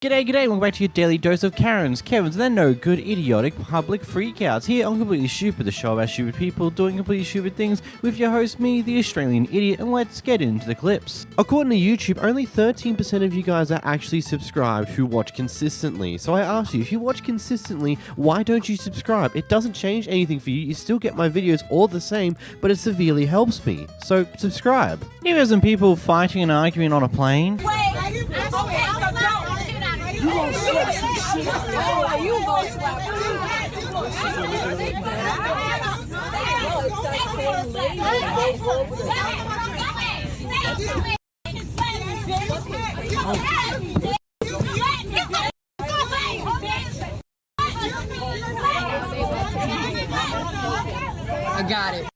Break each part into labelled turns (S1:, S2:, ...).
S1: G'day, welcome back to your daily dose of Karens. Kevin's, they're no good, idiotic, public freakouts. Here on Completely Stupid, the show about stupid people doing completely stupid things, with your host, me, the Australian idiot, and let's get into the clips. According to YouTube, only 13% of you guys are actually subscribed who watch consistently. So I ask you, if you watch consistently, why don't you subscribe? It doesn't change anything for you, you still get my videos all the same, but it severely helps me. So subscribe. You have some people fighting and arguing on a plane.
S2: You gon' slap some shit. Oh, you gon' slap I got it.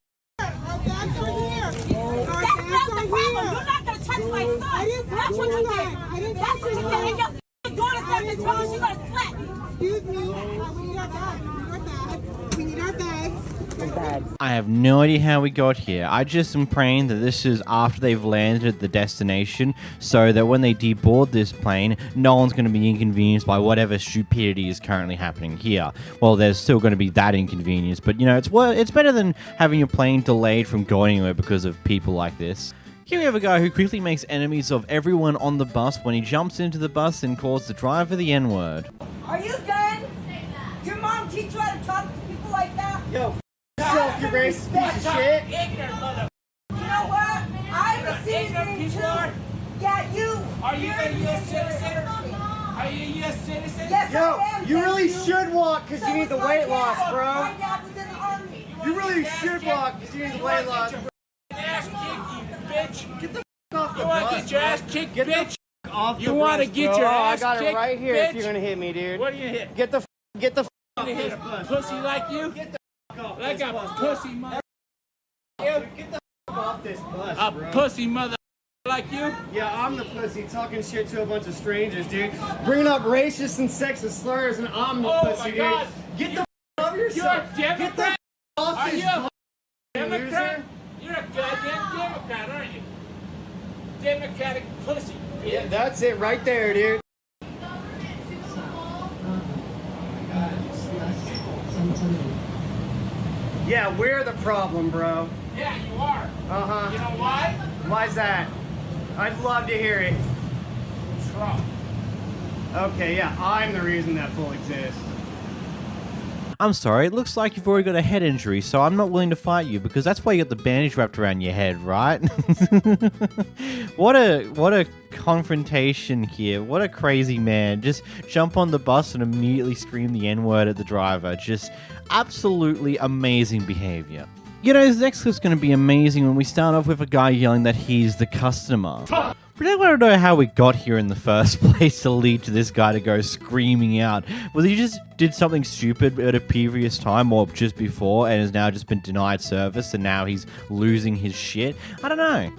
S1: I have no idea how we got here. I just am praying that this is after they've landed at the destination, so that when they deboard this plane, no one's going to be inconvenienced by whatever stupidity is currently happening here. Well, there's still going to be that inconvenience, but you know, it's better than having your plane delayed from going anywhere because of people like this. Here we have a guy who quickly makes enemies of everyone on the bus when he jumps into the bus and calls the driver the N-word.
S3: Are you done? Did your mom teach you how to talk to people like that?
S2: Yo, yourself, you racist piece of shit.
S3: You know what? I'm a citizen too. Yeah, you.
S4: Are you a U.S. citizen? Are you a U.S. citizen?
S3: Yes,
S2: Yo,
S3: I am.
S2: you really
S3: Thank
S2: should walk because you need the weight loss,
S3: My
S2: bro.
S3: dad was in the army.
S2: You really should walk because you need the weight loss.
S4: Ass kicked, you bitch.
S2: Get the off the
S4: You want to
S2: bus,
S4: get your
S2: bro.
S4: ass kicked,
S2: Get
S4: bitch?
S2: the off the
S4: You want to
S2: bus,
S4: get
S2: bro.
S4: your
S2: Oh,
S4: ass
S2: I got
S4: kicked,
S2: it right here
S4: bitch?
S2: if you're gonna hit me, dude.
S4: What do you hit?
S2: Get the
S4: You hit a pussy like you?
S2: Get the off
S4: Like
S2: this
S4: a
S2: bus,
S4: pussy mother.
S2: bro. Get the off this bus,
S4: A
S2: bro.
S4: pussy mother like you?
S2: Yeah, I'm the pussy talking shit to a bunch of strangers, dude. Bringing up racist and sexist slurs, and I'm the
S4: Oh
S2: pussy,
S4: my
S2: dude.
S4: God.
S2: Get the off
S4: You're
S2: yourself.
S4: a
S2: Get the
S4: Democrat?
S2: off
S4: Are
S2: this
S4: you a
S2: bus,
S4: Democrat?
S2: loser.
S4: You're a goddamn Democrat, aren't you? Democratic pussy.
S2: Yeah, that's it right there, dude. Yeah, we're the problem, bro.
S4: Yeah, you are. You
S2: Uh-huh.
S4: know why?
S2: Why's that? I'd love to hear it.
S4: Trump.
S2: Okay, yeah, I'm the reason that fool exists.
S1: I'm sorry, it looks like you've already got a head injury, so I'm not willing to fight you, because that's why you got the bandage wrapped around your head, right? What a confrontation here. What a crazy man. Just jump on the bus and immediately scream the N-word at the driver. Just absolutely amazing behavior. You know, this next clip's going to be amazing when we start off with a guy yelling that he's the customer. We don't want to know how we got here in the first place to lead to this guy to go screaming out. Whether he just did something stupid at a previous time or just before and has now just been denied service and now he's losing his shit. I don't know.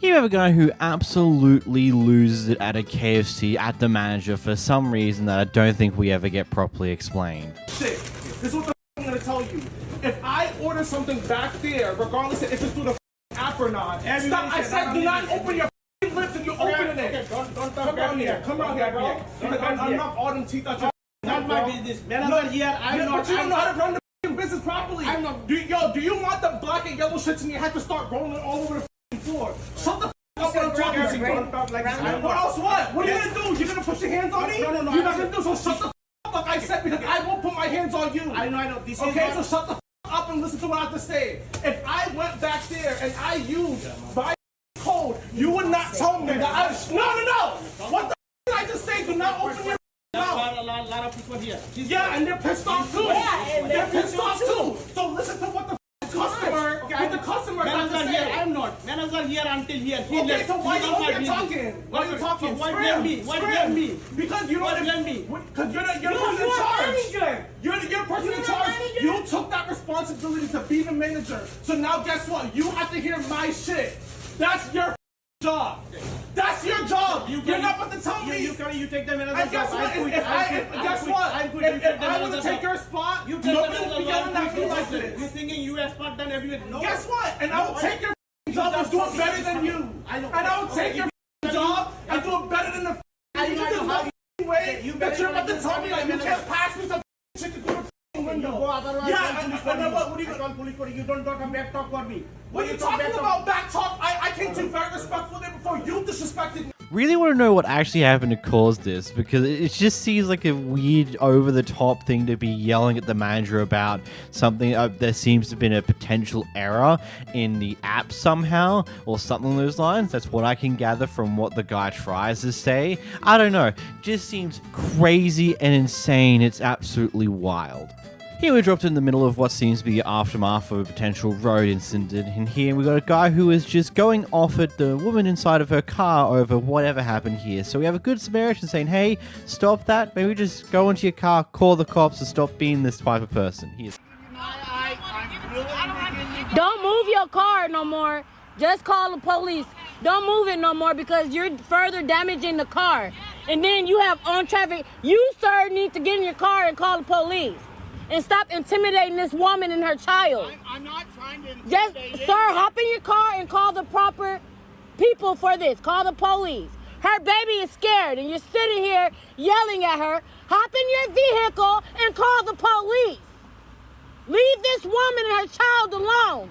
S1: Here you have a guy who absolutely loses it at a KFC at the manager for some reason that I don't think we ever get properly explained.
S5: This is what I'm gonna tell you. If I order something back there, regardless of if it's through the app or not, stop! I said do not open your lips and you're opening it. Don't come down here. Come down here, bro. I'm not all them teeth out your.
S6: Not my business. Man,
S5: No,
S6: I'm here. I'm
S5: yeah,
S6: not.
S5: but you don't know how to run the business properly.
S6: I'm not.
S5: Do you want the black and yellow shits in your head to start rolling all over the floor? Shut the up when I'm talking to you. What else? What are you gonna do? You're gonna put your hands on me?
S6: No.
S5: You're not gonna do so. Shut the up, like I said, because I won't put my hands on you.
S6: I know. This
S5: Okay,
S6: is
S5: so shut the up and listen to what I have to say. If I went back there and I used my code, you would not tell me that I was. No. What the did I just say? Do not open your mouth.
S6: a lot of people here.
S5: Yeah, and they're pissed off too.
S3: Yeah, and
S5: they're pissed off too. So listen to what the customer.
S6: Okay,
S5: What the customer has
S6: Manager
S5: to
S6: here.
S5: say.
S6: I'm not. Manager here until here. He
S5: Okay,
S6: left.
S5: so why
S6: He's
S5: you
S6: not my
S5: over here
S6: business.
S5: talking? Why are you talking?
S6: So why blame me? Why blame me?
S5: Because you
S6: Why
S5: don't.
S6: blame me?
S5: Because you're the person in charge. You're the person in charge. You took that responsibility to be the manager. So now guess what? You have to hear my shit. That's your job. That's your job. You're not about to tell me.
S6: You take the manager.
S5: And guess what? If I want to take your spot,
S6: You take
S5: nobody
S6: the
S5: will be yelling at me like
S6: You
S5: this.
S6: thinking you expert than everything? No.
S5: Guess what? And I will take your job and do it better than you.
S6: I know.
S5: And I will take your job and do it better than the
S6: I know how you.
S5: way.
S6: You
S5: But you're about to tell me like you can't pass me some chicken through the window.
S6: Go otherwise.
S5: Yeah,
S6: I'll
S5: I know what do you
S6: call police for you. You don't talk a back talk for me.
S5: What are you talking about back talk? I came to you very respectfully before you disrespected me.
S1: Really want to know what actually happened to cause this, because it just seems like a weird, over-the-top thing to be yelling at the manager about something. There seems to have been a potential error in the app somehow, or something along those lines. That's what I can gather from what the guy tries to say. I don't know. Just seems crazy and insane. It's absolutely wild. Here we're dropped in the middle of what seems to be the aftermath of a potential road incident, and here we got a guy who is just going off at the woman inside of her car over whatever happened here. So we have a good Samaritan saying, hey, stop that, maybe just go into your car, call the cops, and stop being this type of person.
S7: Don't move your car no more. Just call the police. Don't move it no more because you're further damaging the car. And then you have on traffic. You, sir, need to get in your car and call the police. And stop intimidating this woman and her child.
S6: I'm not trying to
S7: Just, sir, hop in your car and call the proper people for this. Call the police. Her baby is scared and you're sitting here yelling at her. Hop in your vehicle and call the police. Leave this woman and her child alone.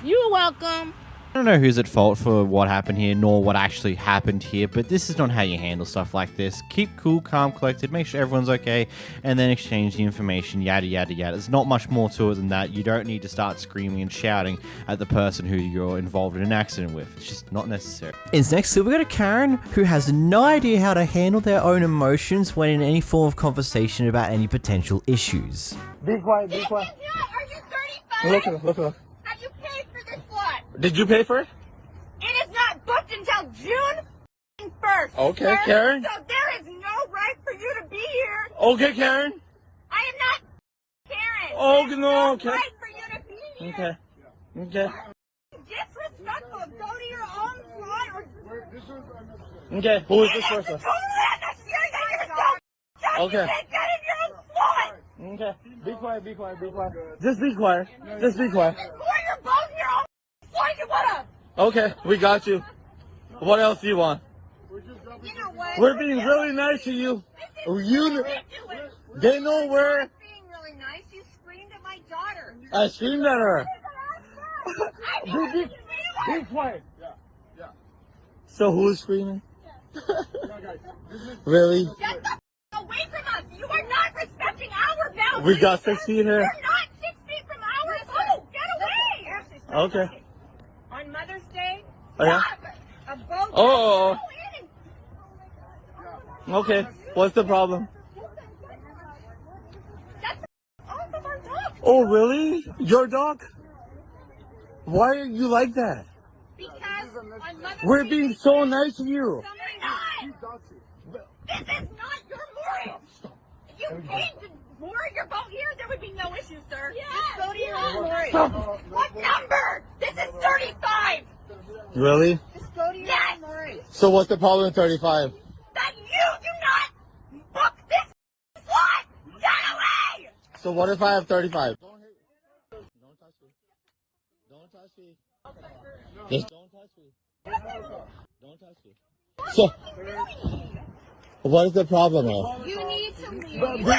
S7: You're welcome.
S1: I don't know who's at fault for what happened here, nor what actually happened here, but this is not how you handle stuff like this. Keep cool, calm, collected, make sure everyone's okay, and then exchange the information, yada, yada, yada. There's not much more to it than that. You don't need to start screaming and shouting at the person who you're involved in an accident with. It's just not necessary. Next, we got a Karen who has no idea how to handle their own emotions when in any form of conversation about any potential issues.
S5: Be quiet, be quiet.
S3: Are you 35?
S5: Look.
S3: Have you paid for this lot?
S5: Did you pay for it?
S3: It is not booked until June 1st.
S5: Okay,
S3: sir.
S5: Karen.
S3: So there is no right for you to be here.
S5: Okay, Karen.
S3: I am not Karen.
S5: Oh,
S3: There's
S5: no, okay.
S3: right for you to be here.
S5: Okay.
S3: Disrespectful. Go to your own slot or
S5: Okay, who is this
S3: It is
S5: person?
S3: totally unnecessary that you're so
S5: Okay.
S3: you can't get in your own slot.
S5: Okay, be quiet. Just be quiet.
S3: Or you're both in your own slot. You would have.
S5: Okay, we got you. What else do you want?
S3: You know what?
S5: We're being really nice to you. You,
S3: Ridiculous.
S5: they know where
S3: Not being really nice. You screamed at my daughter.
S5: I screamed at her.
S3: Be
S5: quiet. So who's screaming? Really?
S3: Get the away from us! You are not respecting our boundaries!
S5: We got 6 feet here.
S3: You're not 6 feet from our boat! Get away!
S5: Okay.
S3: On Mother's Day,
S5: Oh, yeah?
S3: a boat...
S5: Oh.
S3: Go in and-
S5: Okay. What's the problem?
S3: That's off of our dog!
S5: Oh, really? Your dog? Why are you like that?
S3: Because on Mother's
S5: We're
S3: Day,
S5: being so nice to you.
S3: somebody died. This is not your mooring! If you paid to moor your boat here, there would be no issue, sir. Just go to your own mooring. What number? This is 35!
S5: Really?
S3: Just go to your own mooring.
S5: So what's the problem with 35?
S3: That you do not book this slot! Get away!
S5: So what if I have 35? Don't touch me. Don't touch me. Just don't touch me. Don't touch me. So, what is the problem now?
S3: You need to leave.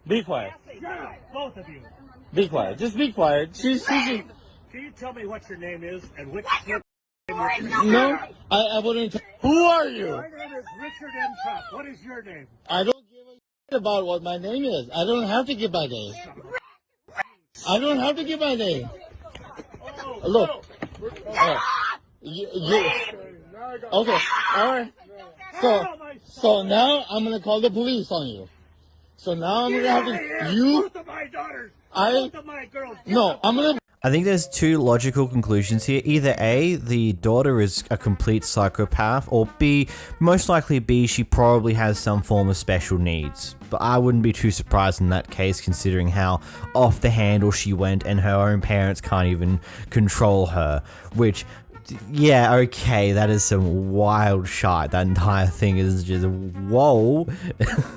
S5: Be quiet.
S6: Both of you.
S5: Be quiet. Just be quiet. She's
S6: Can you tell me what your name is and which
S3: What your mooring
S5: no.
S3: number?
S5: I wouldn't. Who are you?
S6: My name is Richard M. Truck. What is your name?
S5: I don't give a shit about what my name is. I don't have to give my name. I don't have to give my name. Look. Okay. All right. So now I'm gonna call the police on you. So now I'm gonna have to. You.
S6: Both of my daughters.
S5: I.
S6: Both of my girls.
S5: No. I'm gonna.
S1: I think there's two logical conclusions here. Either A, the daughter is a complete psychopath, or B, most likely B, she probably has some form of special needs. But I wouldn't be too surprised in that case, considering how off the handle she went and her own parents can't even control her. Which, yeah, okay, that is some wild shit. That entire thing is just, whoa.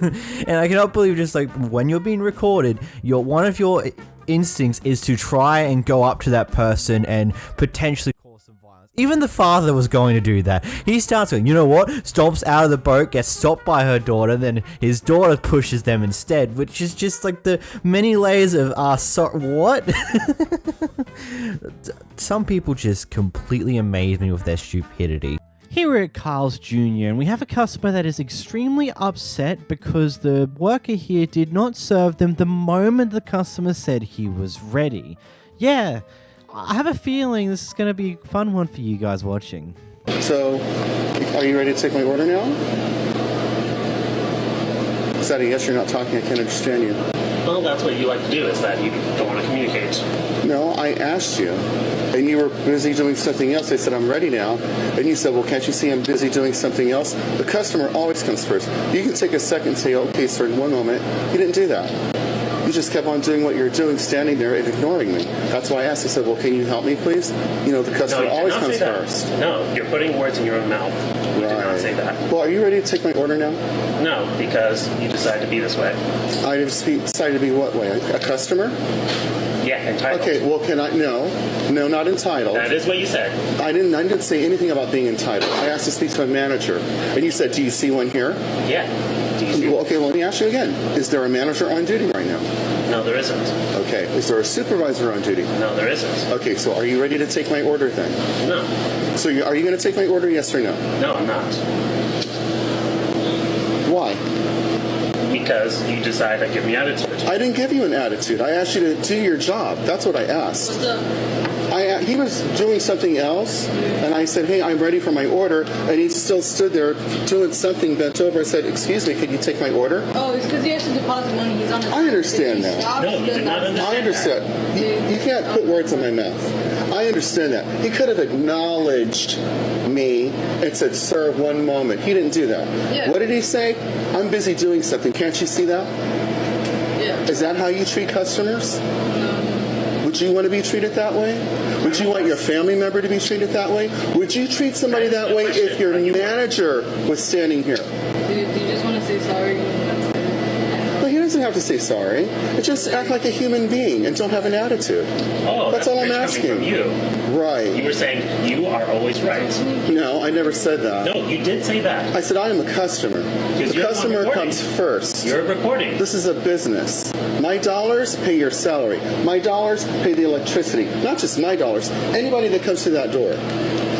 S1: And I cannot believe, just like, when you're being recorded, one of your instincts is to try and go up to that person and potentially cause some violence. Even the father was going to do that. He starts going, you know what? Stomps out of the boat, gets stopped by her daughter, then his daughter pushes them instead, which is just like the many layers of, what? Some people just completely amaze me with their stupidity. Here we're at Carl's Jr. and we have a customer that is extremely upset because the worker here did not serve them the moment the customer said he was ready. Yeah, I have a feeling this is going to be a fun one for you guys watching.
S8: So, are you ready to take my order now? Is that a yes? You're not talking. I can't understand you.
S9: Well, that's what you like to do, is that you don't want to communicate.
S8: No, I asked you. And you were busy doing something else. I said, I'm ready now. And you said, well, can't you see I'm busy doing something else? The customer always comes first. You can take a second and say, okay, sir, in one moment. You didn't do that. You just kept on doing what you're doing, standing there and ignoring me. That's why I asked. I said, well, can you help me, please? You know, the customer always comes first.
S9: No, you're putting words in your own mouth. You did not say that.
S8: Well, are you ready to take my order now?
S9: No, because you decided to be this way.
S8: I decided to be what way? A customer?
S9: Yeah, entitled.
S8: Okay, well, can I? No, not entitled.
S9: That is what you said.
S8: I didn't say anything about being entitled. I asked to speak to a manager. And you said, do you see one here?
S9: Yeah. Do you see
S8: well, okay, well, let me ask you again. Is there a manager on duty right now?
S9: No, there isn't.
S8: Okay. Is there a supervisor on duty?
S9: No, there isn't.
S8: Okay, so are you ready to take my order then?
S9: No.
S8: So are you going to take my order, yes or no?
S9: No, I'm not.
S8: Why?
S9: Because you decided to give me attitude.
S8: I didn't give you an attitude. I asked you to do your job. That's what I asked.
S10: What's up?
S8: He was doing something else, and I said, hey, I'm ready for my order, and he still stood there doing something, bent over. I said, excuse me, could you take my order?
S10: Oh, it's because he has to deposit money. He's on his
S8: I understand that.
S9: No, you did not understand.
S8: I understand. You can't put words in my mouth. I understand that. He could have acknowledged me and said, sir, one moment. He didn't do that.
S10: Yeah.
S8: What did he say? I'm busy doing something. Can't you see that?
S10: Yeah.
S8: Is that how you treat customers?
S10: No.
S8: Would you want to be treated that way? Would you want your family member to be treated that way? Would you treat somebody that way if your manager was standing here?
S10: Dude, you just want to say sorry?
S8: Well, he doesn't have to say sorry. Just act like a human being and don't have an attitude.
S9: Oh,
S8: that's all I'm asking.
S9: Coming from you.
S8: Right.
S9: You were saying you are always right.
S8: No, I never said that.
S9: No, you did say that.
S8: I said I am a customer. The customer comes first.
S9: You're recording.
S8: This is a business. My dollars pay your salary. My dollars pay the electricity. Not just my dollars. Anybody that comes through that door.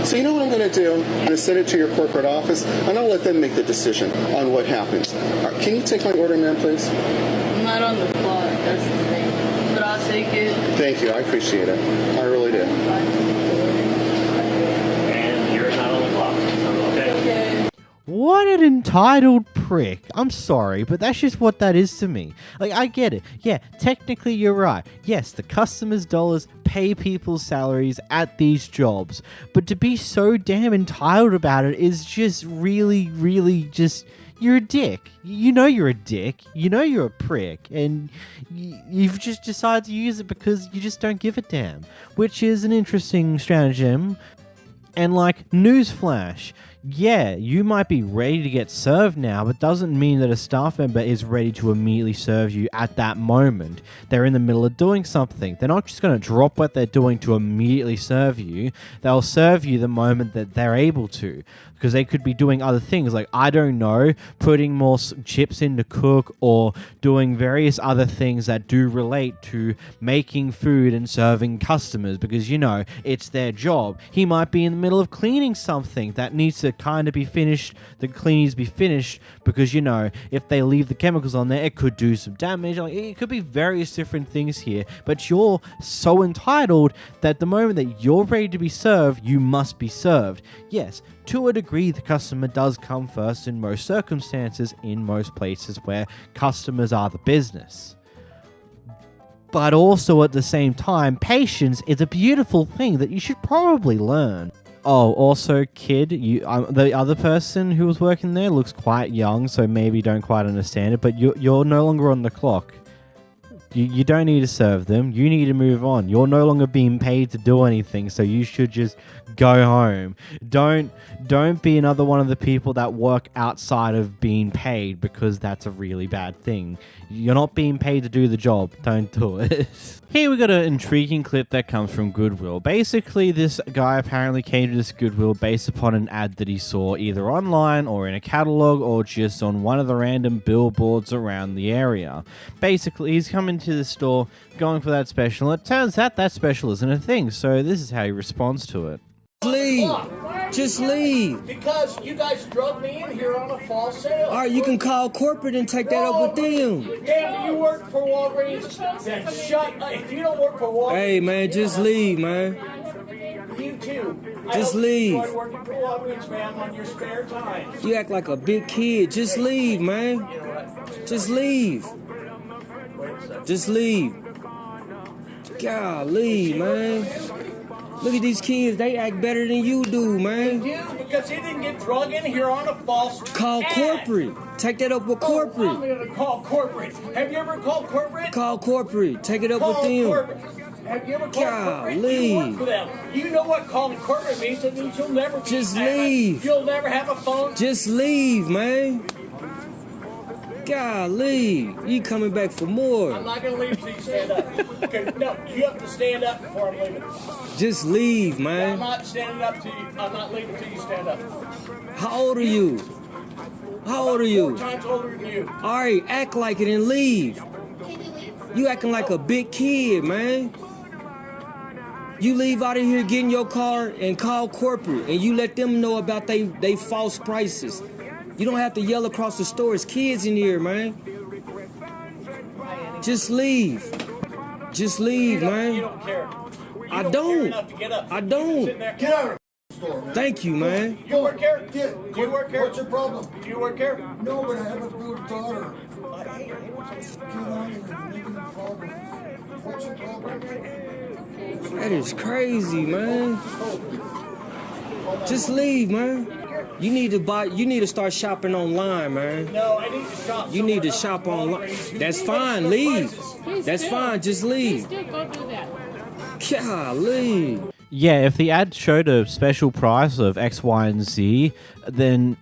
S8: So you know what I'm going to do? I'm going to send it to your corporate office, and I'll let them make the decision on what happens. All right, can you take my order, ma'am, please?
S10: I'm not on the clock. That's the thing. But I'll take it.
S8: Thank you. I appreciate it. I really do.
S9: And you're not on the clock. Okay.
S1: What an entitled prick. I'm sorry, but that's just what that is to me. Like, I get it. Yeah, technically you're right. Yes, the customers' dollars pay people's salaries at these jobs. But to be so damn entitled about it is just really, really just... You're a dick. You know you're a dick. You know you're a prick. And you've just decided to use it because you just don't give a damn. Which is an interesting stratagem. And like, newsflash. Yeah, you might be ready to get served now, but doesn't mean that a staff member is ready to immediately serve you at that moment. They're in the middle of doing something. They're not just going to drop what they're doing to immediately serve you. They'll serve you the moment that they're able to. Because they could be doing other things, like, I don't know, putting more chips in to cook, or doing various other things that do relate to making food and serving customers, because, you know, it's their job. He might be in the middle of cleaning something that needs to kind of be finished, the cleaning needs to be finished, because, you know, if they leave the chemicals on there, it could do some damage. Like, it could be various different things here, but you're so entitled that the moment that you're ready to be served, you must be served. Yes, to a degree, the customer does come first in most circumstances, in most places where customers are the business. But also at the same time, patience is a beautiful thing that you should probably learn. Oh, also, kid, the other person who was working there looks quite young, so maybe don't quite understand it, but you're no longer on the clock. You don't need to serve them. You need to move on. You're no longer being paid to do anything, so you should just go home. Don't be another one of the people that work outside of being paid, because that's a really bad thing. You're not being paid to do the job. Don't do it. Here we got an intriguing clip that comes from Goodwill. Basically, this guy apparently came to this Goodwill based upon an ad that he saw either online or in a catalog or just on one of the random billboards around the area. Basically, he's coming to the store going for that special, and it turns out that special isn't a thing, so this is how he responds to it.
S11: Leave. Just leave.
S4: Because you guys drug me in here on a false sale.
S11: All right, you can call corporate and take that up with them.
S4: Damn, you work for Walgreens? Then shut up. If you don't work for Walgreens...
S11: Hey, man, just leave, man.
S4: You too.
S11: Just leave.
S4: I working for Walgreens, ma'am, on your spare time.
S11: You act like a big kid. Just leave, man. Just leave. Just leave. Golly, man. Look at these kids. They act better than you do, man.
S4: They do, because they didn't get drug in here on a false
S11: Call
S4: ad.
S11: corporate. Take that up with corporate.
S4: I'm going to call corporate. Have you ever called corporate?
S11: Call corporate. Take it up
S4: Call
S11: with them.
S4: corporate. Have you ever called corporate?
S11: Golly.
S4: You work for them. You know what calling corporate means? It means you'll never be
S11: Just leave.
S4: You'll never have a phone.
S11: Just leave, man. Golly, you coming back for more.
S4: I'm not going to leave until you stand up. Okay, no, you have to stand up before I'm leaving.
S11: Just leave,
S4: I'm
S11: man.
S4: not standing up till you. I'm not leaving until you stand up.
S11: How old are you? How old are you?
S4: 4 times older than you.
S11: All right, act like it and leave. You acting like a big kid, man. You leave out of here, get in your car, and call corporate, and you let them know about they false prices. You don't have to yell across the store. It's kids in here, man. Just leave. Just leave, man.
S4: You don't care.
S11: I
S4: care
S11: don't.
S4: enough to get up.
S11: I don't.
S4: Get out of
S6: the store, man.
S11: Thank you, man.
S4: You work here?
S6: Yeah.
S4: You work here?
S6: What's your problem?
S4: Do you work here?
S6: No, but I have a good daughter. Get out of here. You're making a problem. What's your problem?
S11: That is crazy, man. Just leave, man. You need to start shopping online, man.
S4: No, I need to shop.
S11: You need to shop online. That's fine, leave. That's fine, just leave.
S7: Go do that.
S11: Golly.
S1: Yeah, if the ad showed a special price of X, Y, and Z, then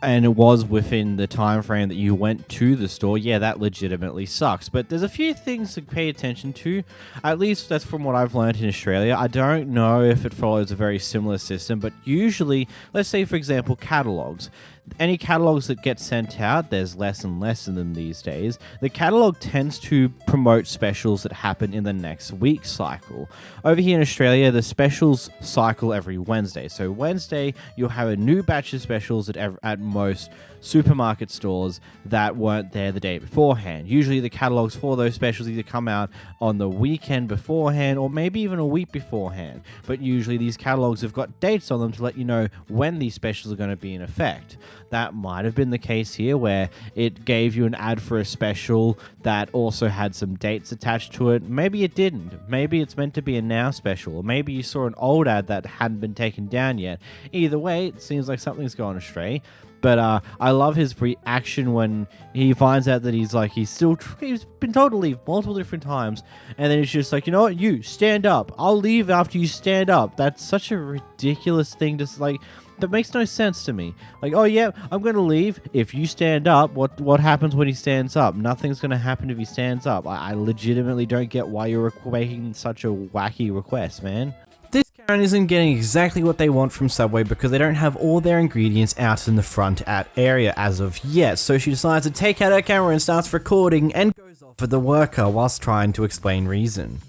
S1: and it was within the time frame that you went to the store, yeah, that legitimately sucks. But there's a few things to pay attention to. At least that's from what I've learned in Australia. I don't know if it follows a very similar system, but usually, let's say for example, catalogs. Any catalogs that get sent out, there's less and less of them these days. The catalog tends to promote specials that happen in the next week cycle. Over here in Australia, the specials cycle every Wednesday. So Wednesday, you'll have a new batch of specials at most supermarket stores that weren't there the day beforehand. Usually the catalogs for those specials either come out on the weekend beforehand or maybe even a week beforehand. But usually these catalogs have got dates on them to let you know when these specials are going to be in effect. That might have been the case here where it gave you an ad for a special that also had some dates attached to it. Maybe it didn't. Maybe it's meant to be a now special, or maybe you saw an old ad that hadn't been taken down yet. Either way, it seems like something's gone astray. But I love his reaction when he finds out that he's been told to leave multiple different times, and then he's just like, you know what, you stand up. I'll leave after you stand up. That's such a ridiculous thing to that makes no sense to me. Like, oh yeah, I'm gonna leave if you stand up. What happens when he stands up? Nothing's gonna happen if he stands up. I legitimately don't get why you're making such a wacky request, man. This Karen isn't getting exactly what they want from Subway because they don't have all their ingredients out in the front area as of yet, so she decides to take out her camera and starts recording and goes off at the worker whilst trying to explain reason.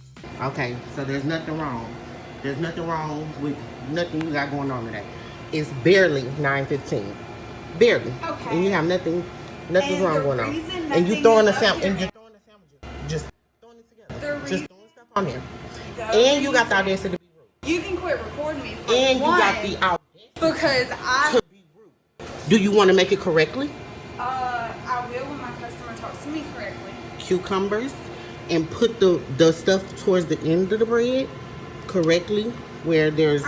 S12: Okay, so there's nothing wrong. There's nothing wrong with nothing you got going on today. It's barely 9:15. Barely. Okay. And you have nothing's wrong going on. And you throwing a sandwich, just throwing it together. Just throwing stuff on there. And you got the audacity to be rude.
S13: You can quit recording me for
S12: and
S13: one,
S12: you got the audacity
S13: because
S12: to be rude. Do you want to make it correctly?
S13: I will when my customer talks to me correctly.
S12: Cucumbers and put the stuff towards the end of the bread correctly where there's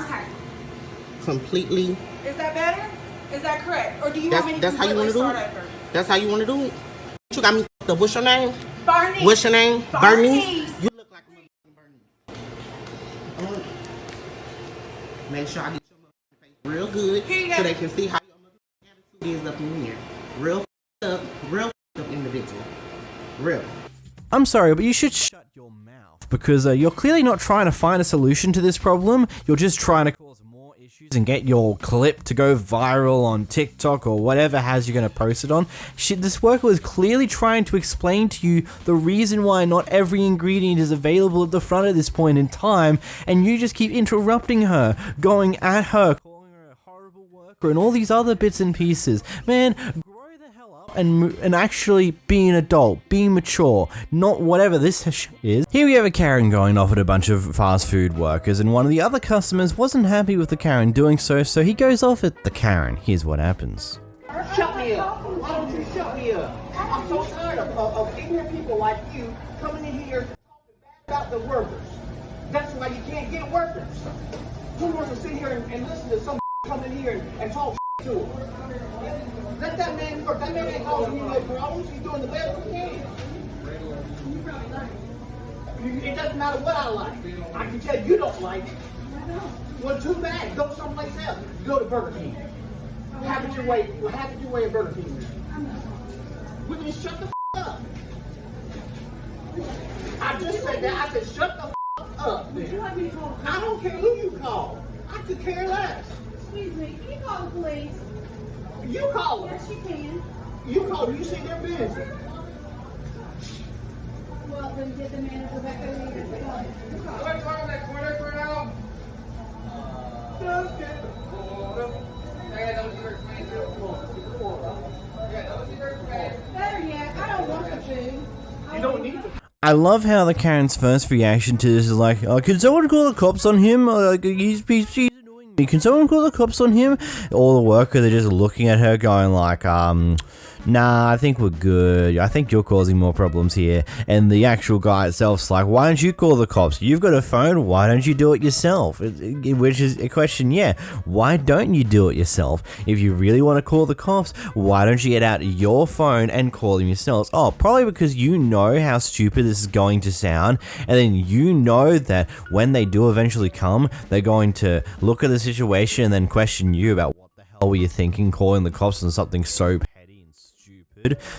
S12: completely.
S13: Is that better? Is that correct? Or do you want me to
S12: that's how you want to do it? That's how you want to do it? You got me. What's your name?
S13: Bernice.
S12: What's your name? Bernice. You look like a Bernice. Make sure I get your face real good so they can see how your attitude is up in here. Real up individual. Real.
S1: I'm sorry, but you should shut your mouth because you're clearly not trying to find a solution to this problem. You're just trying to cause more issues and get your clip to go viral on TikTok or whatever has you're going to post it on. This worker was clearly trying to explain to you the reason why not every ingredient is available at the front at this point in time, and you just keep interrupting her, going at her, calling her a horrible worker and all these other bits and pieces. Man, and actually be an adult, be mature, not whatever this is. Here we have a Karen going off at a bunch of fast food workers, and one of the other customers wasn't happy with the Karen doing so he goes off at the Karen. Here's what happens.
S14: Shut me up. Why don't you shut me up? I'm so tired of ignorant people like you coming in here talking bad about the workers. That's why you can't get workers. Who wants to sit here and listen to some come in here and talk to them? Let that man work. That man ain't causing you no problems. He's doing the best he can. It doesn't matter what I like. I can tell you don't like it. Well, too bad. Go someplace else. Go to Burger King. Have it your way. Have it your way at Burger King. We can shut the up. I just said that. I said shut the up. I don't care who you call. I could care less.
S3: Excuse me. Can you call the police?
S14: You call them.
S3: Yes, you can.
S14: You call them. You see they're busy.
S3: Well, then get the manager back over here.
S4: What's wrong that corner for now?
S3: Better yet, I don't want the food.
S14: You don't need to.
S1: I love how the Karen's first reaction to this is like, can someone call the cops on him? He's annoying me. Can someone call the cops on him? All the workers are just looking at her going like, nah, I think we're good. I think you're causing more problems here. And the actual guy itself's like, why don't you call the cops? You've got a phone, why don't you do it yourself? Which is a question, yeah. Why don't you do it yourself? If you really want to call the cops, why don't you get out your phone and call them yourselves? Oh, probably because you know how stupid this is going to sound. And then you know that when they do eventually come, they're going to look at the situation and then question you about what the hell were you thinking calling the cops on something so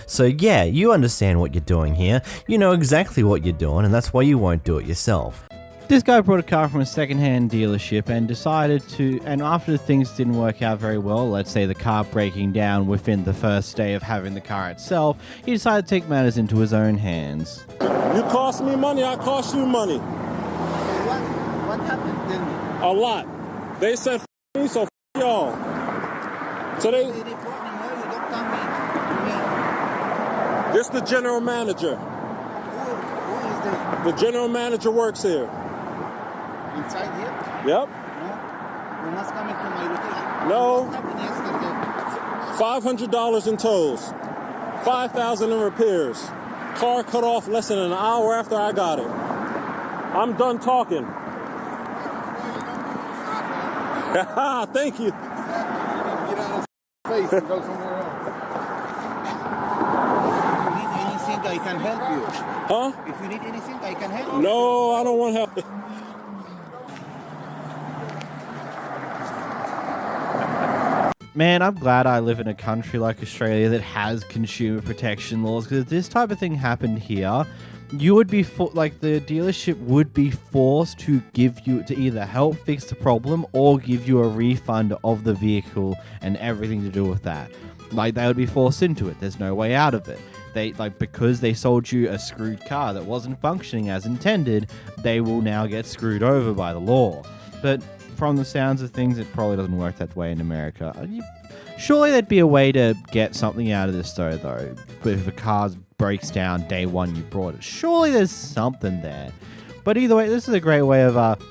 S1: So yeah, you understand what you're doing here. You know exactly what you're doing, and that's why you won't do it yourself. This guy brought a car from a secondhand dealership and decided to, and after things didn't work out very well, let's say the car breaking down within the first day of having the car itself, he decided to take matters into his own hands.
S15: You cost me money, I cost you money.
S14: What happened? Tell me.
S15: A lot. They said f me, so f y'all. So they... This the general manager.
S14: Who is this?
S15: The general manager works here.
S14: Inside here?
S15: Yep.
S14: No. You must come into my location.
S15: No.
S14: What happened yesterday?
S15: $500 in tolls. $5,000 in repairs. Car cut off less than an hour after I got it. I'm done talking. Thank you.
S6: Get out of his face and go somewhere else.
S14: I can help you.
S15: Huh?
S14: If you need anything, I can help you.
S15: No, I don't want help.
S1: Man, I'm glad I live in a country like Australia that has consumer protection laws, because if this type of thing happened here, you would be the dealership would be forced to give you to either help fix the problem or give you a refund of the vehicle and everything to do with that. Like, they would be forced into it. There's no way out of it. Because they sold you a screwed car that wasn't functioning as intended, they will now get screwed over by the law. But from the sounds of things, it probably doesn't work that way in America. Surely there'd be a way to get something out of this though. But if a car breaks down day one you brought it, surely there's something there. But either way, this is a great way of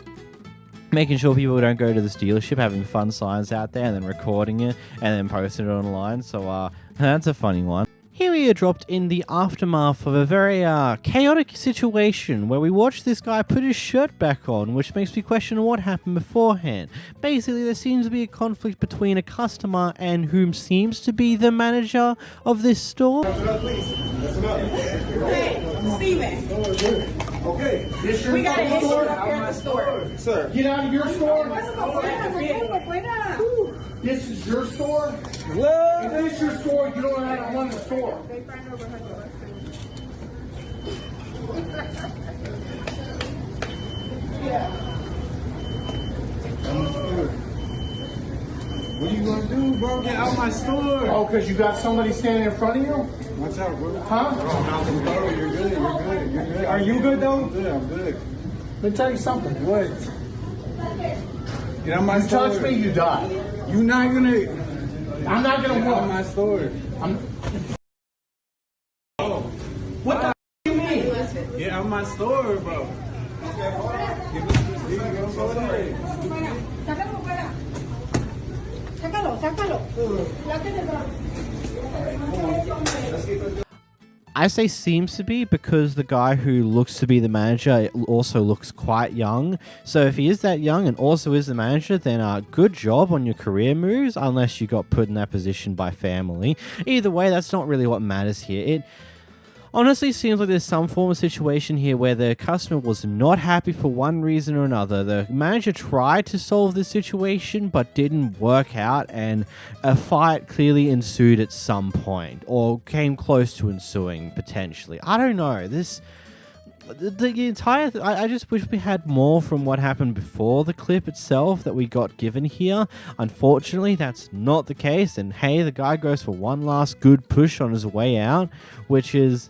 S1: making sure people don't go to this dealership, having fun signs out there and then recording it and then posting it online. So that's a funny one. Here we are dropped in the aftermath of a very chaotic situation where we watch this guy put his shirt back on, which makes me question what happened beforehand. Basically, there seems to be a conflict between a customer and whom seems to be the manager of this store.
S3: Hey,
S7: Steven.
S5: Okay, this your
S7: We got an
S5: fucking
S7: issue
S5: store?
S7: up here at the store.
S5: Sir, get out of your store.
S7: Afuera.
S5: This is your store? What? If this is your store, you don't know how to run the store.
S6: What are you gonna do, bro? Get out my store.
S5: Oh, because you got somebody standing in front of you?
S6: Watch out, bro.
S5: Huh?
S6: Bro, you're good. You're good.
S5: Are you good though?
S6: I'm good. I'm good.
S5: Let me tell you something.
S6: What? Get out my
S5: You
S6: store.
S5: touch me, you die.
S6: You not gonna.
S5: I'm not gonna
S6: Get out
S5: walk.
S6: my store.
S5: What the you mean?
S6: Get out my store, bro.
S1: I say seems to be because the guy who looks to be the manager also looks quite young. So if he is that young and also is the manager, then good job on your career moves, unless you got put in that position by family. Either way, that's not really what matters here. It honestly seems like there's some form of situation here where the customer was not happy for one reason or another. The manager tried to solve the situation but didn't work out, and a fight clearly ensued at some point, or came close to ensuing potentially. I don't know. The entire I just wish we had more from what happened before the clip itself that we got given here. Unfortunately, that's not the case, and hey, the guy goes for one last good push on his way out, which is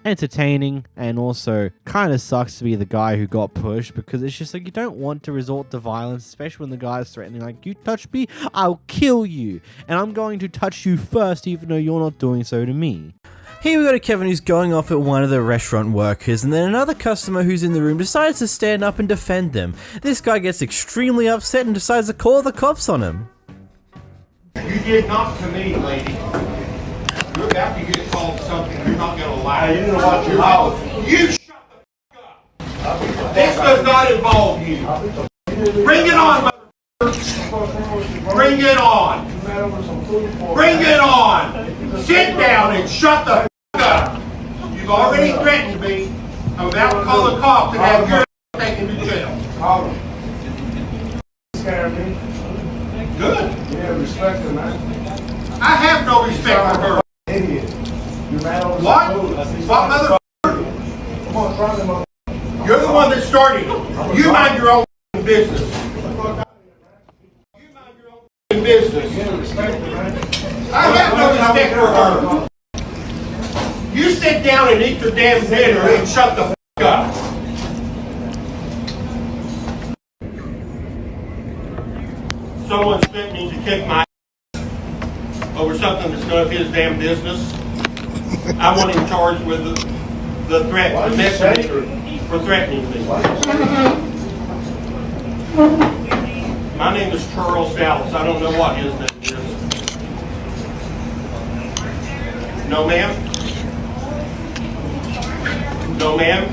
S1: entertaining, and also kind of sucks to be the guy who got pushed, because it's just like you don't want to resort to violence, especially when the guy is threatening, like, you touch me, I'll kill you, and I'm going to touch you first even though you're not doing so to me. Here we go to Kevin, who's going off at one of the restaurant workers, and then another customer who's in the room decides to stand up and defend them. This guy gets extremely upset and decides to call the cops on him.
S16: You did not to me, lady. You're about to get called something you're not going to lie.
S5: You know what you're called.
S16: You shut the f*** up. This does not involve you. Bring it on, bring it on. Bring it on. Sit down and shut the f*** up. You've already threatened me. I'm about to call the cops and have your taken to jail.
S5: Scared me.
S16: Good.
S5: Yeah, respect her, man.
S16: I have no respect for her.
S5: Idiot. You're mad over
S16: What?
S5: some food.
S16: What mother?
S5: Come on, try them up.
S16: You're the one that started it. You mind your own business. You mind your own business.
S5: Yeah, respect her, man.
S16: I have no respect for her. You sit down and eat your damn dinner and shut the f*** up. Someone's threatening to kick my over something that's none of his damn business. I want him charged with the threat, the messenger for threatening me. My name is Charles Dallas. I don't know what his name is. No, ma'am. No, ma'am.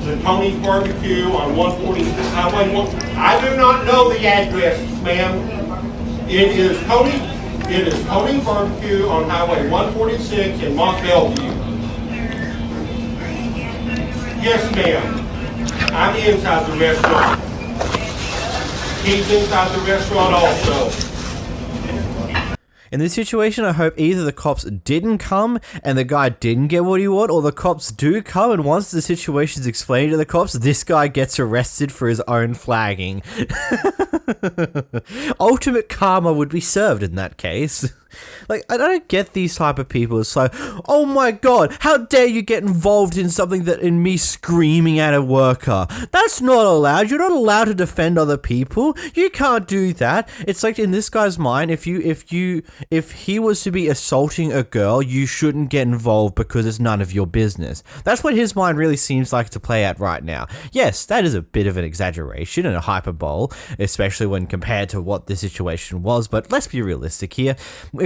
S16: The Tony's Barbecue on 140 Highway 1. I do not know the address, ma'am. It is Tony's Barbecue on Highway 146 in Mont Bellevue. Yes, ma'am. I'm inside the restaurant. He's inside the restaurant also.
S1: In this situation, I hope either the cops didn't come and the guy didn't get what he wanted, or the cops do come, and once the situation is explained to the cops, this guy gets arrested for his own flagging. Ultimate karma would be served in that case. Like, I don't get these type of people. It's like, oh my god, how dare you get involved in something that in me screaming at a worker. That's not allowed. You're not allowed to defend other people. You can't do that. It's like, in this guy's mind, if he was to be assaulting a girl, you shouldn't get involved because it's none of your business. That's what his mind really seems like to play at right now. Yes, that is a bit of an exaggeration and a hyperbole, especially when compared to what the situation was, but let's be realistic here.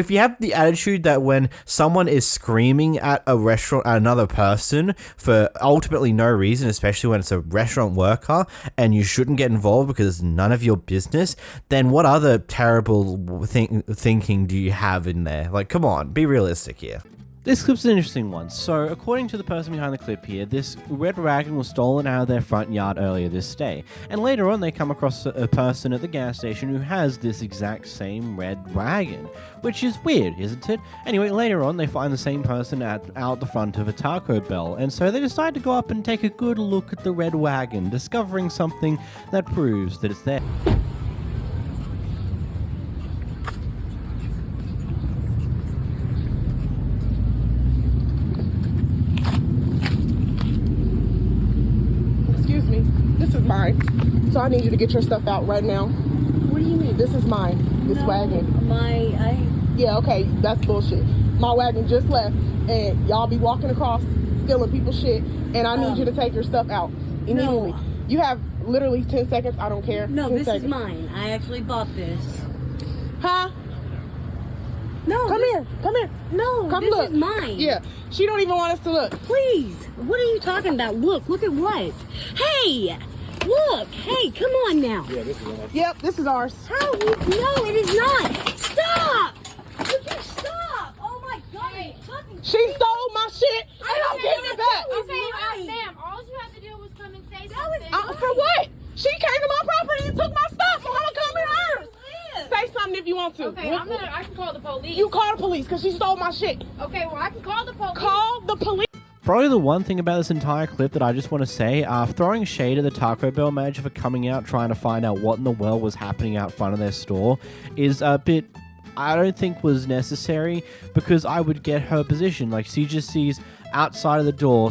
S1: If you have the attitude that when someone is screaming at a restaurant at another person for ultimately no reason, especially when it's a restaurant worker, and you shouldn't get involved because it's none of your business, then what other terrible thinking do you have in there? Like, come on, be realistic here. This clip's an interesting one. So, according to the person behind the clip here, this red wagon was stolen out of their front yard earlier this day. And later on, they come across a person at the gas station who has this exact same red wagon. Which is weird, isn't it? Anyway, later on, they find the same person out the front of a Taco Bell. And so they decide to go up and take a good look at the red wagon, discovering something that proves that it's there.
S5: This is mine. So I need you to get your stuff out right now.
S7: What do you mean?
S5: This is mine. This wagon. Yeah, okay, that's bullshit. My wagon just left and y'all be walking across stealing people's shit and I need you to take your stuff out immediately. No. You have literally 10 seconds. I don't care.
S7: No, this
S5: seconds.
S7: is mine. I actually bought this.
S5: Huh?
S7: No.
S5: Come here.
S7: No,
S5: come
S7: this
S5: look.
S7: is mine.
S5: Yeah. She don't even want us to look.
S7: Please. What are you talking about? Look at what? Hey! Look! Hey, come on now.
S5: Yeah, this is ours. Yep, this is ours.
S7: How? No, it is not. Stop! Would you stop? Oh my God!
S3: Hey.
S5: She stole my shit and I'm getting it back.
S3: Okay, ma'am, all you have to do was come and say something.
S5: For what? She came to my property and took my stuff, so I'm gonna come in hers. Say something if you want to.
S3: Okay, I can call the police.
S5: You call the police because she stole my shit.
S3: Okay, well, I can call the police.
S5: Call the police.
S1: Probably the one thing about this entire clip that I just want to say, throwing shade at the Taco Bell manager for coming out trying to find out what in the world was happening out front of their store is a bit, I don't think was necessary, because I would get her position. Like, she just sees outside of the door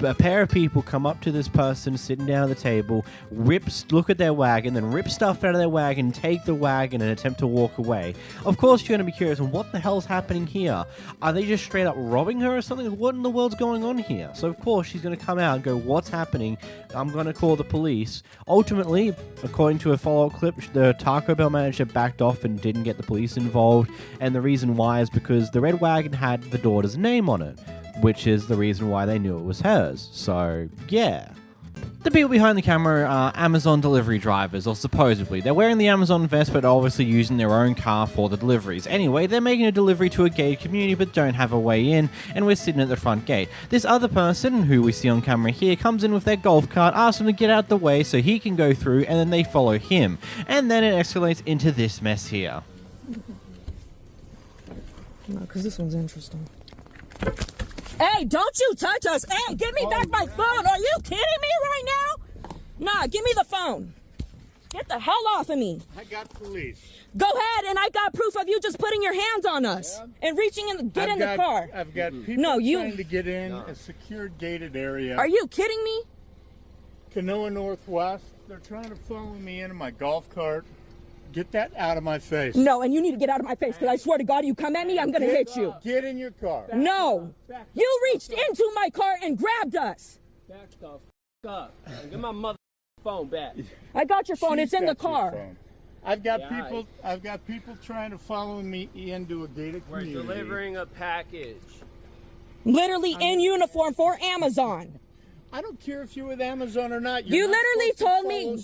S1: a pair of people come up to this person sitting down at the table, look at their wagon, then rip stuff out of their wagon, take the wagon and attempt to walk away. Of course you're going to be curious, what the hell's happening here? Are they just straight up robbing her or something? What in the world's going on here? So of course she's going to come out and go, what's happening? I'm going to call the police. Ultimately, according to a follow-up clip, the Taco Bell manager backed off and didn't get the police involved, and the reason why is because the red wagon had the daughter's name on it, which is the reason why they knew it was hers. So, yeah. The people behind the camera are Amazon delivery drivers, or supposedly. They're wearing the Amazon vest, but obviously using their own car for the deliveries. Anyway, they're making a delivery to a gated community, but don't have a way in, and we're sitting at the front gate. This other person, who we see on camera here, comes in with their golf cart, asks them to get out the way so he can go through, and then they follow him. And then it escalates into this mess here.
S5: No, because this one's interesting.
S17: Hey, don't you touch us. Hey, give me back my phone. Are you kidding me right now? Nah, give me the phone. Get the hell off of me.
S18: I got police.
S17: Go ahead, and I got proof of you just putting your hands on us and reaching in the the car.
S18: I've got people trying to get in a secured gated area.
S17: Are you kidding me?
S18: Canoa Northwest. They're trying to follow me in my golf cart. Get that out of my face.
S17: No, and you need to get out of my face, because I swear to God, you come at me, I'm going to hit you.
S18: Get in your car.
S17: No. You reached into my car and grabbed us.
S19: Back the f*** up. Get my mother phone back.
S17: I got your phone. It's in the car.
S18: I've got people trying to follow me into a gated community.
S19: We're delivering a package.
S17: Literally in uniform for Amazon.
S18: I don't care if you're with Amazon or not.
S17: You literally told me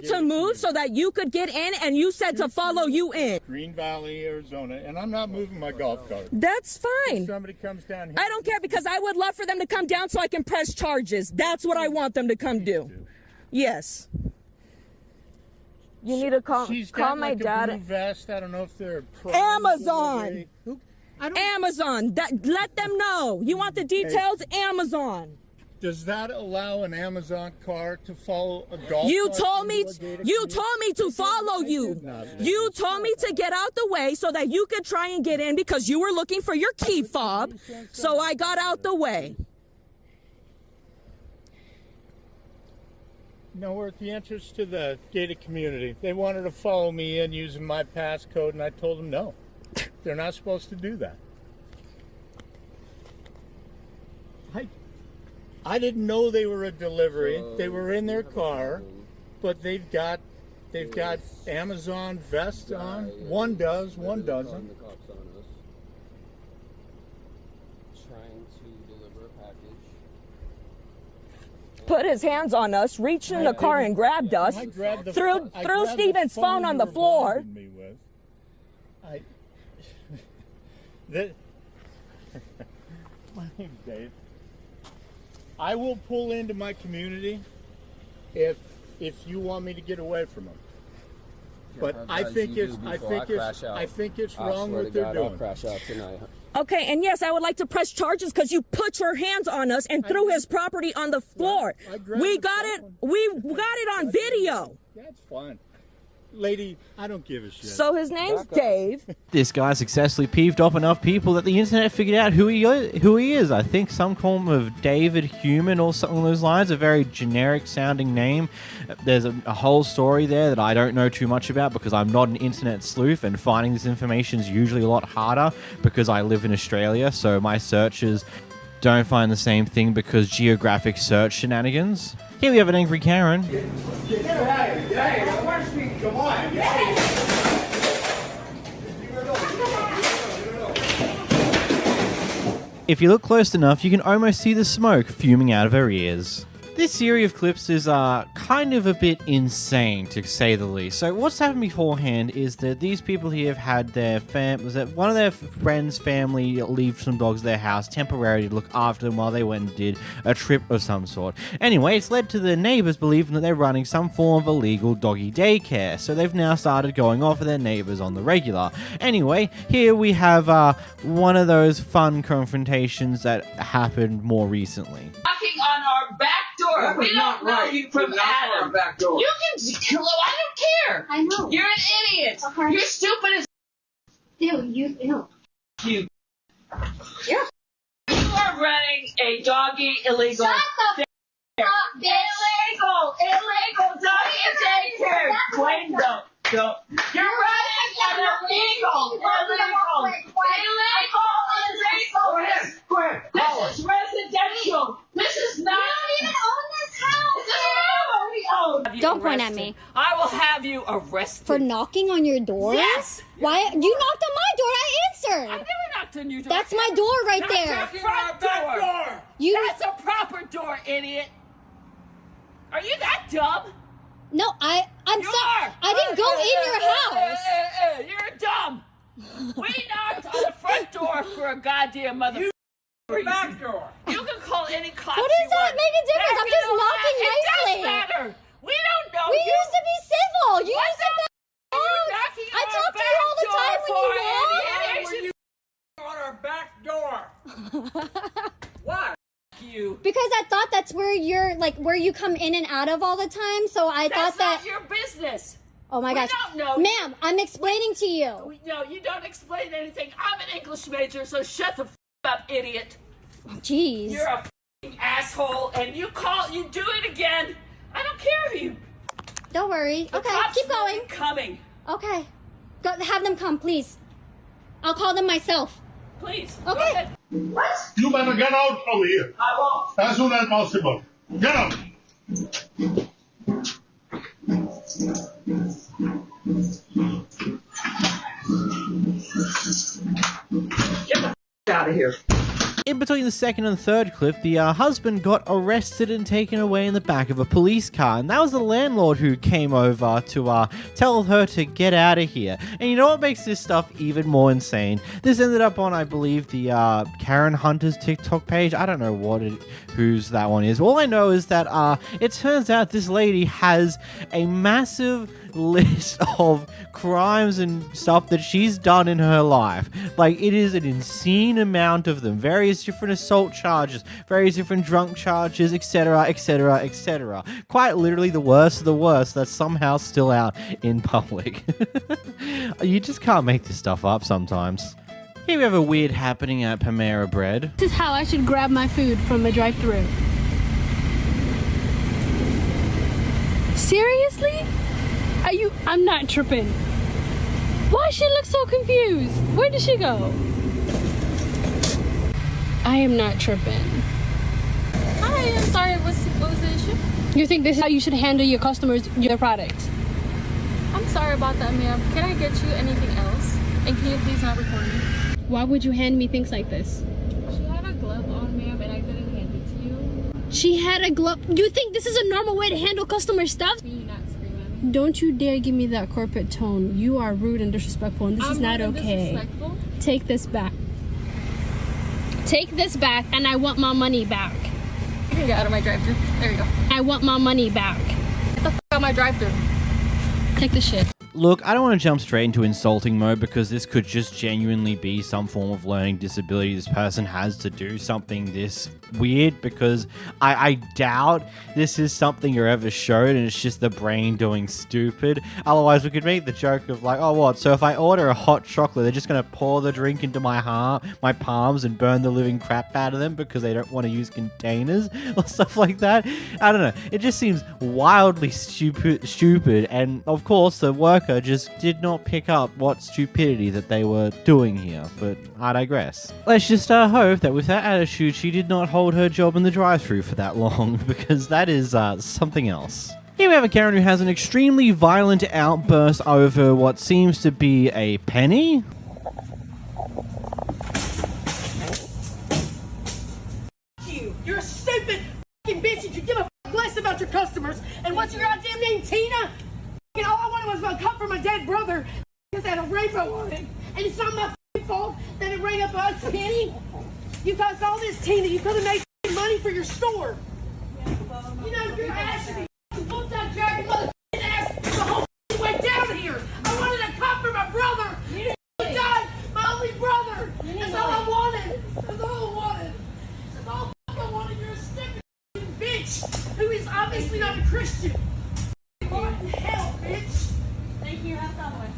S17: to move so that you could get in, and you said to follow you in.
S18: Green Valley, Arizona, and I'm not moving my golf cart.
S17: That's fine.
S18: If somebody comes down here.
S17: I don't care, because I would love for them to come down so I can press charges. That's what I want them to come do. Yes. You need to call my dad.
S18: A blue vest. I don't know if they're
S17: Amazon. Amazon. Let them know. You want the details? Hey. Amazon.
S18: Does that allow an Amazon car to follow a golf
S17: You
S18: cart
S17: told me to follow you. You told me to get out the way so that you could try and get in, because you were looking for your key fob. So I got out the way.
S18: No, we're at the entrance to the gated community. They wanted to follow me in using my passcode, and I told them no. They're not supposed to do that. I didn't know they were a delivery. They were in their car, but they've got Amazon vests on. One does, one doesn't.
S19: Trying to deliver a package.
S17: Put his hands on us, reached in the car and grabbed us, threw Steven's phone on the floor.
S18: My name's Dave. I will pull into my community if you want me to get away from them. But I think it's wrong what they're doing.
S19: I'll crash out tonight.
S17: Okay, and yes, I would like to press charges because you put your hands on us and threw his property on the floor. We got it on video.
S18: That's fine. Lady, I don't give a shit.
S17: So his name's Dave.
S1: This guy successfully peeved off enough people that the internet figured out who he is. I think some form of David Human or something along those lines, a very generic sounding name. There's a whole story there that I don't know too much about because I'm not an internet sleuth, and finding this information is usually a lot harder because I live in Australia, so my searches don't find the same thing because geographic search shenanigans. Here we have an angry Karen.
S14: Get out of here. Come on. Get out of here.
S1: If you look close enough, you can almost see the smoke fuming out of her ears. This series of clips is kind of a bit insane, to say the least. So what's happened beforehand is that these people here have had their one of their friends' family leave some dogs at their house temporarily to look after them while they went and did a trip of some sort. Anyway, it's led to the neighbors believing that they're running some form of illegal doggy daycare, so they've now started going off with their neighbors on the regular. Anyway, here we have one of those fun confrontations that happened more recently.
S3: Knocking on our back door. We don't know you from Adam.
S14: Back door.
S3: You can kill him. I don't care. I know. You're an idiot. Okay. You're stupid as. You. You. Yeah. You are running a doggy illegal. Shut the f up, bitch. Illegal doggy daycare. Wait, no. You're running an illegal. Go ahead. This is residential. This is not. You don't even own this house. This is what we own.
S20: Don't point at me.
S3: I will have you arrested.
S20: For knocking on your door?
S3: Yes.
S20: Why? You knocked on my door. I answered.
S3: I never knocked on your door.
S20: That's my door right
S3: That's
S20: there.
S3: That's your front door. That's a proper door, idiot. Are you that dumb?
S20: No, I'm sorry. I didn't go in your house.
S3: You're dumb. We knocked on the front door for a goddamn mother.
S4: You back door.
S3: You can call any cop.
S20: What does that make a difference? I'm just knocking nicely.
S3: It does matter. We don't know.
S20: We used to be civil. You
S3: What
S20: used to be. I talk to you all the time when you walk.
S4: On our back door. Why?
S3: You.
S20: Because I thought that's where where you come in and out of all the time. So I thought that.
S3: That's not your business.
S20: Oh my gosh.
S3: We don't know.
S20: Ma'am, I'm explaining to you.
S3: No, you don't explain anything. I'm an English major, so shut the up, idiot.
S20: Jeez.
S3: You're a asshole, and you do it again. I don't care who you.
S20: Don't worry.
S3: The
S20: Okay,
S3: cops
S20: keep
S3: will
S20: going.
S3: be coming.
S20: Okay. Go, have them come, please. I'll call them myself.
S3: Please.
S20: Okay.
S3: What?
S16: You better get out from here.
S3: I won't.
S16: As soon as possible. Get out.
S3: Get the out of here.
S1: In between the second and third clip, the husband got arrested and taken away in the back of a police car, and that was the landlord who came over to tell her to get out of here. And you know what makes this stuff even more insane? This ended up on, I believe, the Karen Hunter's TikTok page. I don't know whose that one is. All I know is that it turns out this lady has a massive list of crimes and stuff that she's done in her life. Like, it is an insane amount of them. Various different assault charges, various different drunk charges, etc, etc, etc. Quite literally the worst of the worst that's somehow still out in public. You just can't make this stuff up sometimes. Here we have a weird happening at Panera Bread.
S21: This is how I should grab my food from a drive-thru. Seriously? I'm not tripping. Why she look so confused? Where did she go? I am not tripping.
S22: Hi, I'm sorry, what was the issue?
S21: You think this is how you should handle your customers, your products?
S22: I'm sorry about that, ma'am. Can I get you anything else? And can you please not record me?
S21: Why would you hand me things like this?
S22: She had a glove on, ma'am, and I couldn't hand it to you.
S21: She had a glove. You think this is a normal way to handle customer stuff? Don't you dare give me that corporate tone. You are rude and disrespectful, and this is not okay. Take this back. Take this back, and I want my money back.
S22: You can get out of my drive-thru. There you go.
S21: I want my money back.
S22: Get the f out of my drive-thru.
S21: Take the shit.
S1: Look, I don't want to jump straight into insulting mode because this could just genuinely be some form of learning disability this person has to do something this weird, because I doubt this is something you're ever showed and it's just the brain doing stupid. Otherwise, we could make the joke of like, oh what, so if I order a hot chocolate, they're just going to pour the drink into my palms and burn the living crap out of them because they don't want to use containers or stuff like that. I don't know. It just seems wildly stupid, and of course the worker just did not pick up what stupidity that they were doing here, but I digress. Let's just hope that with that attitude she did not hold her job in the drive-thru for that long, because that is something else. Here we have a Karen who has an extremely violent outburst over what seems to be a penny.
S14: You're a stupid fucking bitch. You give a less about your customers. And what's your goddamn name, Tina? And all I wanted was a cup for my dead brother because it had a rainbow on it. And it's not my fault that it rang up a penny. You caused all this, Tina. You could have made money for your store. You know, your ass should be looked at, dragging motherfucking ass the whole way down here. I wanted a cup for my brother. He died, my only brother. That's all I wanted. That's all I wanted. That's all I wanted. You're a stupid bitch who is obviously not a Christian. What in hell, bitch? Thank you. Have fun with.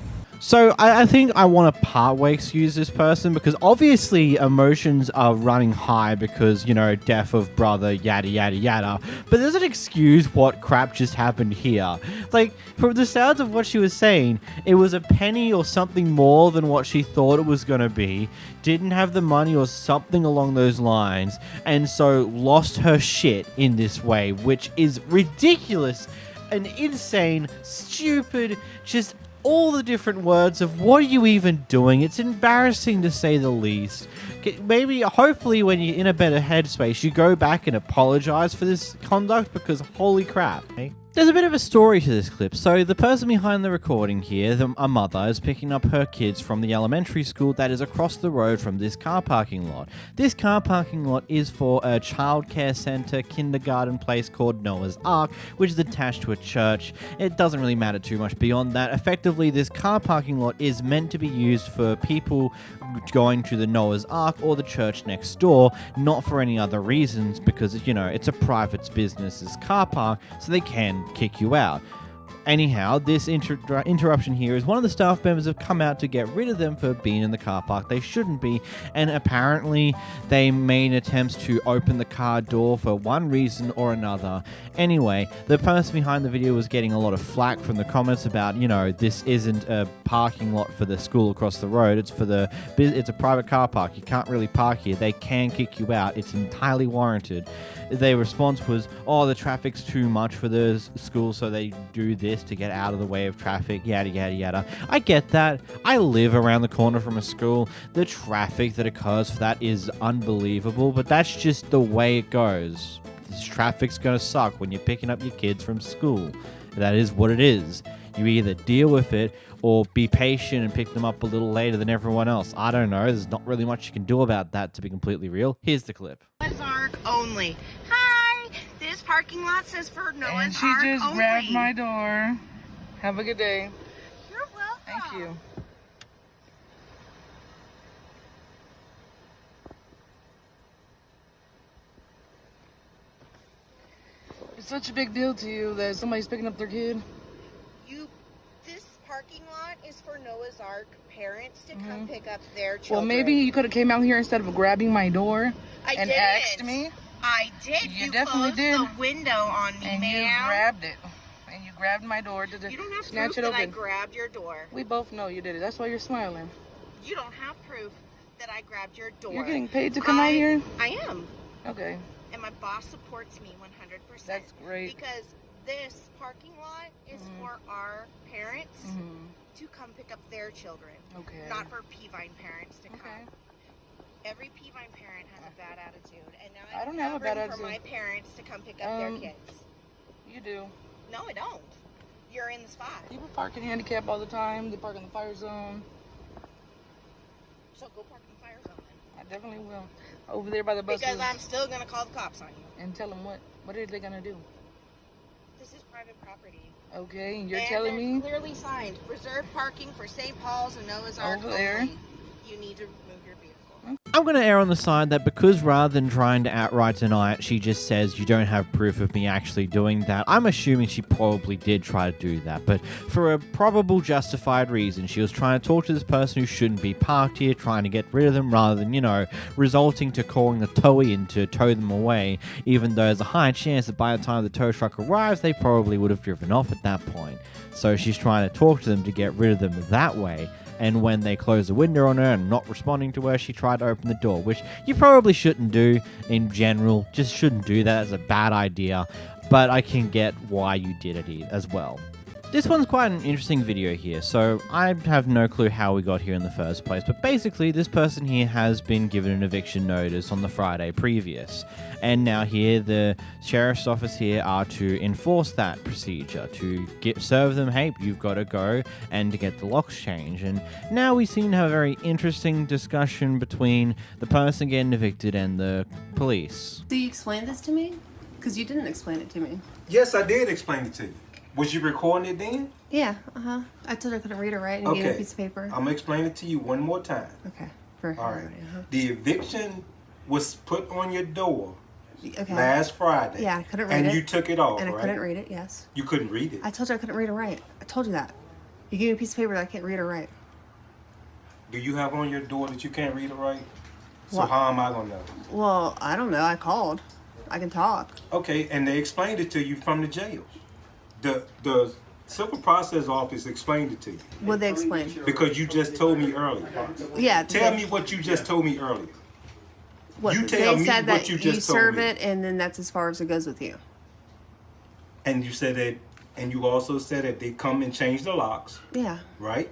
S1: So I think I want to partway excuse this person, because obviously emotions are running high because, you know, death of brother, yada, yada, yada. But doesn't excuse what crap just happened here. Like, from the sounds of what she was saying, it was a penny or something more than what she thought it was going to be, didn't have the money or something along those lines, and so lost her shit in this way, which is ridiculous and insane, stupid, just all the different words of what are you even doing. It's embarrassing to say the least. Maybe, hopefully, when you're in a better headspace, you go back and apologize for this conduct, because holy crap. Eh? There's a bit of a story to this clip. So the person behind the recording here, a mother, is picking up her kids from the elementary school that is across the road from this car parking lot. This car parking lot is for a childcare center, kindergarten place called Noah's Ark, which is attached to a church. It doesn't really matter too much beyond that. Effectively, this car parking lot is meant to be used for people going to the Noah's Ark or the church next door, not for any other reasons, because, you know, it's a private business's car park, so they can kick you out. Anyhow, this interruption here is one of the staff members have come out to get rid of them for being in the car park they shouldn't be, and apparently they made attempts to open the car door for one reason or another. Anyway, the person behind the video was getting a lot of flack from the comments about, you know, this isn't a parking lot for the school across the road, it's a private car park, you can't really park here, they can kick you out, it's entirely warranted. Their response was, oh, the traffic's too much for the school, so they do this to get out of the way of traffic, yada, yada, yada. I get that. I live around the corner from a school. The traffic that occurs for that is unbelievable, but that's just the way it goes. This traffic's gonna suck when you're picking up your kids from school. That is what it is. You either deal with it or be patient and pick them up a little later than everyone else. I don't know. There's not really much you can do about that, to be completely real. Here's the clip.
S2: Noah's Ark only. Hi! This parking lot says for Noah's Ark only.
S10: She just grabbed my door. Have a good day.
S2: You're welcome.
S10: Thank you. It's such a big deal to you that somebody's picking up their kid?
S2: This parking lot is for Noah's Ark parents to come pick up their children.
S10: Well, maybe you could have came out here instead of grabbing my door and asked me.
S2: I did.
S10: You definitely did.
S2: The window on me,
S10: and you grabbed it. And you grabbed my door to
S2: You don't have
S10: snatch
S2: proof
S10: it
S2: that
S10: open.
S2: I grabbed your door.
S10: We both know you did it. That's why you're smiling.
S2: You don't have proof that I grabbed your door.
S10: You're getting paid to come out here?
S2: I am.
S10: Okay.
S2: And my boss supports me 100%.
S10: That's great.
S2: Because this parking lot is for our parents to come pick up their children.
S10: Okay.
S2: Not for Peavine parents to come. Every Peavine parent has a bad attitude, and now
S10: I don't have a bad attitude.
S2: for my parents to come pick up their kids.
S10: You do.
S2: No, I don't. You're in the spot.
S10: People park in Handicap all the time. They park in the fire zone.
S2: So go park in the fire zone then.
S10: I definitely will. Over there by the bus.
S2: Because I'm still gonna call the cops on you.
S10: And tell them what? What are they gonna do?
S2: This is private property.
S10: Okay, and you're telling me
S2: clearly signed reserved parking for St. Paul's and Noah's Ark
S10: over there.
S2: only. You need to remove your vehicle.
S1: I'm going to err on the side that because rather than trying to outright deny it, she just says you don't have proof of me actually doing that. I'm assuming she probably did try to do that, but for a probable justified reason. She was trying to talk to this person who shouldn't be parked here, trying to get rid of them rather than, you know, resulting to calling the towie in to tow them away, even though there's a high chance that by the time the tow truck arrives, they probably would have driven off at that point. So she's trying to talk to them to get rid of them that way. And when they close the window on her and not responding to her, she tried to open the door, which you probably shouldn't do in general. Just shouldn't do that. That's a bad idea. But I can get why you did it as well. This one's quite an interesting video here, so I have no clue how we got here in the first place, but basically this person here has been given an eviction notice on the Friday previous, and now here the sheriff's office here are to enforce that procedure, to serve them, hey, you've got to go, and to get the locks changed. And now we seem to have a very interesting discussion between the person getting evicted and the police.
S8: So you explained this to me? Because you didn't explain it to me.
S9: Yes, I did explain it to you. Was you recording it then?
S8: Yeah, I told her I couldn't read or write and gave her a piece of paper.
S9: I'm gonna explain it to you one more time.
S8: Okay.
S9: All right. The eviction was put on your door last Friday.
S8: Yeah, I couldn't read it.
S9: And you took it off,
S8: and
S9: right?
S8: I couldn't read it, yes.
S9: You couldn't read it?
S8: I told you I couldn't read or write. I told you that. You gave me a piece of paper that I can't read or write.
S9: Do you have on your door that you can't read or write? So
S8: What?
S9: how am I gonna know?
S8: Well, I don't know. I called. I can talk.
S9: Okay, and they explained it to you from the jail. The civil process office explained it to you.
S8: What they explain?
S9: Because you just told me earlier.
S8: Yeah.
S9: Tell me what you just told me earlier.
S8: What,
S9: You tell
S8: they
S9: me
S8: said
S9: what
S8: that
S9: you just told
S8: serve
S9: me.
S8: it, and then that's as far as it goes with you.
S9: And you said that, and you also said that they come and change the locks,
S8: Yeah.
S9: right?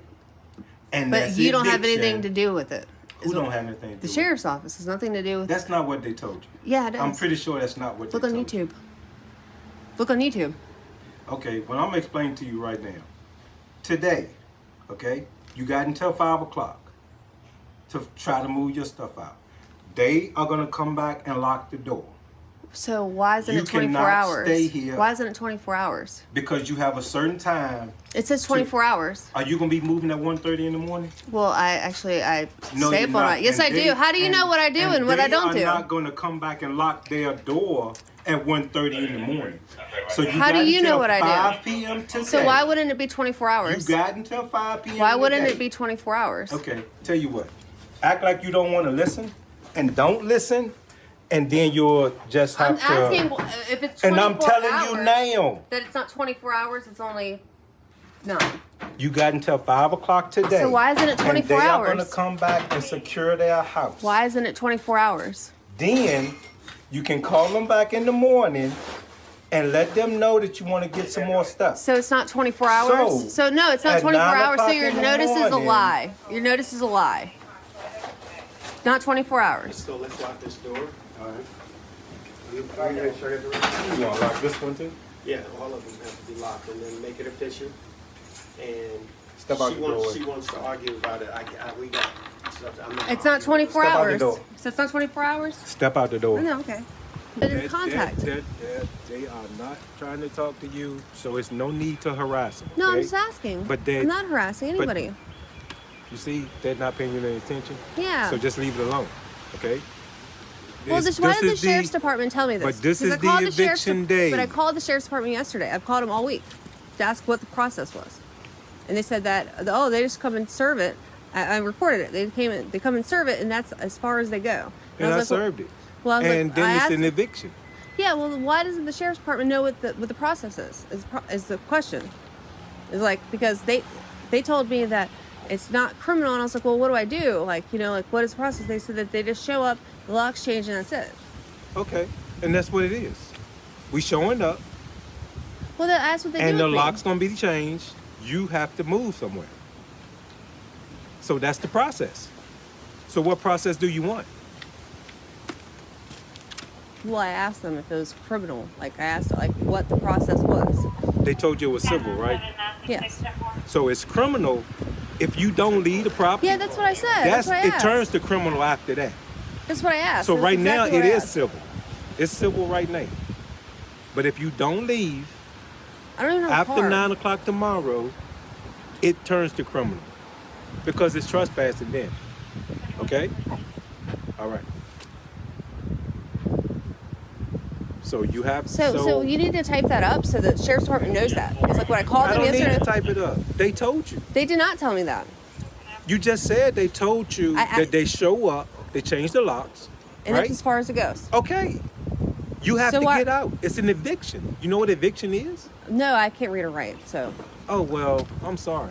S9: And
S8: But
S9: that's
S8: you don't have
S9: eviction.
S8: anything to do with it.
S9: Who don't have anything to do
S8: The
S9: with
S8: sheriff's office has nothing to do with
S9: it? That's not what they told you.
S8: Yeah, it is.
S9: I'm pretty sure that's not what
S8: Look
S9: they
S8: on
S9: told you.
S8: YouTube. Look on YouTube.
S9: Okay, well, I'm explaining to you right now. Today, okay, you got until 5 o'clock to try to move your stuff out. They are going to come back and lock the door.
S8: So why isn't
S9: You
S8: it 24
S9: cannot
S8: hours?
S9: stay here.
S8: Why isn't it 24 hours?
S9: Because you have a certain time.
S8: It says 24 hours.
S9: Are you going to be moving at 1:30 in the morning?
S8: Well, I
S9: No,
S8: stay
S9: you're
S8: up all
S9: not.
S8: night. Yes,
S9: And
S8: I
S9: they-
S8: do. How do you know what I do and what I don't do?
S9: They are not going to come back and lock their door at 1:30 in the morning. So you
S8: How
S9: got
S8: do you know
S9: until
S8: what I do?
S9: 5 p.m. today.
S8: So why wouldn't it be 24 hours?
S9: You got until 5 p.m.
S8: Why wouldn't
S9: today.
S8: it be 24 hours?
S9: Okay, tell you what. Act like you don't want to listen and don't listen, and then you'll just have
S8: I'm
S9: to.
S8: asking if it's 24
S9: And I'm telling
S8: hours,
S9: you now.
S8: that it's not 24 hours, it's only 9.
S9: You got until 5 o'clock today.
S8: So why isn't it 24
S9: and they are going
S8: hours?
S9: to come back and secure their house.
S8: Why isn't it 24 hours?
S9: Then you can call them back in the morning and let them know that you want to get some more stuff.
S8: So it's not 24 hours? So no, it's not
S9: at
S8: 24
S9: 9
S8: hours, so
S9: o'clock
S8: your
S9: in the
S8: notice is a
S9: morning-
S8: lie. Your notice is a lie. Not 24 hours.
S9: So let's lock this door. All right. You want to lock this one too?
S23: Yeah, all of them have to be locked and then make it official. And
S9: Step out the doorway.
S23: she wants to argue about it. We got stuff. I'm not
S8: It's not 24
S9: Step out the
S8: hours.
S9: door.
S8: So it's not 24 hours?
S9: Step out the door.
S8: No, okay. But it's contact.
S9: They are not trying to talk to you, so it's no need to harass them.
S8: No, I'm
S9: okay?
S8: just asking.
S9: But they,
S8: I'm not harassing
S9: but-
S8: anybody.
S9: You see, they're not paying you any attention.
S8: Yeah.
S9: So just leave it alone, okay?
S8: Well, why did the sheriff's department tell me this?
S9: But this
S8: 'Cause
S9: is
S8: I called
S9: the
S8: sheriff's
S9: eviction day.
S8: But I called the sheriff's department yesterday. I've called them all week to ask what the process was. And they said that, oh, they just come and serve it. I reported it. They come and serve it, and that's as far as they go.
S9: And I
S8: was like,
S9: served it.
S8: Well, I was
S9: And
S8: like,
S9: then
S8: I
S9: it's
S8: asked,
S9: an eviction.
S8: yeah, well, why doesn't the sheriff's department know what the process is the question. It's like, because they told me that it's not criminal, and I was like, well, what do I do? Like, what is the process? They said that they just show up, the locks change, and that's it.
S9: Okay, and that's what it is. We showing up,
S8: Well, that's what they do
S9: and the
S8: with me.
S9: lock's gonna be changed. You have to move somewhere. So that's the process. So what process do you want?
S8: Well, I asked them if it was criminal. Like, I asked, what the process was.
S9: They told you it was civil, right?
S8: Yes.
S9: So it's criminal if you don't leave the property.
S8: Yeah, that's what I said. That's what I
S9: it
S8: asked.
S9: turns to criminal after that.
S8: That's what I asked.
S9: So
S8: That's
S9: right now
S8: exactly what
S9: it
S8: I
S9: is
S8: asked.
S9: civil. It's civil right now. But if you don't leave
S8: I don't even have a
S9: after
S8: car.
S9: 9 o'clock tomorrow, it turns to criminal because it's trespassing then. Okay? All right. So you have
S8: So you need to type that up so the sheriff's department knows that. It's like when I called
S9: I
S8: them
S9: don't need
S8: yesterday.
S9: to type it up. They told you.
S8: They did not tell me that.
S9: You just said they told you that they show up, they change the locks,
S8: And
S9: right?
S8: that's as far as it goes.
S9: Okay. You have
S8: So
S9: to
S8: what-
S9: get out. It's an eviction. You know what eviction is?
S8: No, I can't read or write, so.
S9: Oh, well, I'm sorry.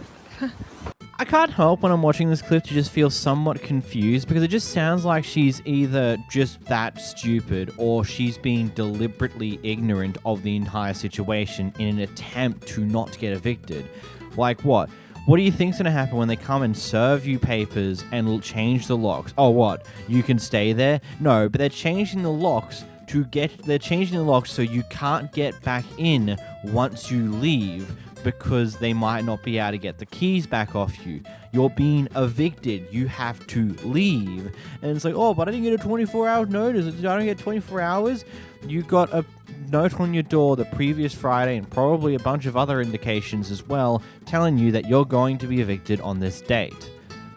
S1: I can't help when I'm watching this clip to just feel somewhat confused because it just sounds like she's either just that stupid or she's being deliberately ignorant of the entire situation in an attempt to not get evicted. Like what? What do you think's gonna happen when they come and serve you papers and change the locks? Oh, what? You can stay there? No, but they're changing the locks so you can't get back in once you leave because they might not be able to get the keys back off you. You're being evicted. You have to leave. And it's like, oh, but I didn't get a 24-hour notice. I don't get 24 hours. You got a note on your door the previous Friday and probably a bunch of other indications as well telling you that you're going to be evicted on this date.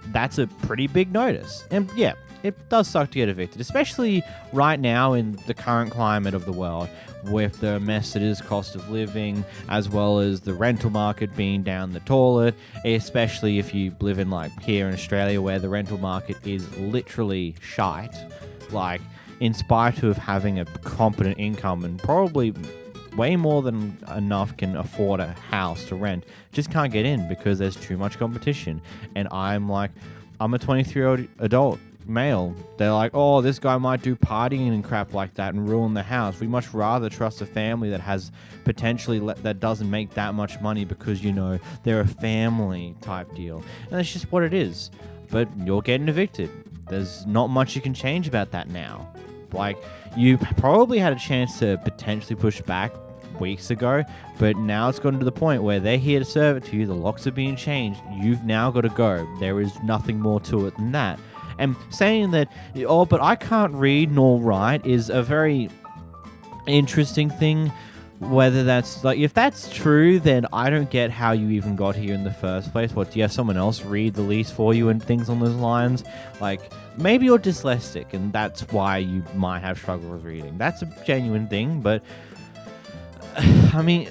S1: That's a pretty big notice. And yeah, it does suck to get evicted, especially right now in the current climate of the world with the mess that is cost of living, as well as the rental market being down the toilet, especially if you live in like here in Australia where the rental market is literally shite. Like, in spite of having a competent income and probably way more than enough can afford a house to rent, just can't get in because there's too much competition. And I'm a 23-year-old adult male. They're like, oh, this guy might do partying and crap like that and ruin the house. We much rather trust a family that has potentially that doesn't make that much money because, you know, they're a family type deal. And that's just what it is. But you're getting evicted. There's not much you can change about that now. Like, you probably had a chance to potentially push back weeks ago, but now it's gotten to the point where they're here to serve it to you. The locks are being changed. You've now got to go. There is nothing more to it than that. And saying that, oh, but I can't read nor write is a very interesting thing. Whether that's, like, if that's true, then I don't get how you even got here in the first place. What, do you have someone else read the lease for you and things on those lines? Like, maybe you're dyslexic and that's why you might have struggle with reading. That's a genuine thing, but I mean,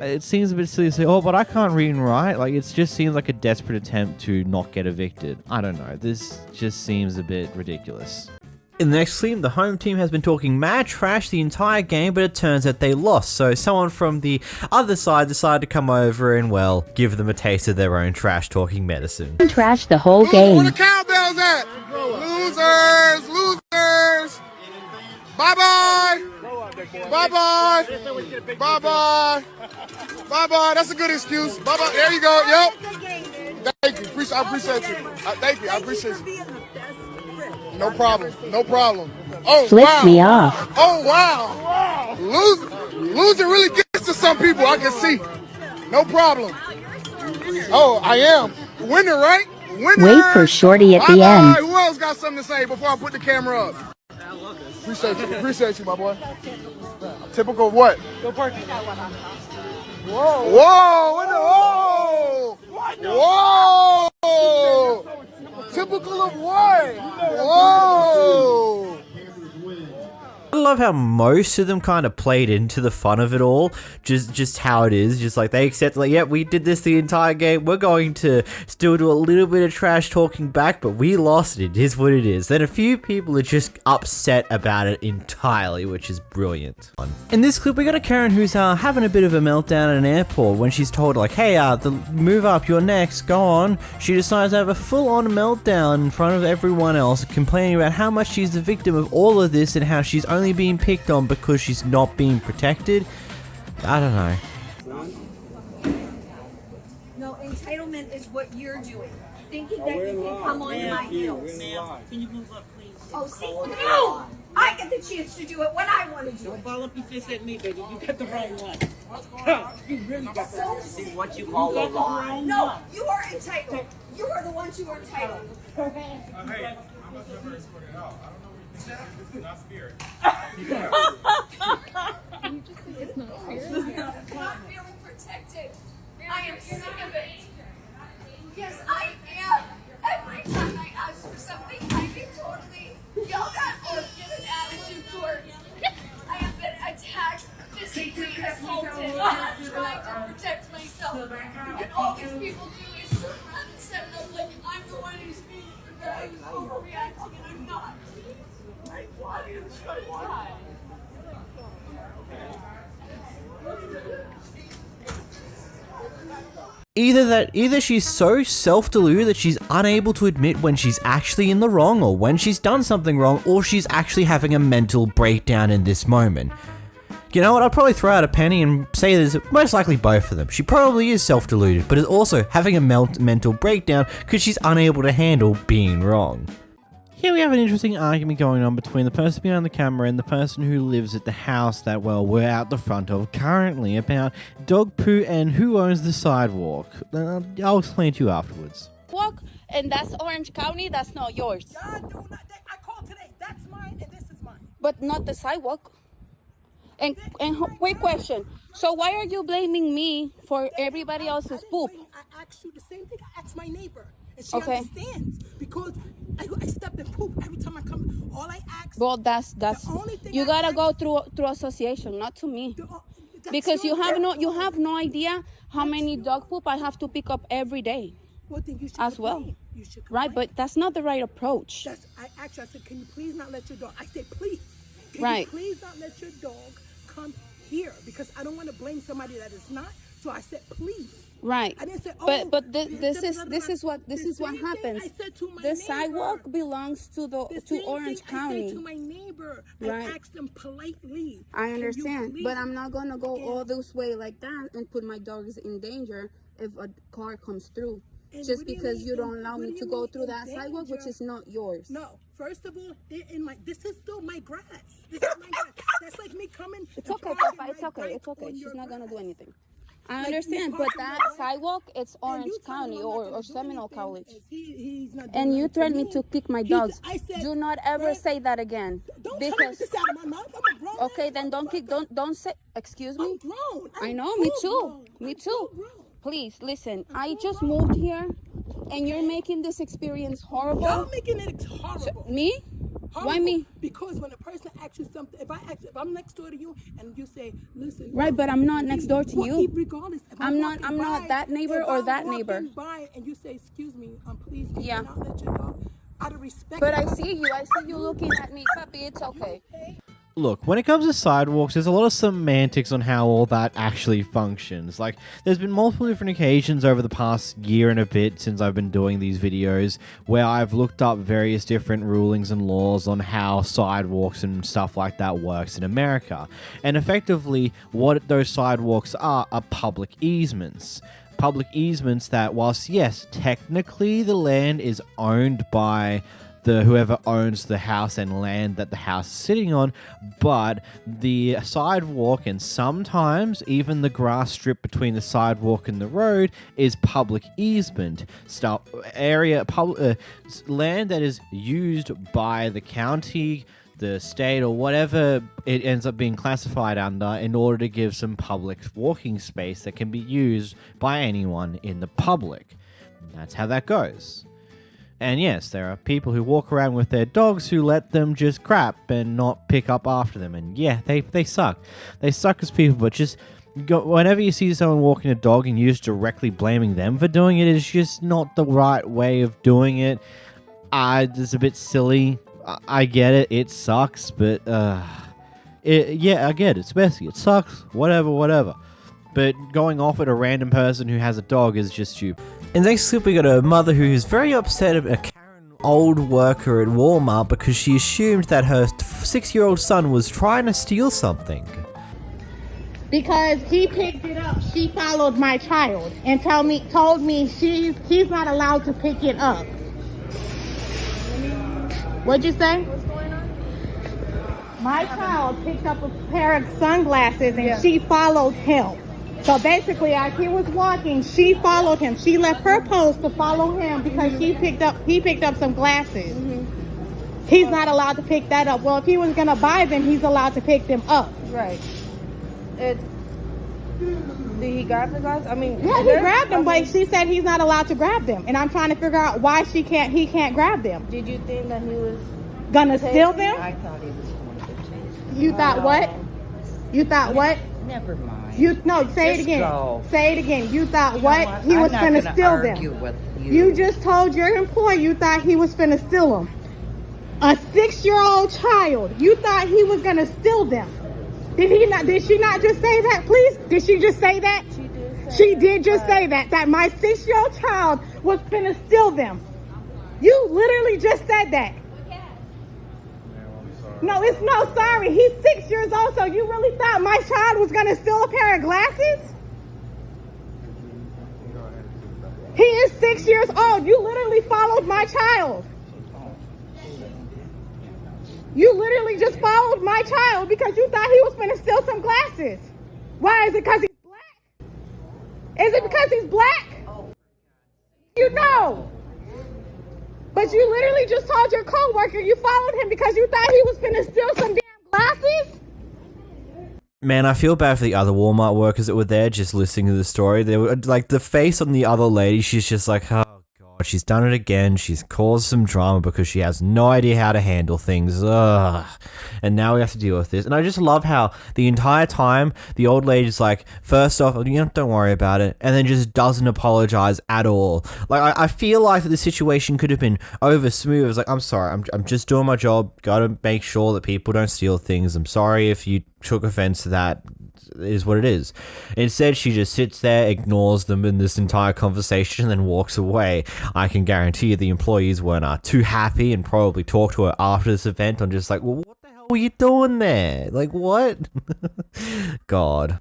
S1: it seems a bit silly to say, oh, but I can't read and write. Like, it just seems like a desperate attempt to not get evicted. I don't know. This just seems a bit ridiculous. In the next clip, the home team has been talking mad trash the entire game, but it turns out they lost. So someone from the other side decided to come over and, well, give them a taste of their own trash-talking medicine.
S11: Trash the whole game.
S5: Where the cowbells at? Losers! Losers! Bye-bye! Bye-bye! Bye-bye! Bye-bye! That's a good excuse. Bye-bye. There you go. Yep. Thank you. I appreciate you. Thank you. I appreciate you. No problem. No problem. Oh,
S11: Flips
S5: wow.
S11: me off.
S5: Oh, wow. Loser really gets to some people, I can see. No problem. Oh, I am. Winner, right? Winner.
S11: Wait for Shorty at the end.
S5: Who else got something to say before I put the camera up? Appreciate you. Appreciate you, my boy. Typical of what? Go parking. Whoa. Whoa. What the, whoa. Whoa. Typical of what? Whoa.
S1: I love how most of them kind of played into the fun of it all, just how it is, just like they accept, like, yeah, we did this the entire game, we're going to still do a little bit of trash talking back, but we lost it is what it is. Then a few people are just upset about it entirely, which is brilliant. In this clip, we got a Karen who's having a bit of a meltdown at an airport when she's told, like, hey, move up, you're next, go on. She decides to have a full-on meltdown in front of everyone else, complaining about how much she's the victim of all of this and how she's only being picked on because she's not being protected. I don't know.
S3: No, entitlement is what you're doing. Thinking that you can come on my heels.
S14: Can you move up, please?
S3: Oh, see, no! I get the chance to do it when I want to do it.
S14: Don't ball up your fist at me, baby. You got the wrong one. You really got the wrong one. This is what you call a lie.
S3: No, you are entitled. You are the ones who are entitled.
S14: Hey,
S5: Not spirit.
S22: It's not fair.
S3: Not feeling protected. I am sick of it. Yes, I am. Every time I ask for something, I get totally yelled at or get an attitude towards. I have been attacked, physically assaulted. I'm trying to protect myself. And all these people do is turn around and set it up like I'm the one who's being overreacting, and I'm not. Like, why do you try? Why?
S1: Either she's so self-deluded that she's unable to admit when she's actually in the wrong or when she's done something wrong, or she's actually having a mental breakdown in this moment. You know what, I'd probably throw out a penny and say there's most likely both of them. She probably is self-deluded, but is also having a mental breakdown because she's unable to handle being wrong. Here we have an interesting argument going on between the person behind the camera and the person who lives at the house that, well, we're out the front of currently about dog poo and who owns the sidewalk. I'll explain to you afterwards.
S7: Walk, and that's Orange County, that's not yours.
S3: I called today. That's mine and this is mine.
S7: But not the sidewalk. And quick question. So why are you blaming me for everybody else's poop?
S3: I asked you the same thing I asked my neighbor. And she understands because I step in poop every time I come. All I ask.
S7: Well, that's you gotta go through association, not to me, because you have no idea how many dog poop I have to pick up every day.
S3: Well, then you should
S7: as well.
S3: You should
S7: right, but that's not the right approach.
S3: I said, can you please not let your dog? I said, please. Can
S7: right.
S3: you please not let your dog come here because I don't want to blame somebody that is not. So I said, please.
S7: Right.
S3: I didn't say,
S7: this is what happens. The sidewalk belongs to Orange County.
S3: I said to my neighbor.
S7: Right.
S3: I asked them politely.
S7: I understand, but I'm not gonna go all this way like that and put my dogs in danger if a car comes through. Just because you don't allow me to go through that sidewalk, which is not yours.
S3: No, first of all, this is still my grass. This is my grass. That's like me coming.
S7: It's okay, Papa. It's okay. It's okay. She's not gonna do anything. I understand, but that sidewalk, it's Orange County or Seminole College. And you threatened me to pick my dogs. Do not ever say that again. Because okay, then don't say. Excuse me. I know. Me too. Me too. Please listen. I just moved here, and you're making this experience horrible.
S3: You're making it horrible.
S7: So, me?
S3: Horrible.
S7: Why me?
S3: Because when a person asks you something, if I'm next door to you and you say, listen.
S7: Right, but I'm not next door to you.
S3: Regardless,
S7: I'm not that neighbor or that neighbor.
S3: By and you say, excuse me, please, can
S7: yeah.
S3: you not let your dog? Out of respect.
S7: But I see you looking at me, Papi. It's okay.
S1: Look, when it comes to sidewalks, there's a lot of semantics on how all that actually functions. Like, there's been multiple different occasions over the past year and a bit since I've been doing these videos where I've looked up various different rulings and laws on how sidewalks and stuff like that works in America. And effectively, what those sidewalks are public easements. Public easements that, whilst, yes, technically the land is owned by whoever owns the house and land that the house is sitting on, but the sidewalk and sometimes even the grass strip between the sidewalk and the road is public easement land that is used by the county, the state, or whatever it ends up being classified under in order to give some public walking space that can be used by anyone in the public. That's how that goes. And yes, there are people who walk around with their dogs who let them just crap and not pick up after them. And yeah, they suck. They suck as people, but just whenever you see someone walking a dog and you're just directly blaming them for doing it, is just not the right way of doing it. It's a bit silly. I get it. It sucks, but yeah, I get it. It's messy. It sucks. Whatever. But going off at a random person who has a dog is just stupid. In the next clip, we got a mother who's very upset at a Karen old worker at Walmart because she assumed that her 6-year-old son was trying to steal something.
S12: Because he picked it up, she followed my child and told me he's not allowed to pick it up. What'd you say? What's going on? My child picked up a pair of sunglasses and she followed him. So basically, as he was walking, she followed him. She left her post to follow him because he picked up some glasses. He's not allowed to pick that up. Well, if he was going to buy them, he's allowed to pick them up.
S8: Right. Did he grab the guys? I mean,
S12: yeah, he grabbed them, but she said he's not allowed to grab them. And I'm trying to figure out why he can't grab them.
S8: Did you think that he was
S12: gonna steal them?
S6: I thought he was going to chase.
S12: You thought what? You thought what?
S6: Never mind.
S12: Say it again.
S6: Go.
S12: Say it again. You thought what? He was gonna steal them.
S6: With
S12: you just told your employee you thought he was finna steal them. A 6-year-old child. You thought he was gonna steal them. Did she not just say that, please? Did she just say that? She did just say that my 6-year-old child was finna steal them. You literally just said that. No, it's no sorry. He's 6 years old, so you really thought my child was gonna steal a pair of glasses? He is 6 years old. You literally followed my child. You literally just followed my child because you thought he was finna steal some glasses. Why? Is it because he's black? Is it because he's black? You know. But you literally just told your coworker you followed him because you thought he was finna steal some damn glasses?
S1: Man, I feel bad for the other Walmart workers that were there just listening to the story. They were like, the face on the other lady, she's just like, oh god, she's done it again. She's caused some drama because she has no idea how to handle things. Ugh. And now we have to deal with this. And I just love how the entire time the old lady's like, first off, don't worry about it, and then just doesn't apologize at all. Like, I feel like the situation could have been over smooth. It's like, I'm sorry, I'm just doing my job. Gotta make sure that people don't steal things. I'm sorry if you took offense to that. It is what it is. Instead, she just sits there, ignores them in this entire conversation, and then walks away. I can guarantee you the employees weren't too happy and probably talked to her after this event on just like, well, what the hell were you doing there? Like, what? God.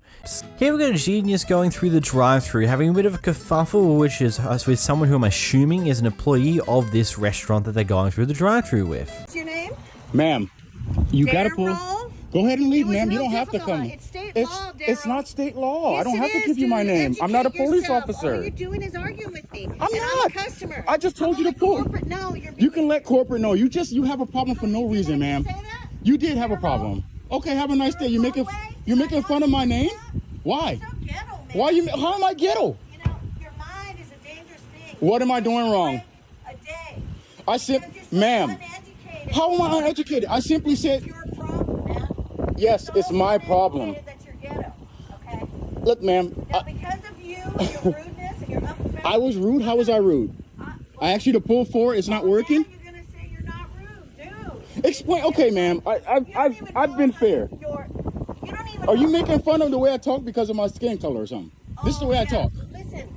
S1: Here we got a genius going through the drive-thru, having a bit of a kerfuffle, which is with someone who I'm assuming is an employee of this restaurant that they're going through the drive-thru with.
S3: What's your name?
S13: Ma'am, you gotta pull.
S3: Roll?
S13: Go ahead and leave, ma'am. You don't have to come.
S3: It's state law,
S13: it's not state law.
S3: Yes,
S13: I don't have to
S3: is,
S13: give you my
S3: dude.
S13: name. I'm not a police
S3: Yourself.
S13: officer.
S3: All you're doing is arguing with me.
S13: I'm
S3: and
S13: not.
S3: I'm a customer.
S13: I just told you to pull.
S3: Corporate, no,
S13: you can let corporate know. You have a problem for no reason, ma'am. You did have a problem. Okay, have a nice day. You're making fun of my name? Why? Why you? How am I ghetto?
S3: You know, your mind is a dangerous thing.
S13: What am I doing wrong?
S3: A day.
S13: I said, ma'am. How am I uneducated? I simply said. Yes, it's my problem. Look, ma'am.
S3: Because of you, your rudeness, and your upset.
S13: I was rude. How was I rude? I asked you to pull forward. It's not working.
S3: You're gonna say you're not rude, dude.
S13: Explain. Okay, ma'am. I've been fair. Are you making fun of the way I talk because of my skin color or something? This is the way I talk.
S3: Listen,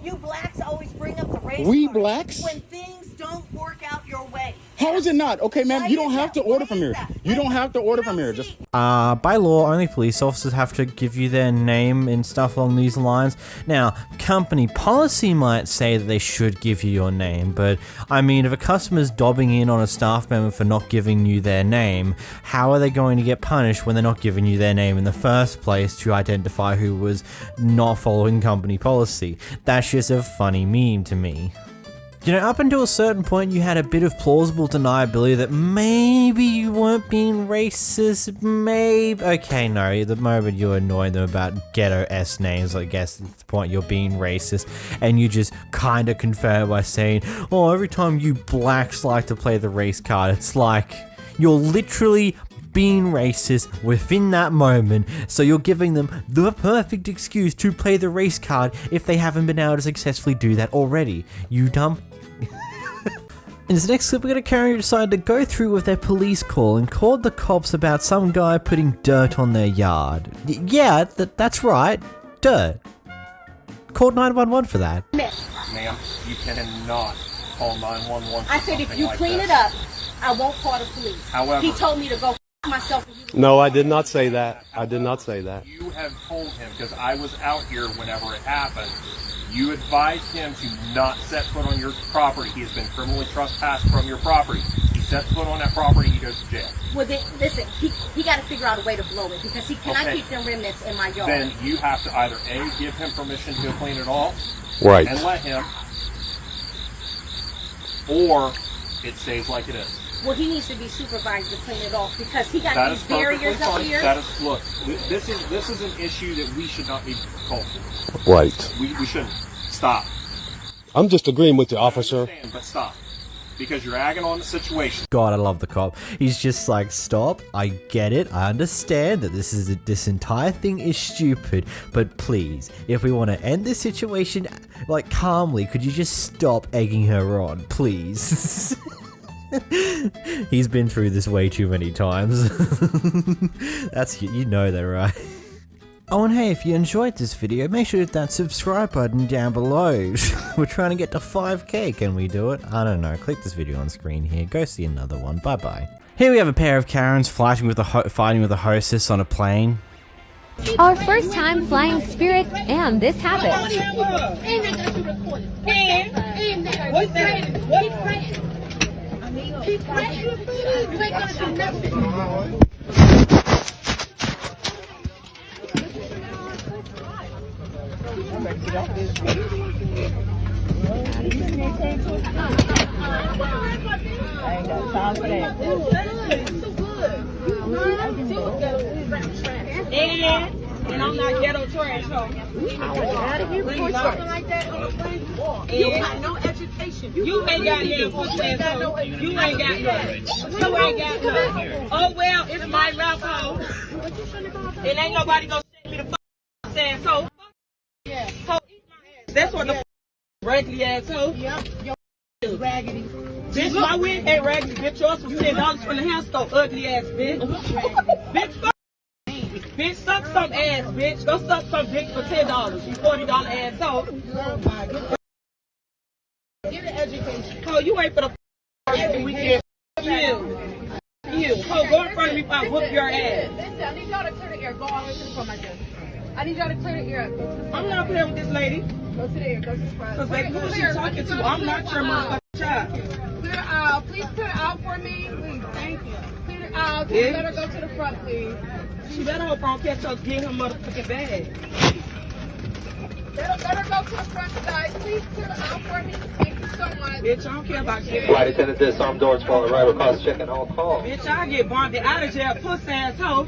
S3: you blacks always bring up the race.
S13: We
S3: card
S13: blacks?
S3: when things don't work out your way.
S13: How is it not? Okay, ma'am, you don't have to order from here. You don't have to order from here. Just
S1: by law, only police officers have to give you their name and stuff along these lines. Now, company policy might say that they should give you your name, but I mean, if a customer's dobbing in on a staff member for not giving you their name, how are they going to get punished when they're not giving you their name in the first place to identify who was not following company policy? That's just a funny meme to me. You know, up until a certain point, you had a bit of plausible deniability that maybe you weren't being racist, maybe. Okay, no, the moment you annoy them about ghetto-S names, I guess at the point you're being racist, and you just kind of confirm by saying, oh, every time you blacks like to play the race card, it's like you're literally being racist within that moment, so you're giving them the perfect excuse to play the race card if they haven't been able to successfully do that already. You dumb. In this next clip, we're going to Karen who decided to go through with their police call and called the cops about some guy putting dirt on their yard. Yeah, that's right, dirt. Called 911 for that.
S16: Ma'am, you cannot call 911 for
S3: I said if
S16: something
S3: you
S16: like
S3: clean
S16: this.
S3: it up, I won't call the police.
S16: However,
S3: he told me to go myself.
S23: No, I did not say that. I did not say that.
S16: You have told him, because I was out here whenever it happened, you advised him to not set foot on your property. He has been criminally trespassed from your property. He sets foot on that property, he goes to jail.
S3: Well, then, listen, he got to figure out a way to blow it because he cannot
S16: Okay.
S3: keep them remnants in my yard.
S16: Then you have to either A, give him permission to clean it all,
S23: Right.
S16: and let him, or it stays like it is.
S7: Well, he needs to be supervised to clean it off because he got
S15: That
S7: these
S15: is perfectly
S7: barriers up
S15: fine.
S7: here.
S15: That is, look, this is an issue that we should not be called for.
S18: Right.
S15: We shouldn't. Stop.
S18: I'm just agreeing with you, officer.
S15: But stop. Because you're agging on the situation.
S1: God, I love the cop. He's just like, stop, I get it, I understand that this entire thing is stupid, but please, if we want to end this situation, like, calmly, could you just stop egging her on, please? He's been through this way too many times. That's, you know that, right? Oh, and hey, if you enjoyed this video, make sure to hit that subscribe button down below. We're trying to get to 5K, can we do it? I don't know, click this video on screen here, go see another one, bye bye. Here we have a pair of Karens fighting with a hostess on a plane.
S19: Our first time flying Spirit, and this happened.
S3: What's that? Keep pressing. You ain't gonna do nothing.
S14: I ain't got time for that. And I'm not ghetto trash, ho. Like that on a plane. You got no education. You ain't got no. You ain't got none. You ain't got none. Oh well, it's my rap ho. And ain't nobody gonna send me the fuck saying so. Yeah. Ho, eat my ass. That's what the raggedy ass ho. Yep. Yo, raggedy. Bitch, my wig ain't raggedy. Bitch, yours was $10 from the hair store. Ugly ass bitch. Bitch, fuck. Bitch, suck some ass, bitch. Go suck some dick for $10. You $40 asshole. Get an education. Oh, you ain't for the weekend. You. Ho, go in front of me if I whoop your ass.
S3: Listen, I need y'all to clear the air. Go all the way to the front, my dear. I need y'all to clear the air.
S14: I'm not playing with this lady.
S3: Go to the air. Go to the front.
S14: Because, like, who is she talking to? I'm not your motherfucking child.
S3: Clear the aisle. Please clear the aisle for me. Please, thank you. Clear the aisle. Just let her go to the front, please.
S14: She better hope I don't catch her getting her motherfucking bag.
S3: Let her go to the front, guys. Please clear the aisle for me. Thank you so much.
S14: Bitch, I don't care about getting
S24: Flight attendant, this armed doors for arrival cause checking all calls.
S14: Bitch, I get bonded out of jail, puss asshole.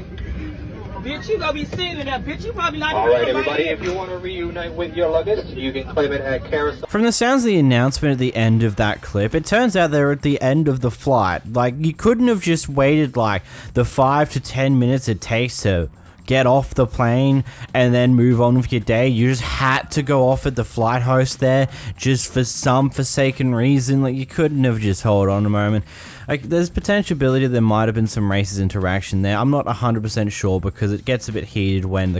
S14: Bitch, you gonna be sitting in there. Bitch, you probably not
S24: all right, everybody, if you want to reunite with your luggage, you can claim it at KARENS.
S1: From the sounds of the announcement at the end of that clip, it turns out they're at the end of the flight. Like, you couldn't have just waited like the 5 to 10 minutes it takes to get off the plane and then move on with your day. You just had to go off at the flight host there just for some forsaken reason. Like, you couldn't have just hold on a moment. Like, there's potentiality there might have been some racist interaction there. I'm not 100% sure because it gets a bit heated when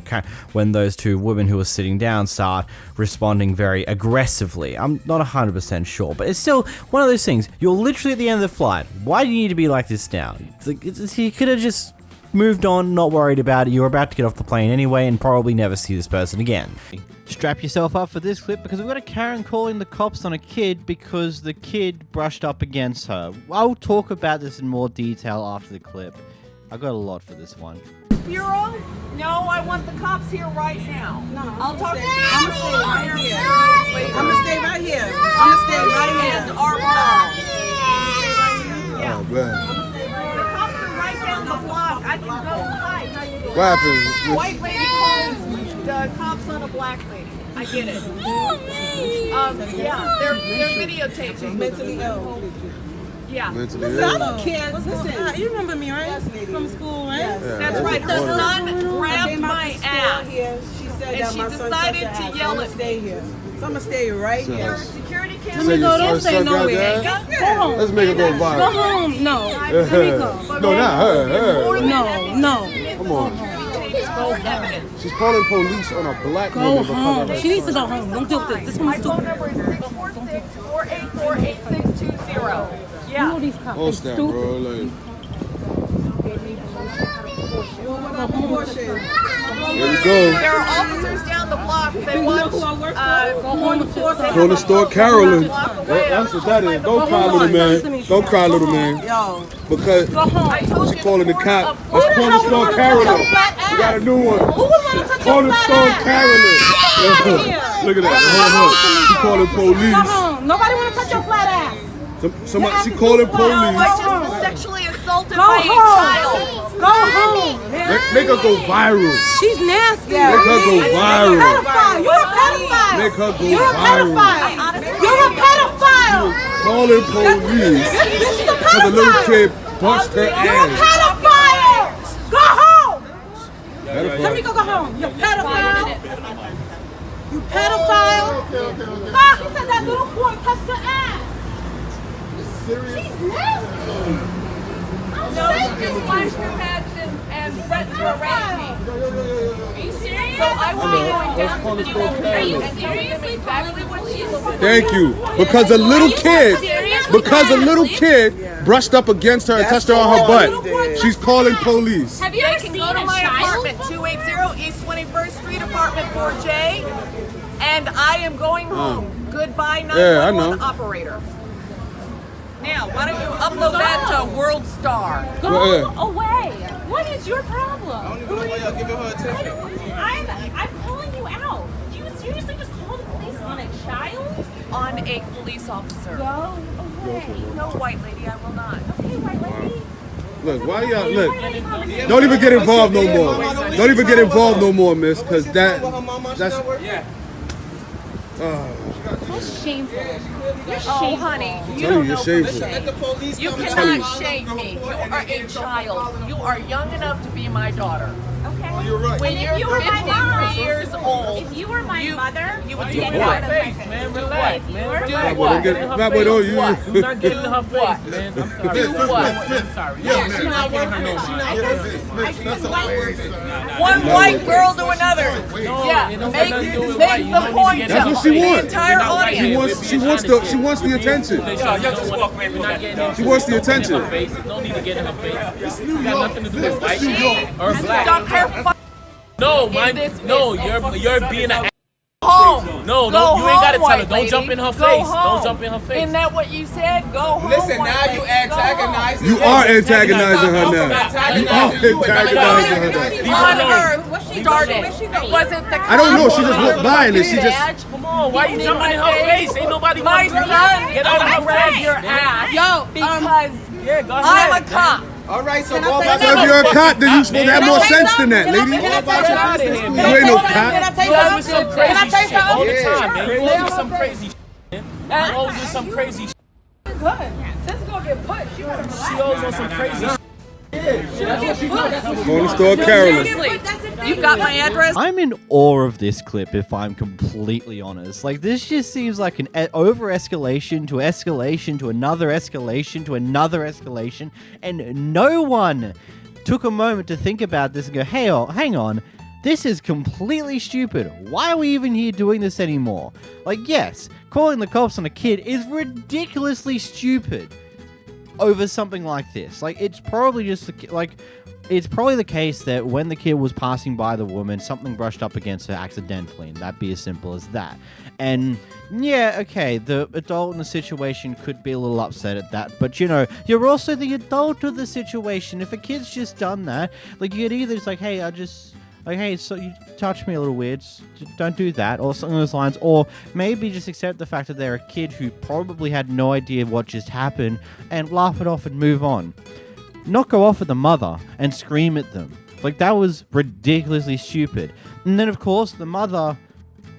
S1: those two women who are sitting down start responding very aggressively. I'm not 100% sure, but it's still one of those things. You're literally at the end of the flight. Why do you need to be like this now? You could have just moved on, not worried about it. You're about to get off the plane anyway and probably never see this person again. Strap yourself up for this clip because we've got a Karen calling the cops on a kid because the kid brushed up against her. I'll talk about this in more detail after the clip. I got a lot for this one.
S25: Bureau? No, I want the cops here right now. No, I'll talk to you.
S3: I'm gonna stay right here.
S25: I'm gonna stay right here. I'm gonna stay right here. And our yeah.
S18: Oh, man.
S25: The cops are right down the block. I can go hide.
S18: What happened?
S25: White lady calls the cops on a black lady. I get it. Yeah, they're videotaping. She's mentally ill. Yeah.
S18: Listen,
S25: I don't care. Listen, you remember me, right? From school, right?
S18: Yeah,
S25: that's right. Her son grabbed my ass. She said and she decided to yell at me. Here. So I'm gonna stay right here. There are security cameras.
S3: Let me go. Don't stay nowhere. Go home.
S18: Let's make it go viral.
S3: Go home. No. Let me go.
S18: No, not her.
S3: No.
S18: Come on. She's calling police on a black woman.
S3: Go home. She needs to go home. Don't do this. This one's stupid.
S25: My phone number is 646-484-8620. Yeah.
S18: Hold that, bro. Like. There we go.
S25: There are officers down the block. They want
S18: Corner store Carolyn. That's what that is. Don't cry, little man. Don't cry, little man. Because she's calling the cop. That's Corner store Carolyn. We got a new one. Corner store Carolyn. Look at that. She's calling police.
S3: Nobody want to touch your flat ass.
S18: Somebody, she calling police.
S25: sexually assaulted
S7: Go
S25: by a
S7: home.
S25: child.
S7: Go home.
S18: Make her go viral.
S7: She's nasty.
S18: Make her go viral.
S7: You're a pedophile.
S18: Make her go
S7: You're a
S18: viral.
S7: pedophile. You're a pedophile.
S18: Calling police
S7: This is a
S18: because the little
S7: pedophile.
S18: kid bust her
S7: You're a
S18: ass.
S7: pedophile. Go home.
S18: Pedophile.
S7: Tamika, go home. You're a pedophile. You pedophile. Ah, she said that little boy touched her ass. She's nasty.
S25: No, she flashed her badge and threatened to arrest me. Are you serious? So I will be going down to the police. Are you seriously exactly what she's doing?
S18: Thank you. Because a little kid brushed up against her and touched her on her butt. She's calling police.
S25: Have you ever seen go to my apartment, 280 East 21st Street, apartment 4J, and I am going home. Goodbye, 911 operator. Now, why don't you upload that to World Star?
S18: Go
S22: away. What is your problem?
S5: Who are you giving her attention?
S22: I'm calling you out. Do you seriously just call the police on a child?
S25: On a police officer.
S22: Go away.
S25: No, white lady, I will not.
S22: Okay, white lady.
S18: Look, why y'all look? Don't even get involved no more. Don't even get involved no more, miss, because that's
S22: That's shameful. You're
S25: Oh,
S22: shameful.
S25: honey, you
S18: Tell
S25: don't
S18: you, you're
S25: know
S18: shameful.
S25: for shame. You
S18: Tell
S25: cannot
S18: you.
S25: shame me. You are a child. You are young enough to be my daughter.
S22: Okay.
S5: You're right.
S25: When
S22: And if
S25: you're
S22: you were my
S25: 53
S22: mom,
S25: years old,
S22: if you were my mother,
S25: you would
S22: I'd
S25: do
S22: get
S25: what?
S22: out of my
S15: Face,
S22: face.
S15: man, relax,
S22: If you
S15: man.
S22: were
S15: Do
S22: my
S15: what?
S18: Don't get-
S15: In her
S18: Matt,
S15: face.
S18: boy, don't you-
S15: Do not get in her face, man. I'm sorry.
S25: Do what?
S15: I'm sorry.
S5: Yeah,
S15: She's not getting her no mind.
S5: That's hilarious.
S25: One white girl to another.
S15: No,
S25: Yeah,
S15: it don't
S25: make
S15: got nothing to do with white.
S25: the
S15: You don't need to
S25: point
S15: get
S25: to
S15: in her
S18: That's what she
S25: the
S18: wants.
S25: entire audience.
S18: She wants the attention. She wants the attention.
S15: No need to get in her face. It got nothing to do with white or black.
S25: Stop her
S15: No, you're being an
S25: home.
S15: No,
S25: Go
S15: you ain't gotta
S25: home,
S15: tell her.
S25: white
S15: Don't jump
S25: lady.
S15: in her
S25: Go
S15: face.
S25: home.
S15: Don't jump in her face.
S25: Isn't that what you said? Go home.
S5: Listen,
S25: white
S5: now you
S25: lady. Go home.
S5: antagonizing.
S18: You are antagonizing her now. You are antagonizing her now.
S25: On earth started. Was it the
S18: I don't know. She just walked by and then she just.
S25: badge?
S15: Come on, why you jumping in her face? Ain't nobody
S25: My
S15: want to
S25: son
S15: get out of her
S25: grabbed
S15: face.
S25: your ass.
S7: Yo,
S25: because
S15: Yeah, go ahead.
S25: I'm a cop.
S5: All right, so
S7: Can I
S5: go
S7: say
S5: back.
S18: So if you're a cop, then you supposed to have more sense than that, lady.
S7: Can I
S15: Get out of here,
S18: You
S15: man.
S18: ain't no
S7: Can I
S18: cop.
S7: tell
S15: You
S7: you
S15: always with some
S7: something?
S15: crazy
S7: Can I tell you
S15: shit all the
S7: something?
S15: time, man. You always with some crazy shit, man. You always with some crazy shit.
S25: Good. This is gonna get pushed. You better relax.
S15: She always on some crazy shit.
S18: Going to store Carolyn.
S25: Seriously, you got my address?
S1: I'm in awe of this clip, if I'm completely honest. Like, this just seems like an over-escalation to escalation to another escalation to another escalation, and no one took a moment to think about this and go, hey, hang on, this is completely stupid. Why are we even here doing this anymore? Like, yes, calling the cops on a kid is ridiculously stupid over something like this. Like, it's probably just it's probably the case that when the kid was passing by the woman, something brushed up against her accidentally, and that'd be as simple as that. And yeah, okay, the adult in the situation could be a little upset at that, but you know, you're also the adult of the situation. If a kid's just done that, like, you could either just like, hey, hey, so you touched me a little weird, don't do that, or something along those lines, or maybe just accept the fact that they're a kid who probably had no idea what just happened, and laugh it off and move on. Not go off at the mother and scream at them. Like, that was ridiculously stupid. And then, of course, the mother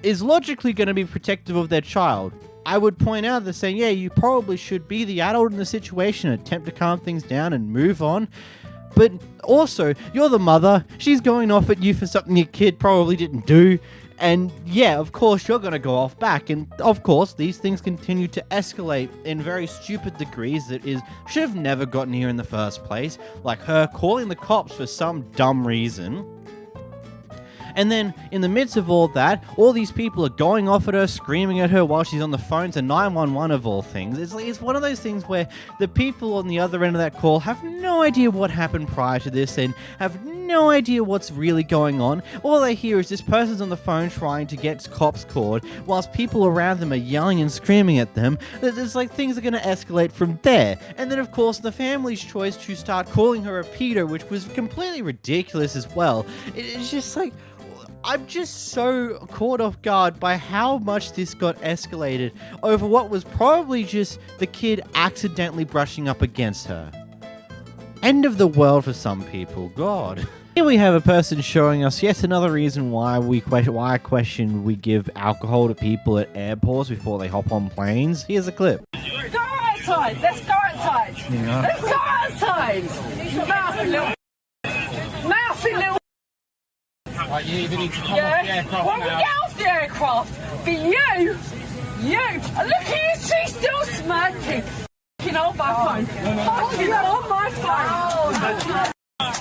S1: is logically going to be protective of their child. I would point out that saying, yeah, you probably should be the adult in the situation, attempt to calm things down and move on. But also, you're the mother. She's going off at you for something your kid probably didn't do. And yeah, of course, you're going to go off back. And of course, these things continue to escalate in very stupid degrees that should have never gotten here in the first place. Like her calling the cops for some dumb reason. And then, in the midst of all that, all these people are going off at her, screaming at her while she's on the phone to 911 of all things. It's one of those things where the people on the other end of that call have no idea what happened prior to this and have no idea what's really going on. All they hear is this person's on the phone trying to get cops called, whilst people around them are yelling and screaming at them. It's like things are going to escalate from there. And then, of course, the family's choice to start calling her a pedo, which was completely ridiculous as well. It's just like, I'm just so caught off guard by how much this got escalated over what was probably just the kid accidentally brushing up against her. end of the world for some people. God. Here we have a person showing us yet another reason why I question we give alcohol to people at airports before they hop on planes. Here's a clip.
S3: Go outside. Let's go outside.
S1: Yeah.
S3: Let's go outside. Mouthy little.
S24: Right, you either need to come off the
S3: Yeah.
S24: aircraft
S3: When we
S24: now.
S3: get off the aircraft, but you, look here, she's still smirking. Fucking on my phone. Fucking on my phone.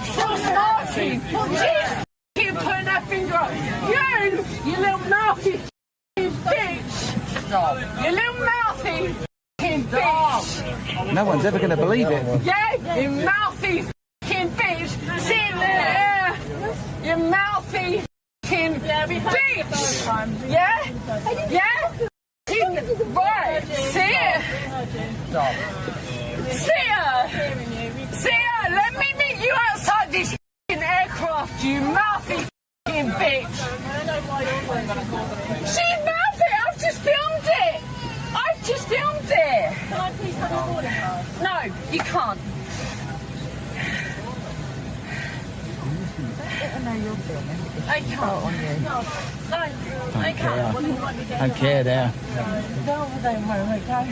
S3: Still smirking. She's fucking putting her finger up. You little mouthy bitch. You little mouthy bitch.
S24: No one's ever going to believe it.
S3: Yeah, you mouthy fucking bitch. Sitting there, you mouthy fucking bitch. Yeah? Yeah? Right, see it? See ya, let me meet you outside this fucking aircraft, you mouthy fucking bitch. She's mouthy, I've just filmed it. Can I please have a recording card? No, you can't.
S6: No, you're filming.
S3: I can't. No, I can't.
S24: Don't care there.
S3: Go over there, Mo, okay?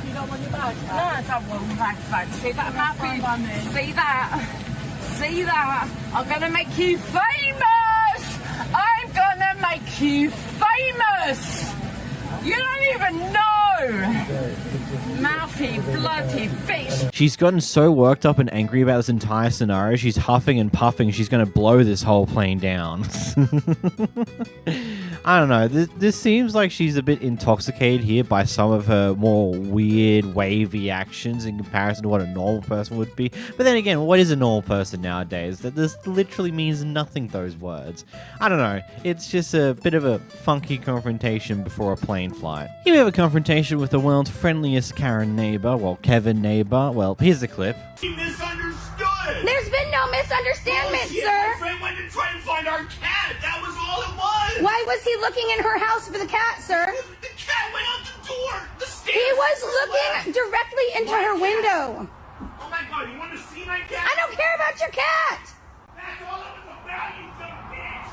S3: You don't want your bag back? No, I don't want my bag. See that, Matthew? See that? See that? I'm gonna make you famous! I'm gonna make you famous! You don't even know! Mouthy, bloody bitch!
S1: She's gotten so worked up and angry about this entire scenario, she's huffing and puffing. She's going to blow this whole plane down. I don't know. This seems like she's a bit intoxicated here by some of her more weird, wavy actions in comparison to what a normal person would be. But then again, what is a normal person nowadays? That this literally means nothing, those words. I don't know. It's just a bit of a funky confrontation before a plane flight. Here we have a confrontation with the world's friendliest Karen neighbor. Well, Kevin neighbor. Well, here's the clip.
S16: He misunderstood.
S3: There's been no misunderstanding,
S16: Bullshit.
S3: sir.
S16: My friend went to try and find our cat. That was all it was.
S3: Why was he looking in her house for the cat, sir?
S16: The cat went out the door. The stairs.
S3: He was looking directly into her window.
S16: Oh my God! You want to see my cat?
S3: I don't care about your cat.
S16: That's all it was about, you dumb bitch.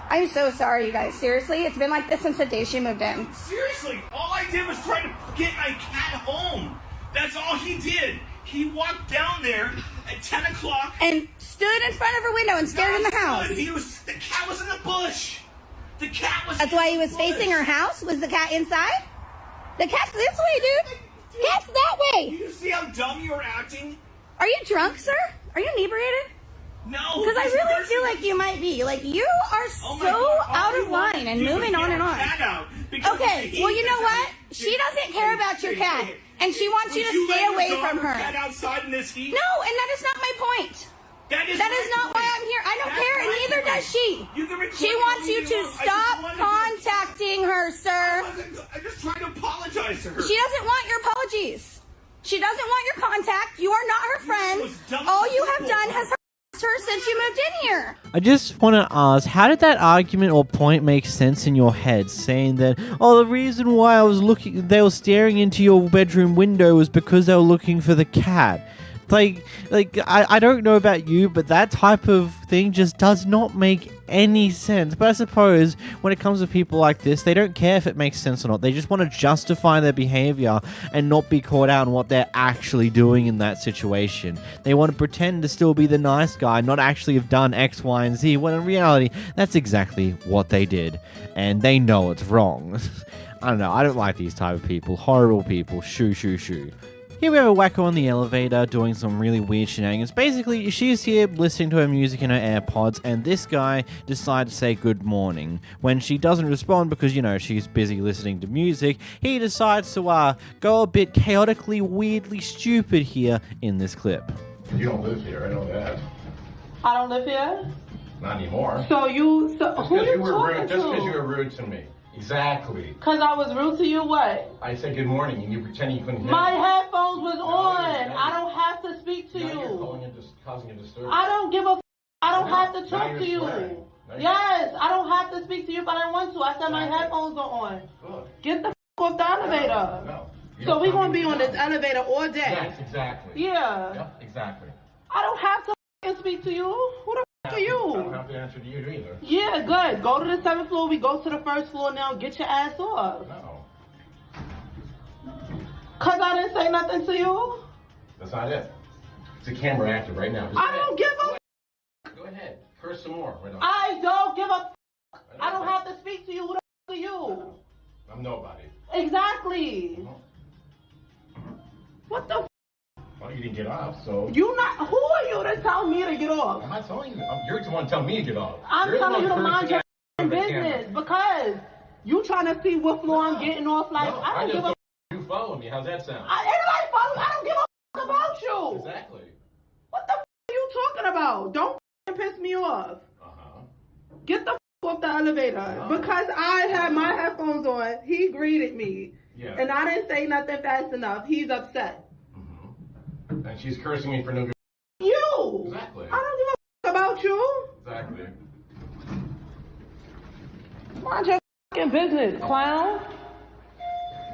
S3: I'm so sorry, you guys. Seriously, it's been like this since the day she moved in.
S16: Seriously, all I did was try to get my cat home. That's all he did. He walked down there at 10 o'clock.
S3: And stood in front of her window and stared in the house.
S16: The cat was in the bush. The cat was
S3: That's why he was facing her house? Was the cat inside? The cat's this way, dude. Cat's that way.
S16: Do you see how dumb you were acting?
S3: Are you drunk, sir? Are you inebriated?
S16: No.
S3: Because I really feel like you might be. Like, you are so out of line and moving on and on. Okay, well, you know what? She doesn't care about your cat. And she wants you to stay away from her.
S16: Cat outside in this heat?
S3: No, and that is not my point. That is not why I'm here. I don't care, and neither does she. She wants you to stop contacting her, sir.
S16: I just tried to apologize to her.
S3: She doesn't want your apologies. She doesn't want your contact. You are not her friend. All you have done has harassed her since you moved in here.
S1: I just want to ask, how did that argument or point make sense in your head, saying that, oh, the reason why they were staring into your bedroom window was because they were looking for the cat? I don't know about you, but that type of thing just does not make any sense. But I suppose when it comes to people like this, they don't care if it makes sense or not. They just want to justify their behavior and not be caught out on what they're actually doing in that situation. They want to pretend to still be the nice guy, not actually have done X, Y, and Z, when in reality, that's exactly what they did. And they know it's wrong. I don't know. I don't like these type of people. Horrible people. Shoo, shoo, shoo. Here we have a wacko on the elevator doing some really weird shenanigans. Basically, she's here listening to her music in her AirPods, and this guy decides to say good morning. When she doesn't respond because, you know, she's busy listening to music, he decides to go a bit chaotically, weirdly stupid here in this clip.
S4: You don't live here, I know that.
S10: I don't live here?
S4: Not anymore.
S10: So who you
S4: Just
S10: talking
S4: because you
S10: to?
S4: were rude to me. Exactly.
S10: Because I was rude to you, what?
S4: I said good morning and you pretended you couldn't hear
S10: My
S4: me.
S10: headphones was on. I don't have to speak to
S4: Now
S10: you.
S4: you're causing a disturbance.
S10: I don't give a f. I don't have to
S4: Now
S10: talk
S4: you're
S10: to you.
S4: swearing. Now
S10: Yes, I don't have to speak to you if I don't want to. I said my headphones are on.
S4: Good.
S10: Get the f off the elevator.
S4: No.
S10: So we're gonna be on this elevator all day.
S4: Yes, exactly.
S10: Yeah.
S4: Yep, exactly.
S10: I don't have to f***ing speak to you. Who the f*** are
S4: I
S10: you?
S4: don't have to answer to you either.
S10: Yeah, good. Go to the 7th floor. We go to the 1st floor now. Get your ass off.
S4: No,
S10: Cause I didn't say nothing to you.
S4: that's not it. It's a camera active right now. Just
S10: I don't give a f***.
S4: go ahead. Curse some more. Right on.
S10: I don't give a f***. I don't have to speak to you. Who the f*** are you?
S4: I'm nobody.
S10: Exactly. What the f***?
S4: Well, you didn't get off, so.
S10: You not, who are you to tell me to get off?
S4: I'm not telling you. You're the one telling me to get off.
S10: I'm
S4: You're the
S10: telling you
S4: one
S10: to mind your
S4: cursing
S10: f***ing
S4: at the camera.
S10: business because you trying to see what floor I'm getting off like,
S4: No,
S10: I don't give a f***.
S4: You follow me. How's that sound?
S10: Anybody follow me? I don't give a f*** about you.
S4: Exactly.
S10: What the f*** are you talking about? Don't f***ing piss me off. Get the f*** off the elevator. Because I had my headphones on, he greeted me.
S4: Yeah.
S10: And I didn't say nothing fast enough. He's upset.
S4: And she's cursing me for no good.
S10: You!
S4: Exactly.
S10: I don't give a f*** about you.
S4: Exactly.
S10: Mind your f***ing business, clown.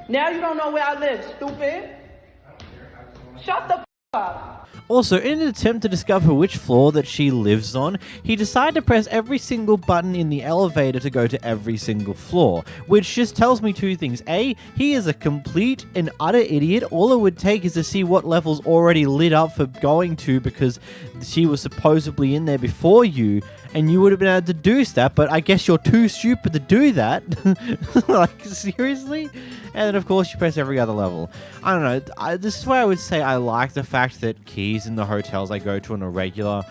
S10: Now you don't know where I live, stupid. Shut the f*** up.
S1: Also, in an attempt to discover which floor that she lives on, he decided to press every single button in the elevator to go to every single floor, which just tells me two things. A, he is a complete and utter idiot. All it would take is to see what level's already lit up for going to because she was supposedly in there before you, and you would have been able to deduce that, but I guess you're too stupid to do that. Like, seriously? And then, of course, you press every other level. I don't know. This is why I would say I like the fact that keys in the hotels I go to on a regular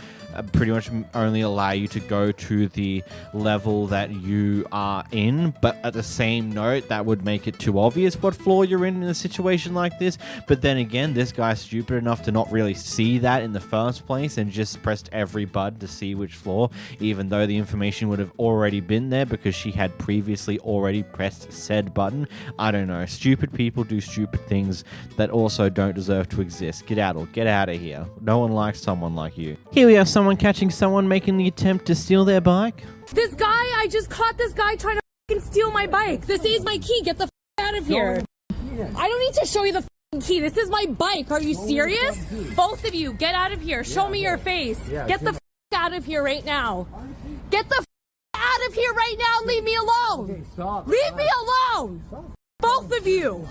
S1: pretty much only allow you to go to the level that you are in, but at the same note, that would make it too obvious what floor you're in a situation like this. But then again, this guy's stupid enough to not really see that in the first place and just pressed every button to see which floor, even though the information would have already been there because she had previously already pressed said button. I don't know. Stupid people do stupid things that also don't deserve to exist. Get out of here. No one likes someone like you. Here we have someone catching someone making the attempt to steal their bike.
S7: This guy, I just caught this guy trying to f***ing steal my bike. This is my key. Get the f*** out of here. I don't need to show you the f***ing key. This is my bike. Are you serious? Both of you, get out of here. Show me your face. Get the f*** out of here right now. Get the f*** out of here right now. Leave me alone. Leave me alone. Both of you.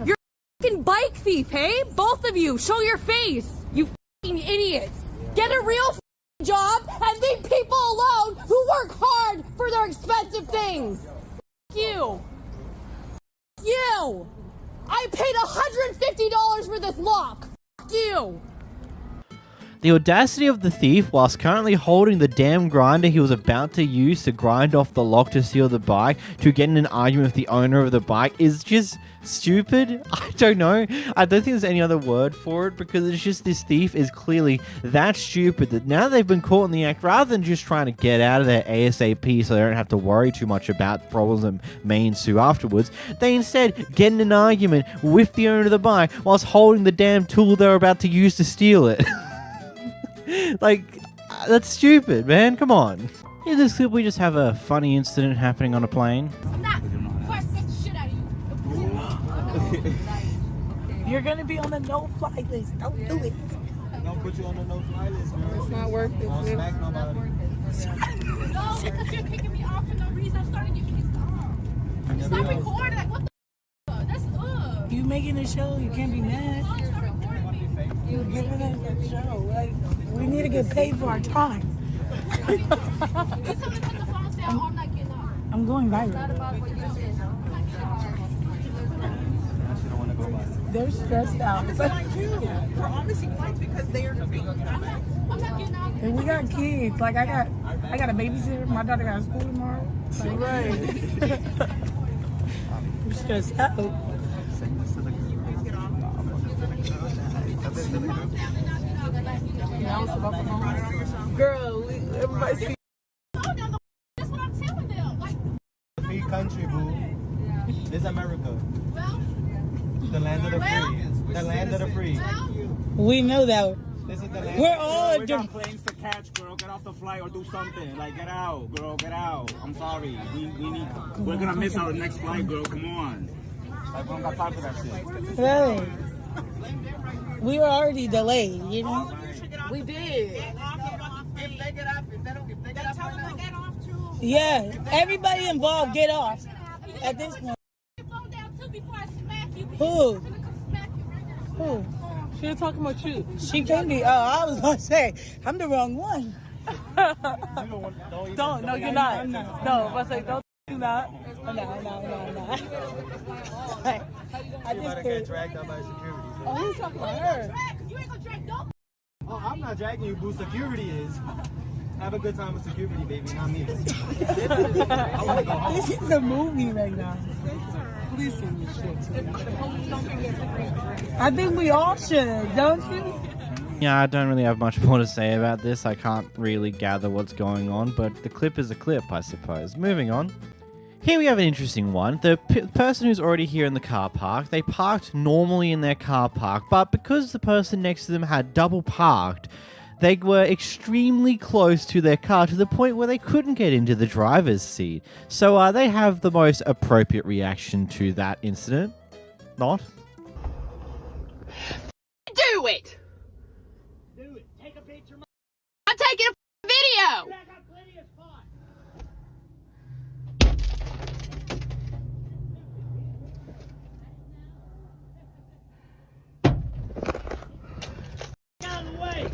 S7: You're a f***ing bike thief, hey? Both of you. Show your face. You f***ing idiots. Get a real f***ing job and leave people alone who work hard for their expensive things. F*** you. F*** you. I paid $150 for this lock. F*** you.
S1: The audacity of the thief, whilst currently holding the damn grinder he was about to use to grind off the lock to steal the bike, to get in an argument with the owner of the bike, is just stupid. I don't know. I don't think there's any other word for it, because it's just this thief is clearly that stupid that now they've been caught in the act, rather than just trying to get out of there ASAP so they don't have to worry too much about problems that may ensue afterwards, they instead get in an argument with the owner of the bike whilst holding the damn tool they're about to use to steal it. Like, that's stupid, man. Come on. In this clip, we just have a funny incident happening on a plane.
S10: You're gonna be on the no-fly list. Don't do it.
S14: Don't put you on the no-fly list, girl.
S10: It's not worth it.
S14: Don't smack nobody.
S3: No, because you're kicking me off for no reason. I'm starting to get pissed off. Stop recording. Like, what the f***? That's ugh.
S10: You making a show. You can't be mad. You're giving us a show. Like, we need to get paid for our time. I'm going viral. They're stressed out.
S25: We're on missing flights because they are I'm not getting out.
S10: And we got kids. Like I got a babysitter. My daughter got school tomorrow. Like, right. We're stressed out. Girl, everybody see.
S3: That's what I'm telling them. Like,
S14: Free country, boo. This is America. The land of the free. The land of the free.
S10: We know that.
S14: This is the land.
S10: We're all
S14: we got planes to catch, girl. Get off the flight or do something. Like, get out, girl. Get out. I'm sorry. We're gonna miss our next flight, girl. Come on.
S18: Like, we don't got time for that shit.
S7: Really? We were already delayed, you know?
S25: We did.
S7: Yeah, everybody involved get off at this point. Who? Who?
S10: She was talking about you.
S7: She can be. Oh, I was gonna say, I'm the wrong one.
S10: Don't. No, you're not. No, I say don't do that.
S7: No. I just
S2: get dragged out by security.
S10: Oh, who's talking about her?
S2: Oh, I'm not dragging you, boo. Security is. Have a good time with security, baby, not me.
S7: This is a movie right now.
S10: Please send me shit.
S7: I think we all should, don't you?
S1: Yeah, I don't really have much more to say about this. I can't really gather what's going on, but the clip is a clip, I suppose. Moving on. Here we have an interesting one. The person who's already here in the car park, they parked normally in their car park, but because the person next to them had double parked, they were extremely close to their car to the point where they couldn't get into the driver's seat. So they have the most appropriate reaction to that incident. Not?
S3: Do it!
S14: Take a picture.
S3: I'm taking a video!
S14: Out of the way!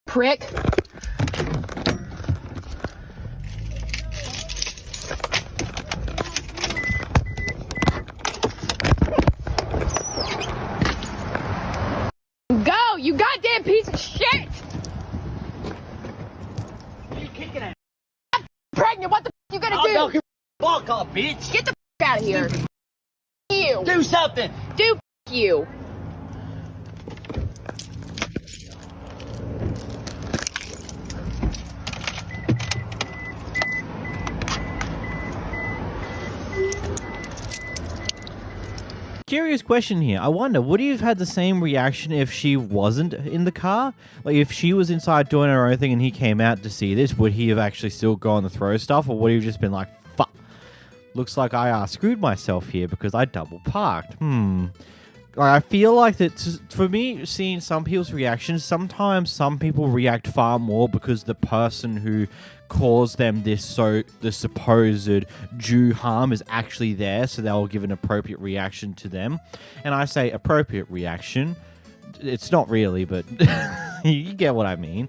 S3: Prick. Go, you goddamn piece of shit!
S14: You kicking at?
S3: I'm pregnant, what the f you gonna do?
S14: Knock your fuck off, bitch!
S3: Get the f out of here. You.
S14: Do something!
S3: Do f you.
S1: Curious question here. I wonder, would you have had the same reaction if she wasn't in the car? Like, if she was inside doing her own thing and he came out to see this, would he have actually still gone to throw stuff? Or would he have just been like, fuck, looks like I screwed myself here because I double parked. I feel like that, for me, seeing some people's reactions, sometimes some people react far more because the person who caused them the supposed due harm is actually there, so they'll give an appropriate reaction to them. And I say appropriate reaction. It's not really, but you get what I mean.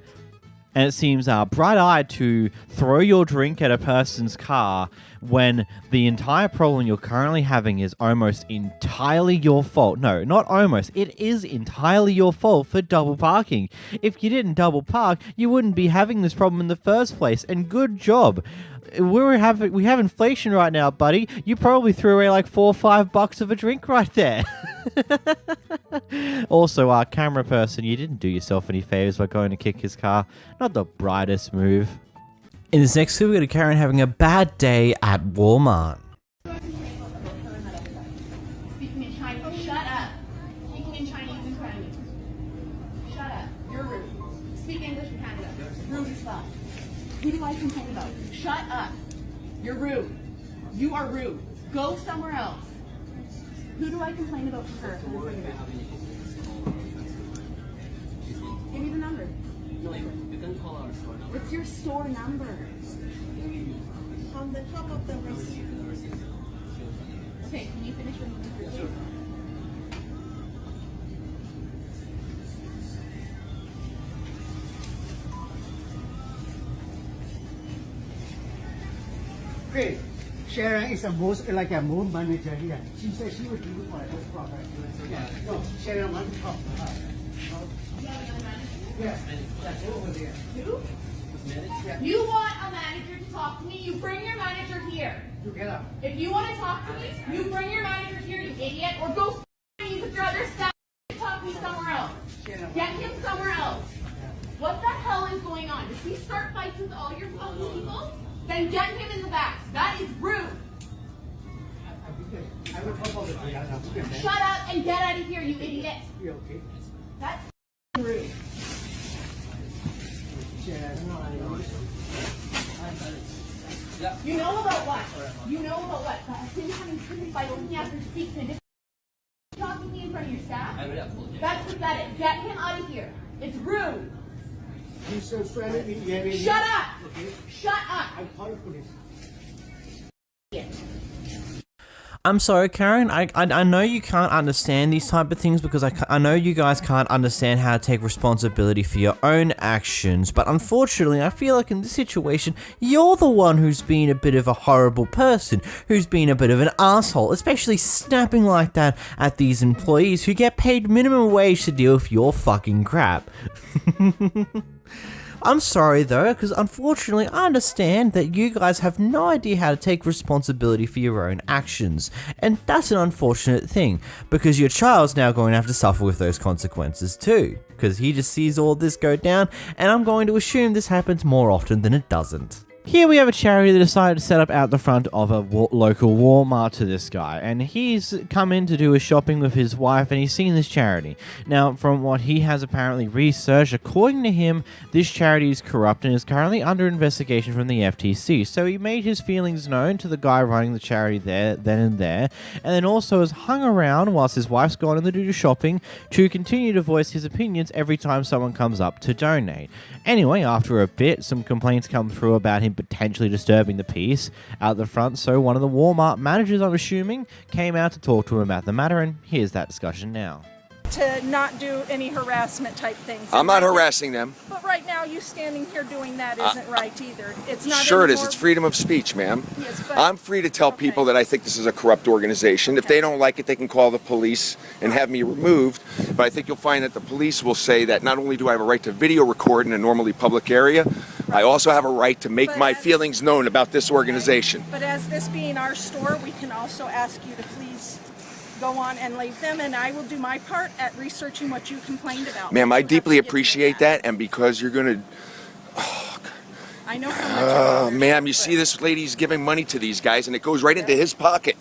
S1: And it seems bright-eyed to throw your drink at a person's car when the entire problem you're currently having is almost entirely your fault. No, not almost. It is entirely your fault for double parking. If you didn't double park, you wouldn't be having this problem in the first place. And good job. We have inflation right now, buddy. You probably threw away like $4 or $5 of a drink right there. Also, camera person, you didn't do yourself any favors by going to kick his car. Not the brightest move. In this next clip, we got Karen having a bad day at Walmart.
S3: Speaking in Chinese. Shut up. Speaking in Chinese and Chinese. Shut up. You're rude. Speak English in Canada. Rude as fuck. Who do I complain about? Shut up. You're rude. You are rude. Go somewhere else. Who do I complain about for her? Give me the number. What's your store number? On the top of the receipt. Okay, can you finish with the receipt?
S14: Great. Sharon is a like a mood manager here. She said she would do it for this product. Yeah. No, Sharon wants to talk to her. Yes. Go over there.
S3: Who?
S14: Yeah.
S3: You want a manager to talk to me? You bring your manager here.
S14: You get up.
S3: If you want to talk to me, you bring your manager here, you idiot, or go use with your other staff and talk to me somewhere else. Get him somewhere else. What the hell is going on? Does he start fights with all your fucking people? Then get him in the back. That is rude.
S14: I will talk about it.
S3: Shut up and get out of here, you idiot.
S14: You okay?
S3: That's rude. You know about what? You know about what? Him having treated by looking after speaking and talking to me in front of your staff? That's pathetic. Get him out of here. It's rude. Shut up! Shut up!
S1: I'm sorry, Karen. I know you can't understand these type of things because I know you guys can't understand how to take responsibility for your own actions, but unfortunately, I feel like in this situation, you're the one who's been a bit of a horrible person, who's been a bit of an asshole, especially snapping like that at these employees who get paid minimum wage to deal with your fucking crap. I'm sorry though, because unfortunately I understand that you guys have no idea how to take responsibility for your own actions, and that's an unfortunate thing, because your child's now going to have to suffer with those consequences too, because he just sees all this go down, and I'm going to assume this happens more often than it doesn't. Here we have a charity that decided to set up out the front of a local Walmart to this guy, and he's come in to do his shopping with his wife, and he's seen this charity. Now, from what he has apparently researched, according to him, this charity is corrupt and is currently under investigation from the FTC, so he made his feelings known to the guy running the charity there, then and there, and then also has hung around whilst his wife's gone in to do shopping to continue to voice his opinions every time someone comes up to donate. Anyway, after a bit, some complaints come through about him potentially disturbing the peace out the front, so one of the Walmart managers, I'm assuming, came out to talk to him about the matter, and here's that discussion now.
S9: To not do any harassment type things.
S11: I'm not harassing them.
S9: But right now, you standing here doing that isn't right either. It's not.
S11: Sure it is. It's freedom of speech, ma'am.
S9: Yes, but
S11: I'm free to tell people that I think this is a corrupt organization. If they don't like it, they can call the police and have me removed. But I think you'll find that the police will say that not only do I have a right to video record in a normally public area, I also have a right to make my feelings known about this organization.
S9: But as this being our store, we can also ask you to please go on and leave them, and I will do my part at researching what you complained about.
S11: Ma'am, I deeply appreciate that, and because you're going to...
S9: I know how much
S11: ma'am, you see this lady's giving money to these guys, and it goes right into his pocket.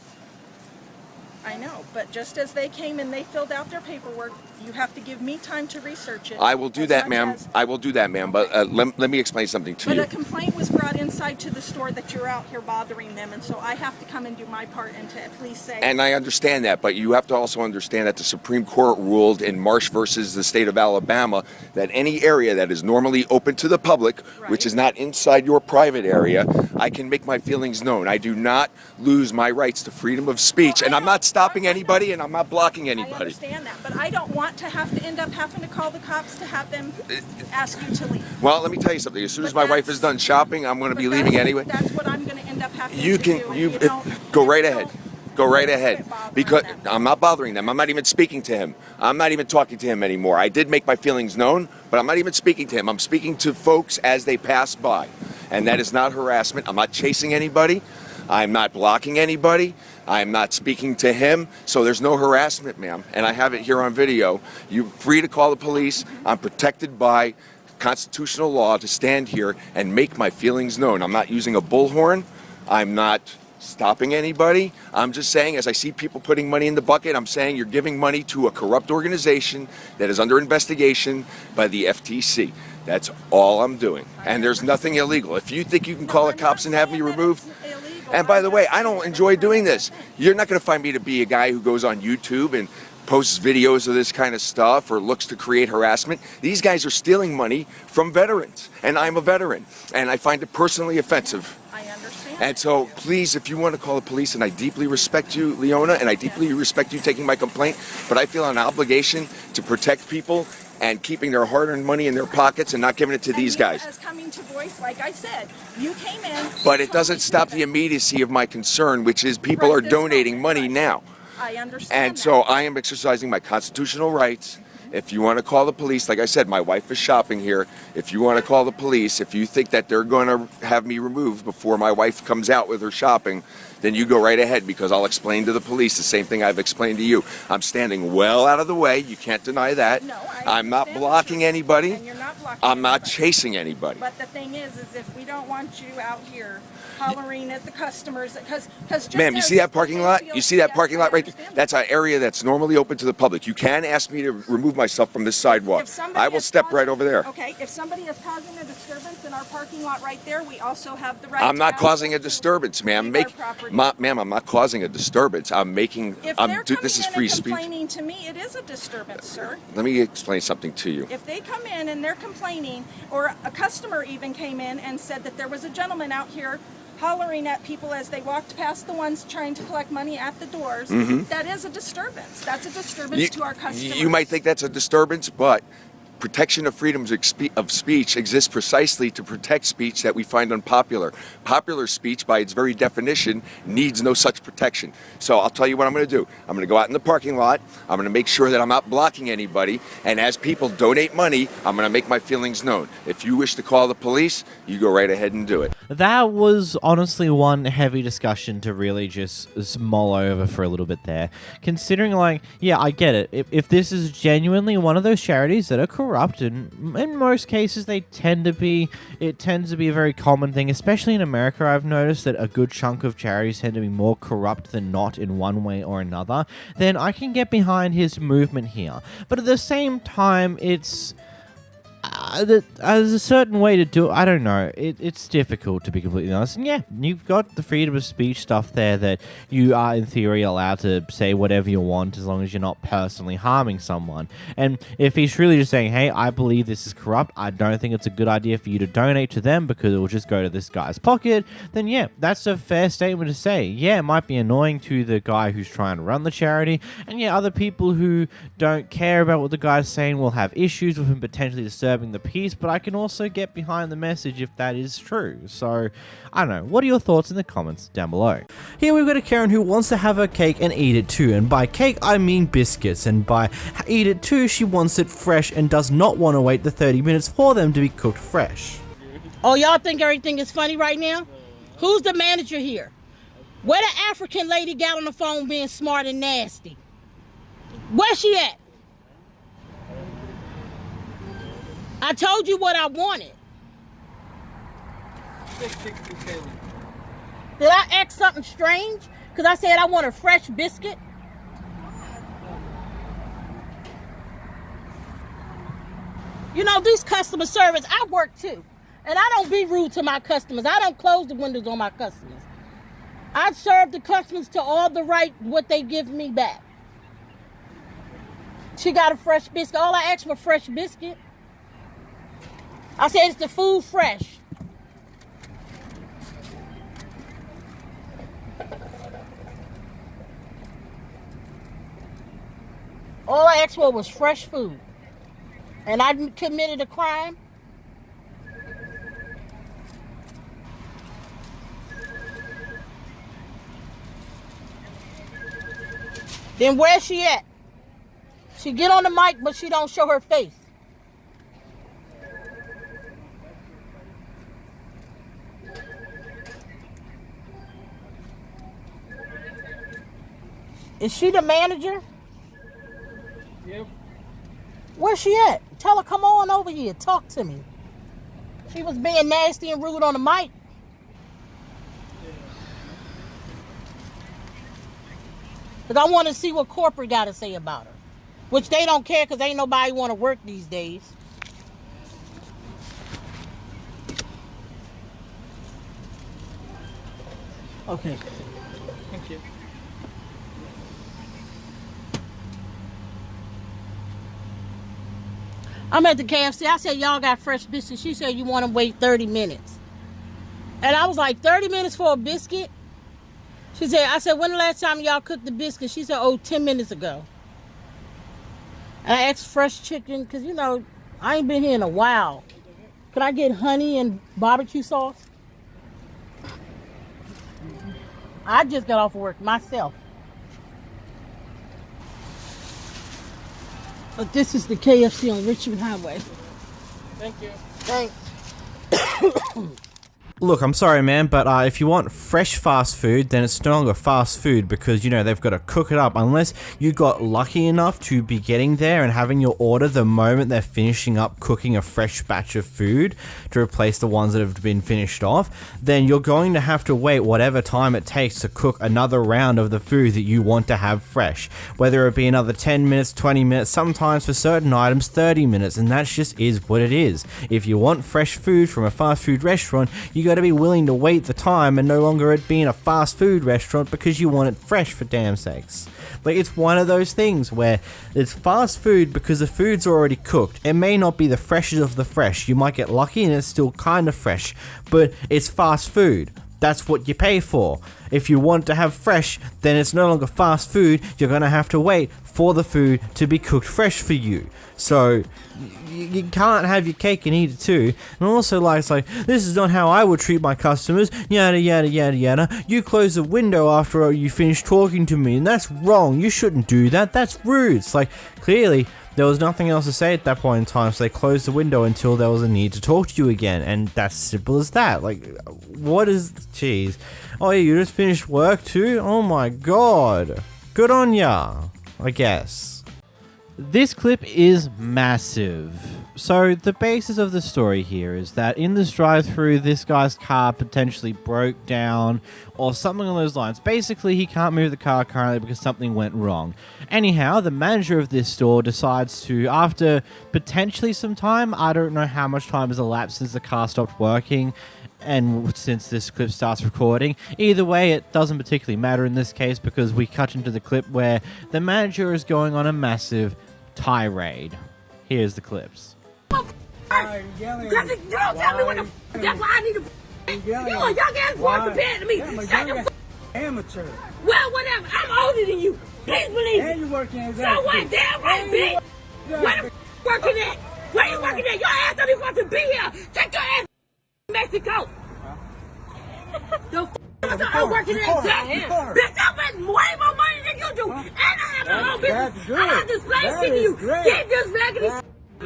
S9: I know, but just as they came and they filled out their paperwork, you have to give me time to research it.
S11: I will do that, ma'am. I will do that, ma'am. But let me explain something to you.
S9: But a complaint was brought inside to the store that you're out here bothering them, and so I have to come and do my part and to at least say...
S11: And I understand that, but you have to also understand that the Supreme Court ruled in Marsh versus the state of Alabama that any area that is normally open to the public, which is not inside your private area, I can make my feelings known. I do not lose my rights to freedom of speech, and I'm not stopping anybody, and I'm not blocking anybody.
S9: I understand that, but I don't want to have to end up having to call the cops to have them ask you to leave.
S11: Well, let me tell you something. As soon as my wife is done shopping, I'm going to be leaving anyway.
S9: That's what I'm going to end up having
S11: You
S9: to
S11: can,
S9: do.
S11: go right ahead. Go right ahead. Because I'm not bothering them. I'm not even speaking to him. I'm not even talking to him anymore. I did make my feelings known, but I'm not even speaking to him. I'm speaking to folks as they pass by. And that is not harassment. I'm not chasing anybody. I'm not blocking anybody. I'm not speaking to him, so there's no harassment, ma'am. And I have it here on video. You're free to call the police. I'm protected by constitutional law to stand here and make my feelings known. I'm not using a bullhorn. I'm not stopping anybody. I'm just saying, as I see people putting money in the bucket, I'm saying you're giving money to a corrupt organization that is under investigation by the FTC. That's all I'm doing. And there's nothing illegal. If you think you can call the cops and have me removed, and by the way, I don't enjoy doing this. You're not going to find me to be a guy who goes on YouTube and posts videos of this kind of stuff or looks to create harassment. These guys are stealing money from veterans, and I'm a veteran, and I find it personally offensive.
S9: I understand.
S11: And so, please, if you want to call the police, and I deeply respect you, Leona, and I deeply respect you taking my complaint, but I feel an obligation to protect people and keeping their hard-earned money in their pockets and not giving it to these guys.
S9: As coming to voice, like I said, you came in.
S11: But it doesn't stop the immediacy of my concern, which is people are donating money now.
S9: I understand.
S11: And so I am exercising my constitutional rights. If you want to call the police, like I said, my wife is shopping here. If you want to call the police, if you think that they're going to have me removed before my wife comes out with her shopping, then you go right ahead, because I'll explain to the police the same thing I've explained to you. I'm standing well out of the way. You can't deny that.
S9: No,
S11: I'm not blocking anybody.
S9: And you're not blocking
S11: I'm not chasing anybody.
S9: But the thing is if we don't want you out here hollering at the customers, because
S11: Ma'am, you see that parking lot? You see that parking lot right there? That's an area that's normally open to the public. You can ask me to remove my myself from this sidewalk.
S9: If somebody
S11: I will
S9: is
S11: step
S9: causing-
S11: right over there.
S9: Okay, if somebody is causing a disturbance in our parking lot right there, we also have the right
S11: I'm
S9: to
S11: not
S9: ask
S11: causing
S9: them
S11: a disturbance, ma'am.
S9: leave our property.
S11: Ma'am, I'm not causing a disturbance. I'm making.
S9: If they're coming
S11: This is
S9: in
S11: free
S9: and
S11: speech.
S9: complaining to me, it is a disturbance, sir.
S11: Let me explain something to you.
S9: If they come in and they're complaining, or a customer even came in and said that there was a gentleman out here hollering at people as they walked past the ones trying to collect money at the doors, that is a disturbance. That's a disturbance to our customers.
S11: You might think that's a disturbance, but protection of freedoms of speech exists precisely to protect speech that we find unpopular. Popular speech, by its very definition, needs no such protection. So I'll tell you what I'm going to do. I'm going to go out in the parking lot. I'm going to make sure that I'm not blocking anybody. And as people donate money, I'm going to make my feelings known. If you wish to call the police, you go right ahead and do it.
S1: That was honestly one heavy discussion to really just mull over for a little bit there. Considering, like, yeah, I get it. If this is genuinely one of those charities that are corrupt, and in most cases it tends to be a very common thing, especially in America. I've noticed that a good chunk of charities tend to be more corrupt than not in one way or another. Then I can get behind his movement here. But at the same time, it's... there's a certain way to do it. I don't know. It's difficult, to be completely honest. And yeah, you've got the freedom of speech stuff there that you are, in theory, allowed to say whatever you want as long as you're not personally harming someone. And if he's really just saying, hey, I believe this is corrupt, I don't think it's a good idea for you to donate to them because it will just go to this guy's pocket, then yeah, that's a fair statement to say. Yeah, it might be annoying to the guy who's trying to run the charity, and yeah, other people who don't care about what the guy's saying will have issues with him potentially disturbing the peace, but I can also get behind the message if that is true. So, I don't know. What are your thoughts in the comments down below? Here we've got a Karen who wants to have her cake and eat it too, and by cake I mean biscuits, and by eat it too she wants it fresh and does not want to wait the 30 minutes for them to be cooked fresh.
S7: Oh, y'all think everything is funny right now? Who's the manager here? Where the African lady got on the phone being smart and nasty? Where's she at? I told you what I wanted. Did I ask something strange? Because I said I want a fresh biscuit? You know, these customer service, I work too. And I don't be rude to my customers. I don't close the windows on my customers. I serve the customers to all the right, what they give me back. She got a fresh biscuit. All I asked for fresh biscuit. I said, is the food fresh? All I asked for was fresh food. And I committed a crime? Then where's she at? She get on the mic, but she don't show her face. Is she the manager?
S24: Yep.
S7: Where's she at? Tell her, come on over here. Talk to me. She was being nasty and rude on the mic. Because I want to see what corporate got to say about her. Which they don't care because ain't nobody want to work these days. Okay.
S24: Thank you.
S7: I'm at the KFC. I said, y'all got fresh biscuits. She said, you want to wait 30 minutes. And I was like, 30 minutes for a biscuit? She said, I said, when the last time y'all cooked the biscuit? She said, oh, 10 minutes ago. And I asked fresh chicken because, you know, I ain't been here in a while. Could I get honey and barbecue sauce? I just got off of work myself. But this is the KFC on Richmond Highway.
S24: Thank you.
S7: Thanks.
S1: Look, I'm sorry, man, but if you want fresh fast food, then it's no longer fast food because, you know, they've got to cook it up. Unless you got lucky enough to be getting there and having your order the moment they're finishing up cooking a fresh batch of food to replace the ones that have been finished off, then you're going to have to wait whatever time it takes to cook another round of the food that you want to have fresh. Whether it be another 10 minutes, 20 minutes, sometimes for certain items 30 minutes, and that just is what it is. If you want fresh food from a fast food restaurant, you got to be willing to wait the time and no longer it being a fast food restaurant because you want it fresh, for damn sakes. Like, it's one of those things where it's fast food because the food's already cooked. It may not be the freshest of the fresh. You might get lucky and it's still kind of fresh, but it's fast food. That's what you pay for. If you want to have fresh, then it's no longer fast food. You're going to have to wait for the food to be cooked fresh for you. So you can't have your cake and eat it too. And also, like, it's like, this is not how I would treat my customers. Yada yada yada yada. You close the window after you finish talking to me, and that's wrong. You shouldn't do that. That's rude. It's like, clearly there was nothing else to say at that point in time, so they closed the window until there was a need to talk to you again, and that's simple as that. Like, what is... Jeez. Oh yeah, you just finished work too? Oh my god. Good on ya, I guess. This clip is massive. So the basis of the story here is that in this drive-thru, this guy's car potentially broke down or something along those lines. Basically, he can't move the car currently because something went wrong. Anyhow, the manager of this store decides to, after potentially some time, I don't know how much time has elapsed since the car stopped working and since this clip starts recording. Either way, it doesn't particularly matter in this case because we cut into the clip where the manager is going on a massive tirade. Here's the clips.
S3: You don't tell me what the that's why I need to you a young ass boy compared to me. Shut the
S2: amateur.
S3: Well, whatever. I'm older than you. Please believe me.
S2: And you working as
S3: So what? Damn right, bitch. Where the working at? Where you working at? Your ass don't even want to be here. Take your ass to Mexico. I'm working at Jack. Bitch, I make way more money than you do. And I have my own business. I got this place to you. Get this raggedy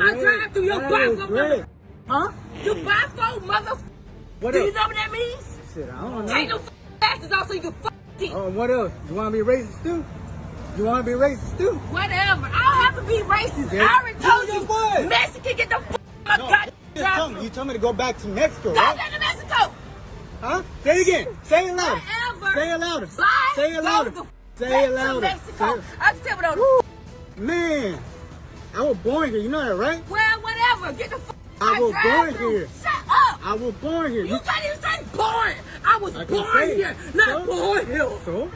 S3: I drive through your bifold mother. Huh? You bifold mother.
S2: What
S3: do
S2: else?
S3: You know what that means?
S2: Shit, I don't know.
S3: Take no asses off so you can it.
S2: Oh, what else? You want to be racist too? You want to be racist too?
S3: Whatever. I don't have to be racist.
S2: Yeah.
S3: I already told you.
S2: What?
S3: Mexican, get the out of my goddamn.
S2: You told me to go back to Mexico,
S3: Go
S2: right?
S3: back to Mexico.
S2: Huh? Say it again. Say it louder.
S3: Whatever.
S2: Say it louder.
S3: Bye.
S2: Say it louder. Say it louder.
S3: Mexico. I'm still on.
S2: Man, I was born here. You know that, right?
S3: Well, whatever. Get the
S2: I was born here.
S3: Shut up.
S2: I was born here.
S3: You can't even say born. I was born here, not born here.
S2: So?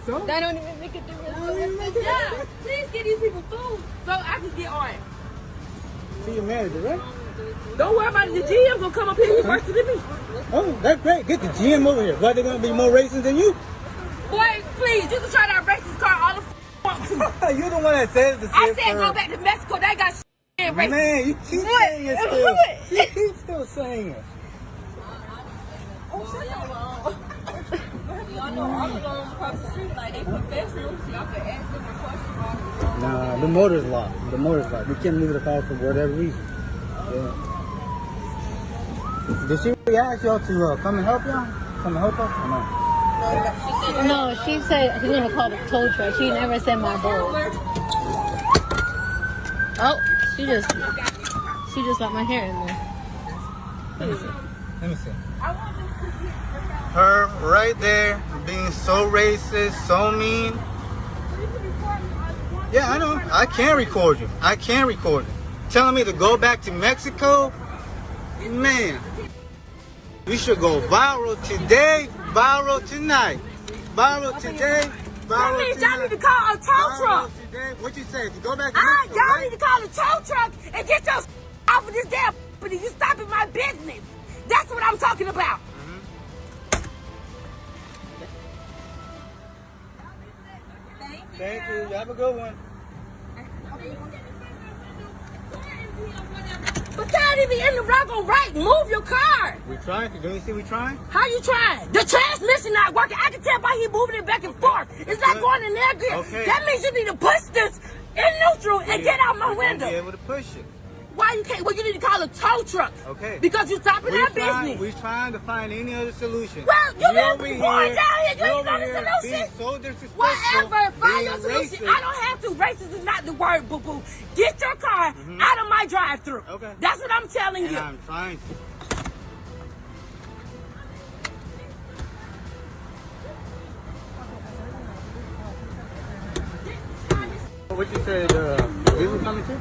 S3: That don't even make a difference. Yeah, please get these people food so I can get on.
S2: See your manager, right?
S3: Don't worry about it. The GM gonna come up here and work to me.
S2: Oh, that's great. Get the GM over here. Why they gonna be more racist than you?
S3: Boy, please, you can try that racist car all the want to.
S2: You're the one that says the
S3: I said go back to Mexico. They got shit racist.
S2: Man, you keep saying it still. She keeps still saying it. Nah, the motor's locked. The motor's locked. We can't move the car for whatever reason. Yeah. Did she really ask y'all to come and help y'all? Come and help us or no?
S7: No, she said she's gonna call the tow truck. She never said my bowl. Oh, she just got my hair in there.
S2: Let me see. Her right there being so racist, so mean. Yeah, I know. I can record you. I can record you. Telling me to go back to Mexico? Man. You should go viral today, viral tonight. Viral today, viral
S3: That means y'all
S2: tonight.
S3: need to call a tow truck.
S2: Today. What you say? To go back to Mexico,
S3: Y'all
S2: right?
S3: need to call a tow truck and get your off of this damn company. You stopping my business. That's what I'm talking about.
S2: Thank you. You have a good one.
S3: But y'all need to be in the wrong on right. Move your car.
S2: We trying. Don't you see we trying?
S3: How you trying? The transmission not working. I can tell by he moving it back and forth. It's not going in there good.
S2: Okay.
S3: That means you need to push this in neutral and get out my window.
S2: Be able to push it.
S7: Why you can't? Well, you need to call a tow truck.
S2: Okay.
S7: Because you're stopping our business.
S2: We're trying to find any other solution.
S7: Well, you been pouring down here. You ain't got a
S2: being
S7: solution.
S2: so disrespectful.
S7: Whatever. Find your
S2: being
S7: solution.
S2: racist.
S7: I don't have to. Racist is not the word, boo-boo. Get your car out of my drive-thru.
S2: Okay.
S7: That's what I'm telling
S2: And
S7: you.
S2: I'm trying to. What you said, we were coming too?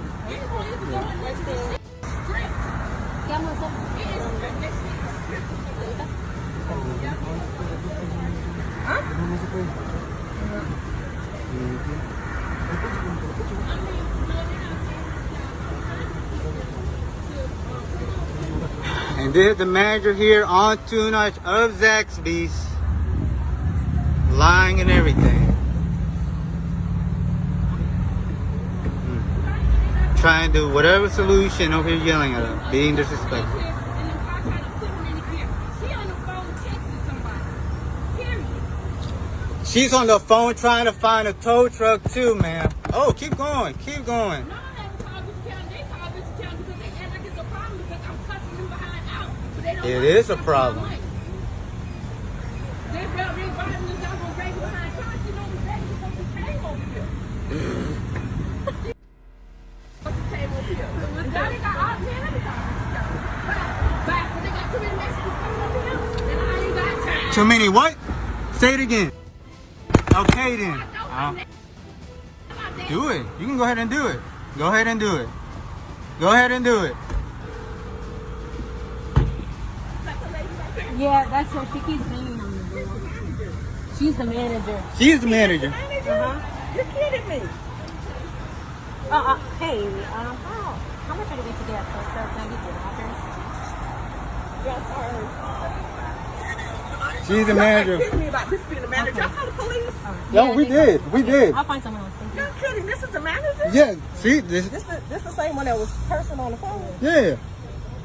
S2: And there's the manager here on 2 notch of Zaxby's, lying and everything. Trying to do whatever solution over here, yelling at her, being disrespectful. She's on the phone trying to find a tow truck too, man. Oh, keep going, keep going. It is a problem. Too many what? Say it again. Okay then. Do it. You can go ahead and do it. Go ahead and do it. Go ahead and do it.
S7: Yeah, that's what she keeps saying on the board. She's the manager.
S2: She's the manager.
S7: You're kidding me. Hey, how much are we to get for stuff? Can I get your offers?
S10: Yes, sorry.
S2: She's the manager.
S10: You're kidding me about this being the manager. Y'all call the police?
S2: No, we did. We did.
S7: I'll find someone else. Thank you.
S10: You're kidding. This is the manager?
S2: Yeah. See, this.
S10: This the same one that was cursing on the phone?
S2: Yeah.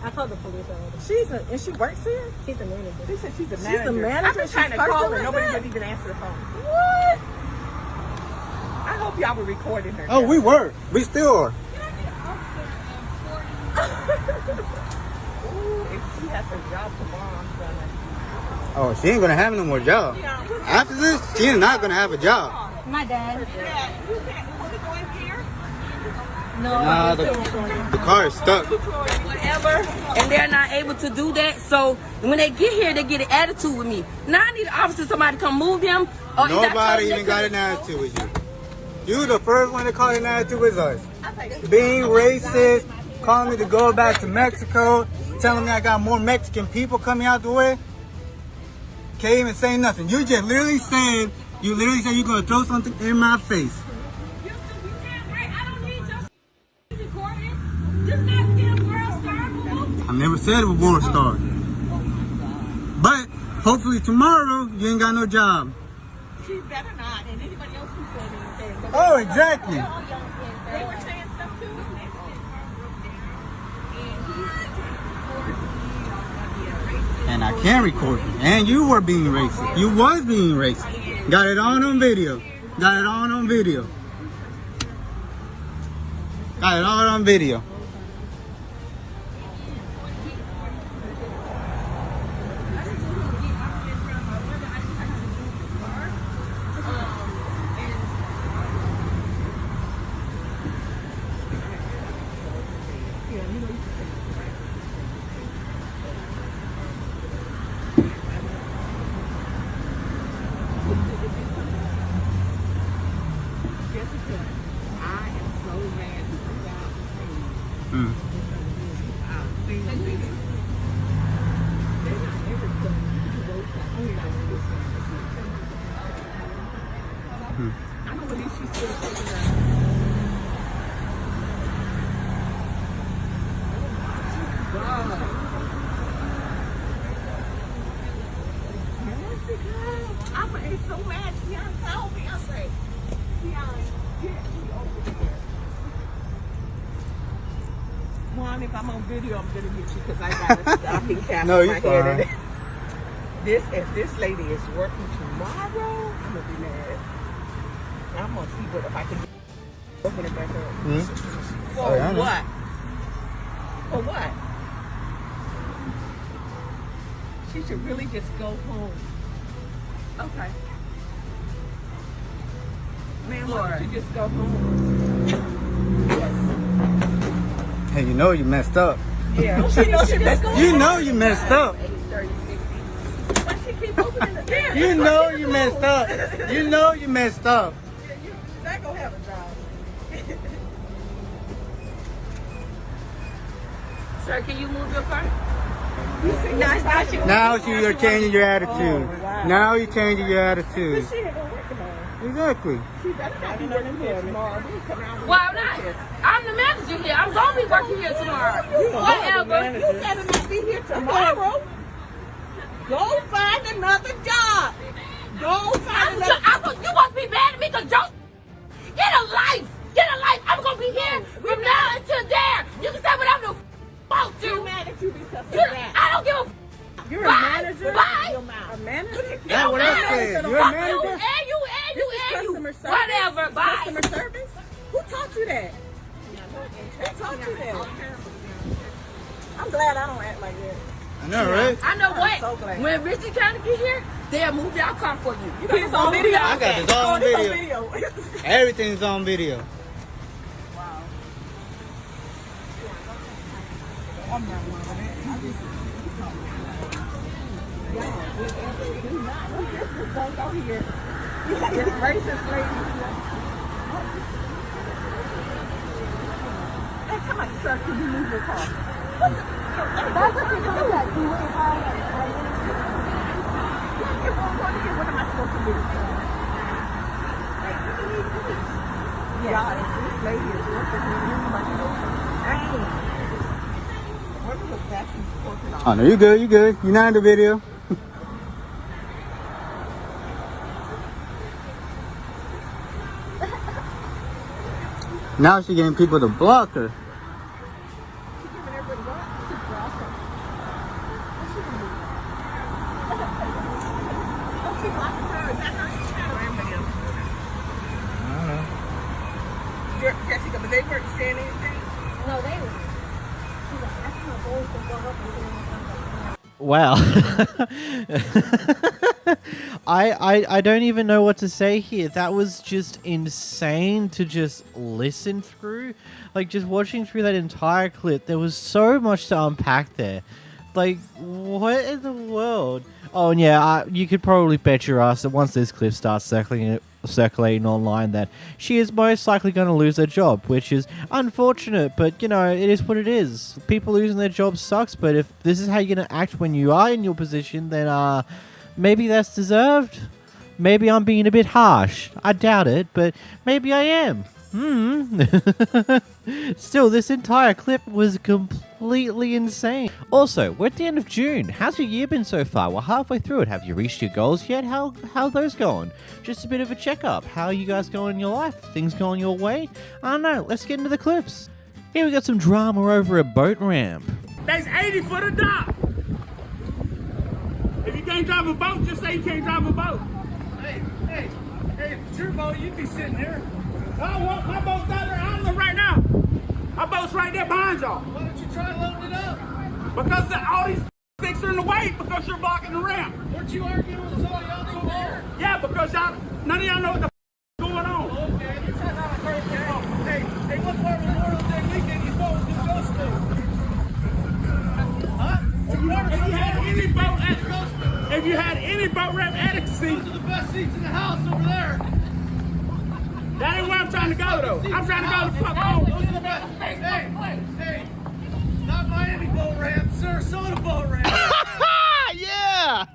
S7: I called the police already.
S10: And she works here?
S7: She's the manager.
S10: She said she's the manager.
S7: She's the manager?
S10: I've been trying to call her. Nobody would even answer the phone. What? I hope y'all were recording her.
S2: Oh, we were. We still are.
S10: Ooh, if she has her job tomorrow, I'm gonna.
S2: Oh, she ain't gonna have no more job. After this, she's not gonna have a job.
S7: My dad.
S10: You can't go in here?
S7: No.
S2: Nah, the car is stuck.
S7: Whatever. And they're not able to do that. So when they get here, they get an attitude with me. Now I need an officer, somebody to come move them.
S2: Nobody even got an attitude with you. You the first one to call an attitude with us. Being racist, calling me to go back to Mexico, telling me I got more Mexican people coming out the way. Can't even say nothing. You just literally said you're gonna throw something in my face. I never said it was World Star. But hopefully tomorrow you ain't got no job.
S10: She better not, and anybody else who said anything.
S2: Oh, exactly.
S10: They were saying stuff too.
S2: And I can record you. And you were being racist. You was being racist. Got it all on video. Got it all on video. Got it all on video.
S10: If I'm on video, I'm gonna get you because I got a stocking cap
S2: No,
S10: on
S2: you're
S10: my
S2: fine.
S10: head. If this lady is working tomorrow, I'm gonna be mad. I'm gonna see if I can open it back up.
S2: Hmm?
S10: For
S2: Oh, yeah, I know.
S10: what?
S25: For what? She should really just go home. Okay. Ma'am, why don't you just go home?
S2: Hey, you know you messed up.
S25: Yeah. She knows she messed up.
S2: You know you messed up.
S25: 30, 60. Why she keep opening the door?
S2: You know you messed up. You know you messed up.
S25: Yeah, you're not gonna have a job. Sir, can you move your car?
S2: Now you're changing your attitude. Now you're changing your attitude.
S25: She ain't gonna work tomorrow.
S2: Exactly.
S25: She better not be working here tomorrow.
S7: Why not? I'm the manager here. I'm gonna be working here tomorrow. Whatever.
S25: You better not be here tomorrow. Go find another job. Go find another job.
S7: You must be mad at me because Joe, get a life. Get a life. I'm gonna be here from now until there. You can say whatever the fuck to.
S25: You're mad at you because of that.
S7: I don't give a
S25: You're
S7: Bye.
S25: a manager?
S7: Bye.
S25: You're a manager?
S2: That's what I said. You're a manager?
S7: And you.
S25: Customer service?
S7: Whatever. Bye.
S25: Customer service? Who taught you that? Who taught you that? I'm glad I don't act like that.
S2: I know, right?
S7: I know what.
S25: I'm so glad.
S7: When Richard County get here, they'll move your car for you.
S25: You got this on video?
S2: I got this all on video. Everything's on video.
S25: Wow. I'm not one of that. I just... Don't go here. This racist lady. Hey, come on, sir. Can you move your car? That's what you're doing. What am I supposed to do? Yeah, this lady is working here. Dang. What was that she's working on?
S2: Oh, no, you good. You good. You're not in the video. Now she's getting people to block her.
S25: Jessica, but they weren't saying anything?
S7: No, they were.
S1: Wow. I don't even know what to say here. That was just insane to just listen through. Like, just watching through that entire clip, there was so much to unpack there. Like, what in the world? Oh, and yeah, you could probably bet your ass that once this clip starts circulating online that she is most likely going to lose her job, which is unfortunate, but you know, it is what it is. People losing their jobs sucks, but if this is how you're going to act when you are in your position, then maybe that's deserved. Maybe I'm being a bit harsh. I doubt it, but maybe I am. Still, this entire clip was completely insane. Also, we're at the end of June. How's your year been so far? We're halfway through it. Have you reached your goals yet? How are those going? Just a bit of a checkup. How are you guys going in your life? Things going your way? I don't know. Let's get into the clips. Here we got some drama over a boat ramp.
S5: That's 80 for the dock. If you can't drive a boat, just say you can't drive a boat. Hey, it's your boat. You'd be sitting there. I want my boat's out there idling right now. My boat's right there behind y'all. Why don't you try loading it up? Because all these things are in the way because you're blocking the ramp. Weren't you arguing with some of y'all over here? Yeah, because none of y'all know what the going on. Okay, let's have a birthday. Hey, what part of Memorial Day weekend you boat was going to go to? Huh? If you had any boat ramp adequacy, those are the best seats in the house over there. That ain't where I'm trying to go, though. I'm trying to go the fuck home. Hey, not Miami boat ramp, Sarasota boat ramp.
S1: Yeah!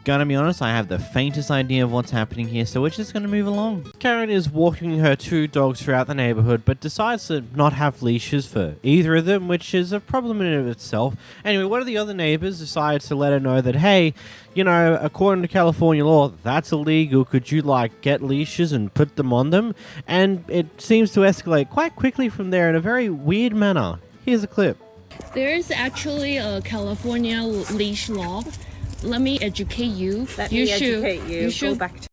S1: Gonna be honest, I have the faintest idea of what's happening here, so we're just gonna move along. Karen is walking her two dogs throughout the neighborhood, but decides to not have leashes for either of them, which is a problem in and of itself. Anyway, one of the other neighbors decides to let her know that, hey, you know, according to California law, that's illegal. Could you, like, get leashes and put them on them? And it seems to escalate quite quickly from there in a very weird manner. Here's a clip.
S22: There's actually a California leash law. Let me educate you.
S25: You should go back to...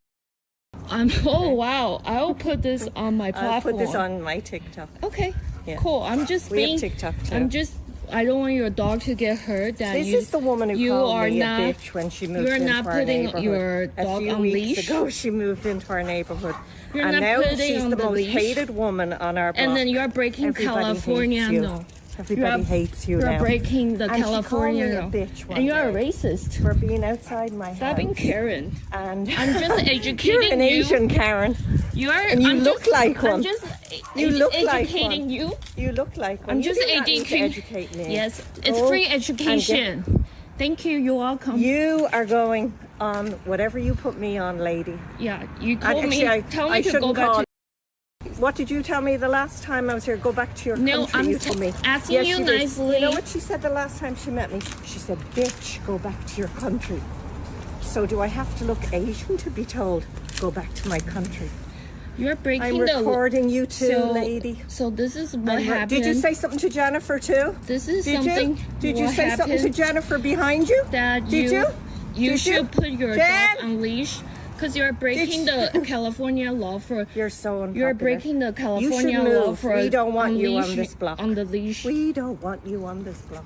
S22: Oh, wow. I'll put this on my platform.
S25: I'll put this on my TikTok.
S22: Okay,
S25: Yeah.
S22: cool. I'm just
S25: We
S22: being...
S25: have TikTok, too.
S22: I'm just I don't want your dog to get hurt. That
S8: This is the woman who
S22: you
S8: called
S22: are
S8: me
S22: not,
S8: a bitch when she moved
S22: you're
S8: into
S22: not
S8: our
S22: putting
S8: neighborhood.
S22: your dog
S8: a few
S22: on
S8: weeks
S22: leash.
S8: ago, she moved into our neighborhood.
S22: You're
S8: and
S22: not
S8: now
S22: putting
S8: she's
S22: on
S8: the
S22: the
S8: most
S22: leash.
S8: hated woman on our block.
S22: And then you're breaking
S8: Everybody
S22: California
S8: hates you.
S22: law.
S8: Everybody hates you
S22: You're
S8: now.
S22: breaking the
S8: And
S22: California
S8: she
S22: law.
S8: called me a bitch one
S22: And you're a
S8: day
S22: racist.
S8: for being outside my house.
S22: Stop being Karen.
S8: And
S22: I'm just educating
S8: you're an
S22: you.
S8: Asian Karen.
S22: And
S8: you look like one.
S22: I'm just
S8: You look like
S22: educating
S8: one.
S22: you.
S8: You look like one.
S22: I'm
S8: You
S22: just
S8: do not need to
S22: educating.
S8: educate me.
S22: Yes, it's
S8: Go
S22: free
S8: and
S22: education. Thank you. You're welcome.
S8: You are going on whatever you put me on, lady.
S22: Yeah, you
S8: And
S22: told
S8: actually,
S22: me. Tell me
S8: I
S22: to
S8: shouldn't
S22: go back
S8: call.
S22: to.
S8: What did you tell me the last time I was here? Go back to your
S22: No,
S8: country.
S22: I'm
S8: You told me.
S22: asking
S8: Yes,
S22: you
S8: she did.
S22: nicely.
S8: You know what she said the last time she met me? She said, "Bitch, go back to your country." So do I have to look Asian to be told, "Go back to my country"?
S22: You're breaking
S8: I'm
S22: the.
S8: recording you too, lady.
S22: So this is what happened.
S8: Did you say something to Jennifer too?
S22: This is
S8: Did
S22: something.
S8: You? Did you
S22: what
S8: say something to
S22: happened
S8: Jennifer behind you?
S22: That
S8: Did you?
S22: You
S8: Did
S22: should
S8: you?
S22: put your
S8: Jen?
S22: dog on leash. Because you're breaking the California law for.
S8: You're so unpopular.
S22: You're breaking the
S8: You
S22: California
S8: should
S22: law
S8: move.
S22: for.
S8: We don't want you
S22: leash,
S8: on this block.
S22: On the leash.
S8: We don't want you on this block.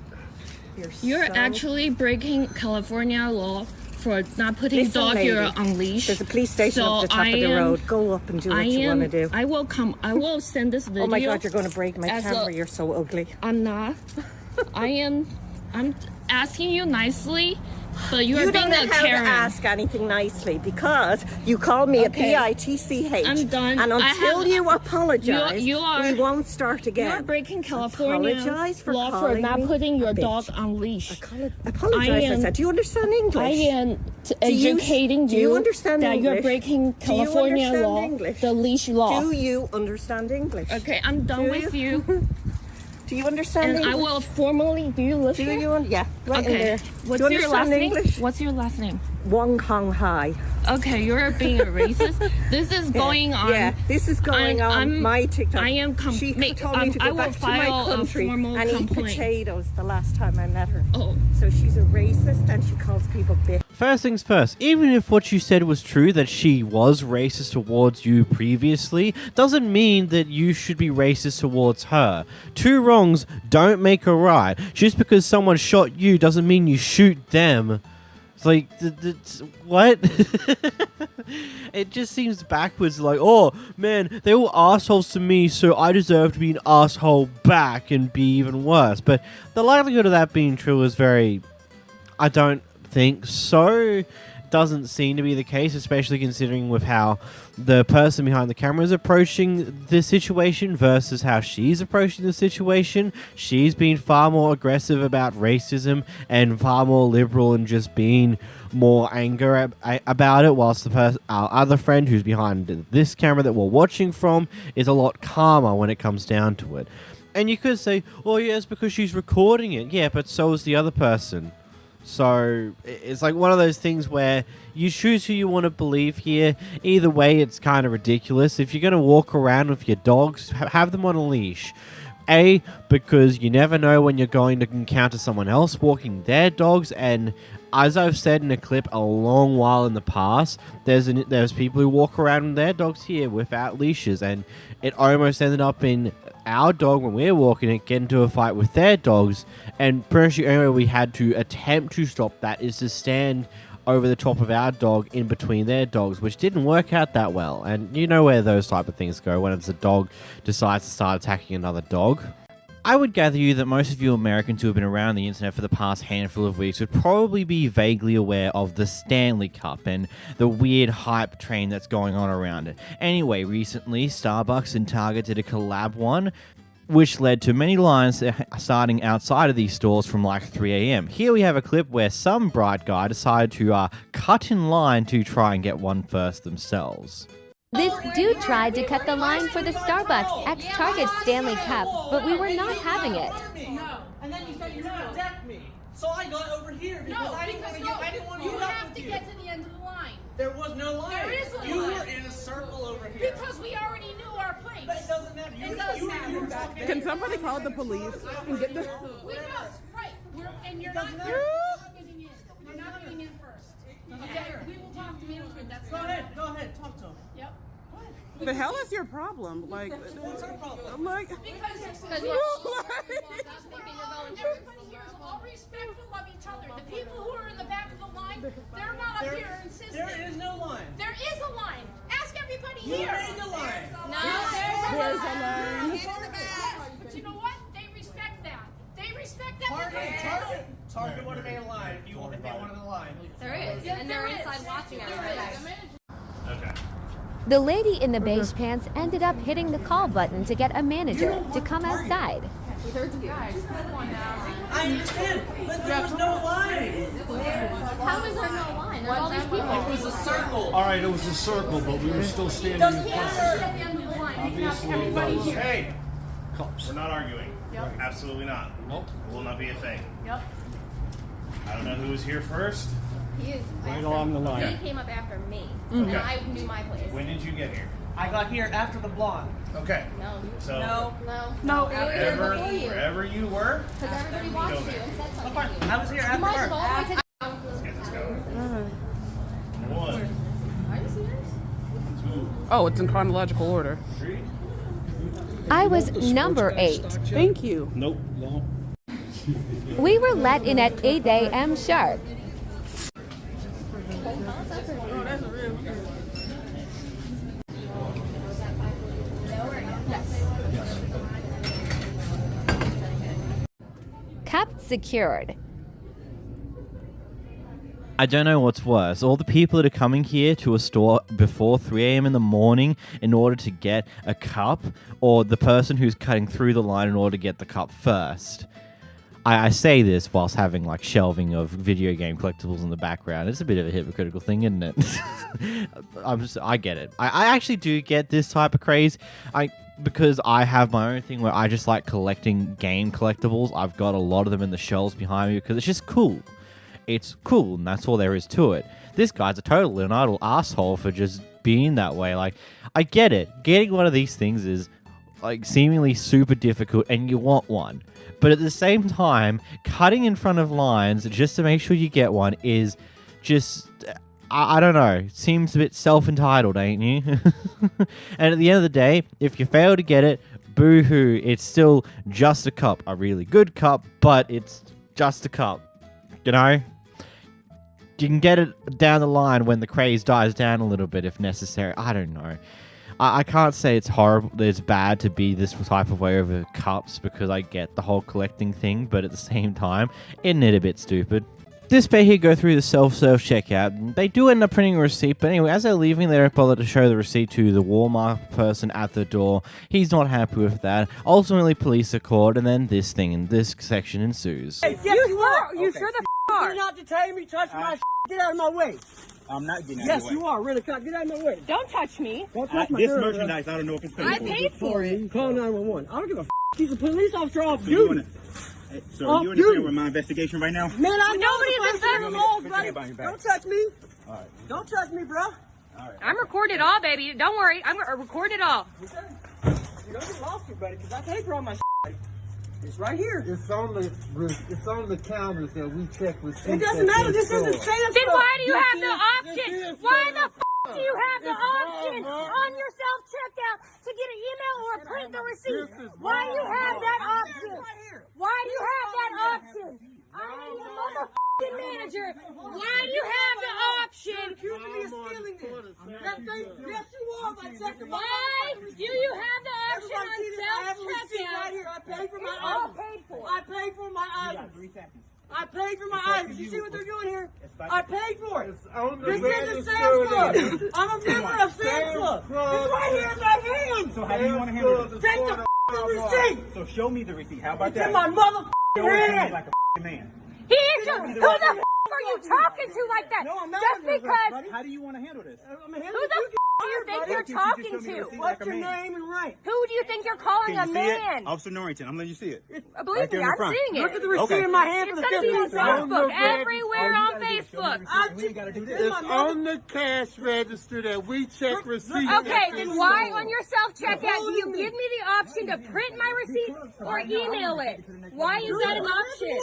S22: You're
S8: so...
S22: actually breaking California law for not putting
S8: Listen,
S22: dog
S8: lady,
S22: here on leash.
S8: There's a police station up the top of the road. Go up and do what you want to do.
S22: I will come. I will send this video.
S8: Oh my God, you're going to break my camera. You're so ugly.
S22: I'm not. I'm asking you nicely, but you're
S8: you
S22: being
S8: don't know
S22: a
S8: how
S22: Karen.
S8: to ask anything nicely because you called me
S22: Okay.
S8: a bitch.
S22: I'm done.
S8: And until you apologize,
S22: you are,
S8: we won't start again.
S22: You're breaking California
S8: Apologize for
S22: law for
S8: calling
S22: not
S8: me
S22: putting your
S8: a bitch.
S22: dog on leash.
S8: Apologize, I said. Do you understand English?
S22: I am educating
S8: do you understand
S22: that
S8: English?
S22: you're breaking
S8: Do you
S22: California
S8: understand
S22: law,
S8: English?
S22: the leash law.
S8: Do you understand English?
S22: Okay, I'm done with you.
S8: Do you understand
S22: and
S8: English?
S22: I will formally. Do you live
S8: Do
S22: here?
S8: you? Yeah. Right in
S22: Okay.
S8: there.
S22: What's
S8: Do you
S22: your
S8: understand
S22: last
S8: English?
S22: name? What's your last name?
S8: Wong Hong Hai.
S22: Okay, you're being a racist. This is going on.
S8: Yeah, this is going on my TikTok.
S22: I am.
S8: She told me to go
S22: I will
S8: back to
S22: file
S8: my country
S22: a formal
S8: and eat
S22: complaint.
S8: potatoes the last time I met her.
S22: Oh.
S8: So she's a racist and she calls people bitch.
S1: First things first, even if what you said was true, that she was racist towards you previously, doesn't mean that you should be racist towards her. Two wrongs don't make a right. Just because someone shot you doesn't mean you shoot them. It's like, what? It just seems backwards, like, oh, man, they were assholes to me, so I deserve to be an asshole back and be even worse. But the likelihood of that being true is very... I don't think so. Doesn't seem to be the case, especially considering with how the person behind the camera is approaching the situation versus how she's approaching the situation. She's been far more aggressive about racism and far more liberal and just being more anger about it, whilst our other friend who's behind this camera that we're watching from is a lot calmer when it comes down to it. And you could say, oh yeah, it's because she's recording it. Yeah, but so is the other person. So it's like one of those things where you choose who you want to believe here. Either way, it's kind of ridiculous. If you're going to walk around with your dogs, have them on a leash. A, because you never know when you're going to encounter someone else walking their dogs. And as I've said in a clip a long while in the past, there's people who walk around with their dogs here without leashes. And it almost ended up in our dog, when we were walking it, get into a fight with their dogs, and pretty much the only way we had to attempt to stop that is to stand over the top of our dog in between their dogs, which didn't work out that well. And you know where those type of things go when it's a dog decides to start attacking another dog. I would gather you that most of you Americans who have been around the internet for the past handful of weeks would probably be vaguely aware of the Stanley Cup and the weird hype train that's going on around it. Anyway, recently, Starbucks and Target did a collab one, which led to many lines starting outside of these stores from like 3 a.m. Here we have a clip where some bright guy decided to cut in line to try and get one first themselves.
S19: This dude tried to cut the line for the Starbucks ex-Target Stanley Cup, but we were not having it.
S14: No. And then you said you're gonna attack me. So I got over here because I didn't want to
S3: You have to get to the end of the line.
S14: There was no line.
S3: There is a line.
S14: You were in a circle over here.
S3: Because we already knew our place.
S14: But it doesn't matter.
S3: It does matter.
S10: Can somebody call the police and get the...
S3: We know, right. And you're not getting in. You're not getting in first. Okay, we will talk to management. That's
S14: Go ahead, talk to him.
S3: Yep.
S10: The hell is your problem? Like,
S14: What's our problem?
S10: I'm like...
S3: Because you're not thinking you're going to They're not up here insisting.
S14: There is no line.
S3: There is a line. Ask everybody
S14: You
S3: here.
S14: made the line.
S3: No,
S7: There's a line.
S3: But you know what? They respect that. They respect that.
S14: Target wanted a line if they wanted a line.
S12: There is, and they're inside watching everything.
S15: Okay.
S19: The lady in the beige pants ended up hitting the call button to get a manager to come outside.
S12: We heard you guys. Come on now.
S14: I understand, but there was no line.
S12: How is there no line? There's all these people.
S14: It was a circle.
S18: All right, it was a circle, but we were still standing in front.
S12: At the end of the line.
S18: Obviously,
S12: Everybody
S18: those-
S12: here.
S15: Hey,
S18: Cops.
S15: we're not arguing.
S12: Yep.
S15: Absolutely not.
S18: Nope.
S15: It will not be a thing.
S12: Yep.
S15: I don't know who was here first.
S12: He is
S18: Right along the line.
S12: He came up after me,
S15: Okay.
S12: and I knew my place.
S15: When did you get here?
S14: I got here after the blonde.
S15: Okay.
S12: No.
S15: So
S12: No.
S15: wherever you were,
S12: Because everybody watched you and said something to you.
S14: I was here
S12: You
S14: after
S12: might
S14: her.
S12: as well wait till
S15: let's get this going. One,
S12: Are you serious?
S15: two,
S10: Oh, it's in chronological order.
S15: three.
S19: I was number 8.
S10: Thank you.
S18: Nope. No.
S19: We were let in at 8 a.m. sharp. Kept secured.
S1: I don't know what's worse. All the people that are coming here to a store before 3 a.m. in the morning in order to get a cup, or the person who's cutting through the line in order to get the cup first. I say this whilst having like shelving of video game collectibles in the background. It's a bit of a hypocritical thing, isn't it? I get it. I actually do get this type of craze. Because I have my own thing where I just like collecting game collectibles. I've got a lot of them in the shelves behind me because it's just cool. It's cool, and that's all there is to it. This guy's a total entitled asshole for just being that way. Like, I get it. Getting one of these things is like seemingly super difficult, and you want one. But at the same time, cutting in front of lines just to make sure you get one is just, I don't know, seems a bit self-entitled, ain't you? And at the end of the day, if you fail to get it, boo-hoo, it's still just a cup. A really good cup, but it's just a cup. You know? You can get it down the line when the craze dies down a little bit if necessary. I don't know. I can't say it's horrible, it's bad to be this type of way over cups because I get the whole collecting thing, but at the same time, isn't it a bit stupid? This pair here go through the self-serve checkout. They do end up printing a receipt, but anyway, as they're leaving, they don't bother to show the receipt to the Walmart person at the door. He's not happy with that. Ultimately, police are called, and then this thing in this section ensues.
S14: Hey,
S7: You are. You sure the are.
S14: You're not detaining me, touch my Get out of my way.
S23: I'm not getting out
S14: Yes,
S23: of the way.
S14: you are. Really, get out of my way.
S7: Don't touch me.
S14: Don't touch my
S23: This
S14: girl,
S23: merchandise, I don't know if it's paid
S7: I
S23: for.
S7: paid for it.
S14: Call 911. I don't give a He's a police officer off
S23: So you wanna-
S14: duty.
S23: So are you interfering with my investigation right now?
S14: Man, I know
S7: Nobody's
S14: the
S7: interfering.
S14: laws,
S23: Put your
S14: buddy.
S23: hand behind your back.
S14: Don't touch me.
S23: All right.
S14: Don't touch me, bro.
S7: I'm recording it all, baby. Don't worry. I'm gonna record it all.
S14: You don't get lost here, buddy, because I paid for all my It's right here.
S13: It's on the counters that we check receipts.
S14: It doesn't matter. This isn't Sam's.
S7: Then why do you have the option? Why the do you have the option on your self-checkout to get an email or print the receipt? Why do you have that option? Why do you have that option? I'm your motherfucking manager. Why do you have the option?
S14: Accusing me of stealing this. Yes, you are. My second.
S7: Why do you have the option on self-checkout?
S14: Right here. I paid for my
S7: All
S14: items.
S7: paid for.
S14: I paid for my items. I paid for my items. You see what they're doing here? I paid for it. This isn't Sam's Club. I'm a member of Sam's Club. It's right here in my hand.
S23: So how do you want to handle this?
S14: Take the receipt.
S23: So show me the receipt. How about
S14: It's
S23: that?
S14: in my motherfucking hand.
S23: Like a man.
S7: He is your. Who the are you talking to like that?
S14: No, I'm not.
S7: Just because.
S23: How do you want to handle this?
S14: I'm
S7: Who the do you think you're talking to?
S14: What's your name and rank?
S7: Who do you think you're calling
S23: Can
S7: a
S23: you see it?
S7: man?
S23: Officer Norrington, I'm letting you see it.
S7: Believe
S23: Right there
S7: me,
S23: in the
S7: I'm
S23: front.
S7: seeing it.
S14: Look at the receipt in my hand for
S7: It's
S14: the
S7: gonna be on
S14: 15 cents.
S7: Facebook, everywhere on Facebook.
S13: It's on the cash register that we check receipts.
S7: Okay, then why on your self-checkout do you give me the option to print my receipt or email it? Why is that an option?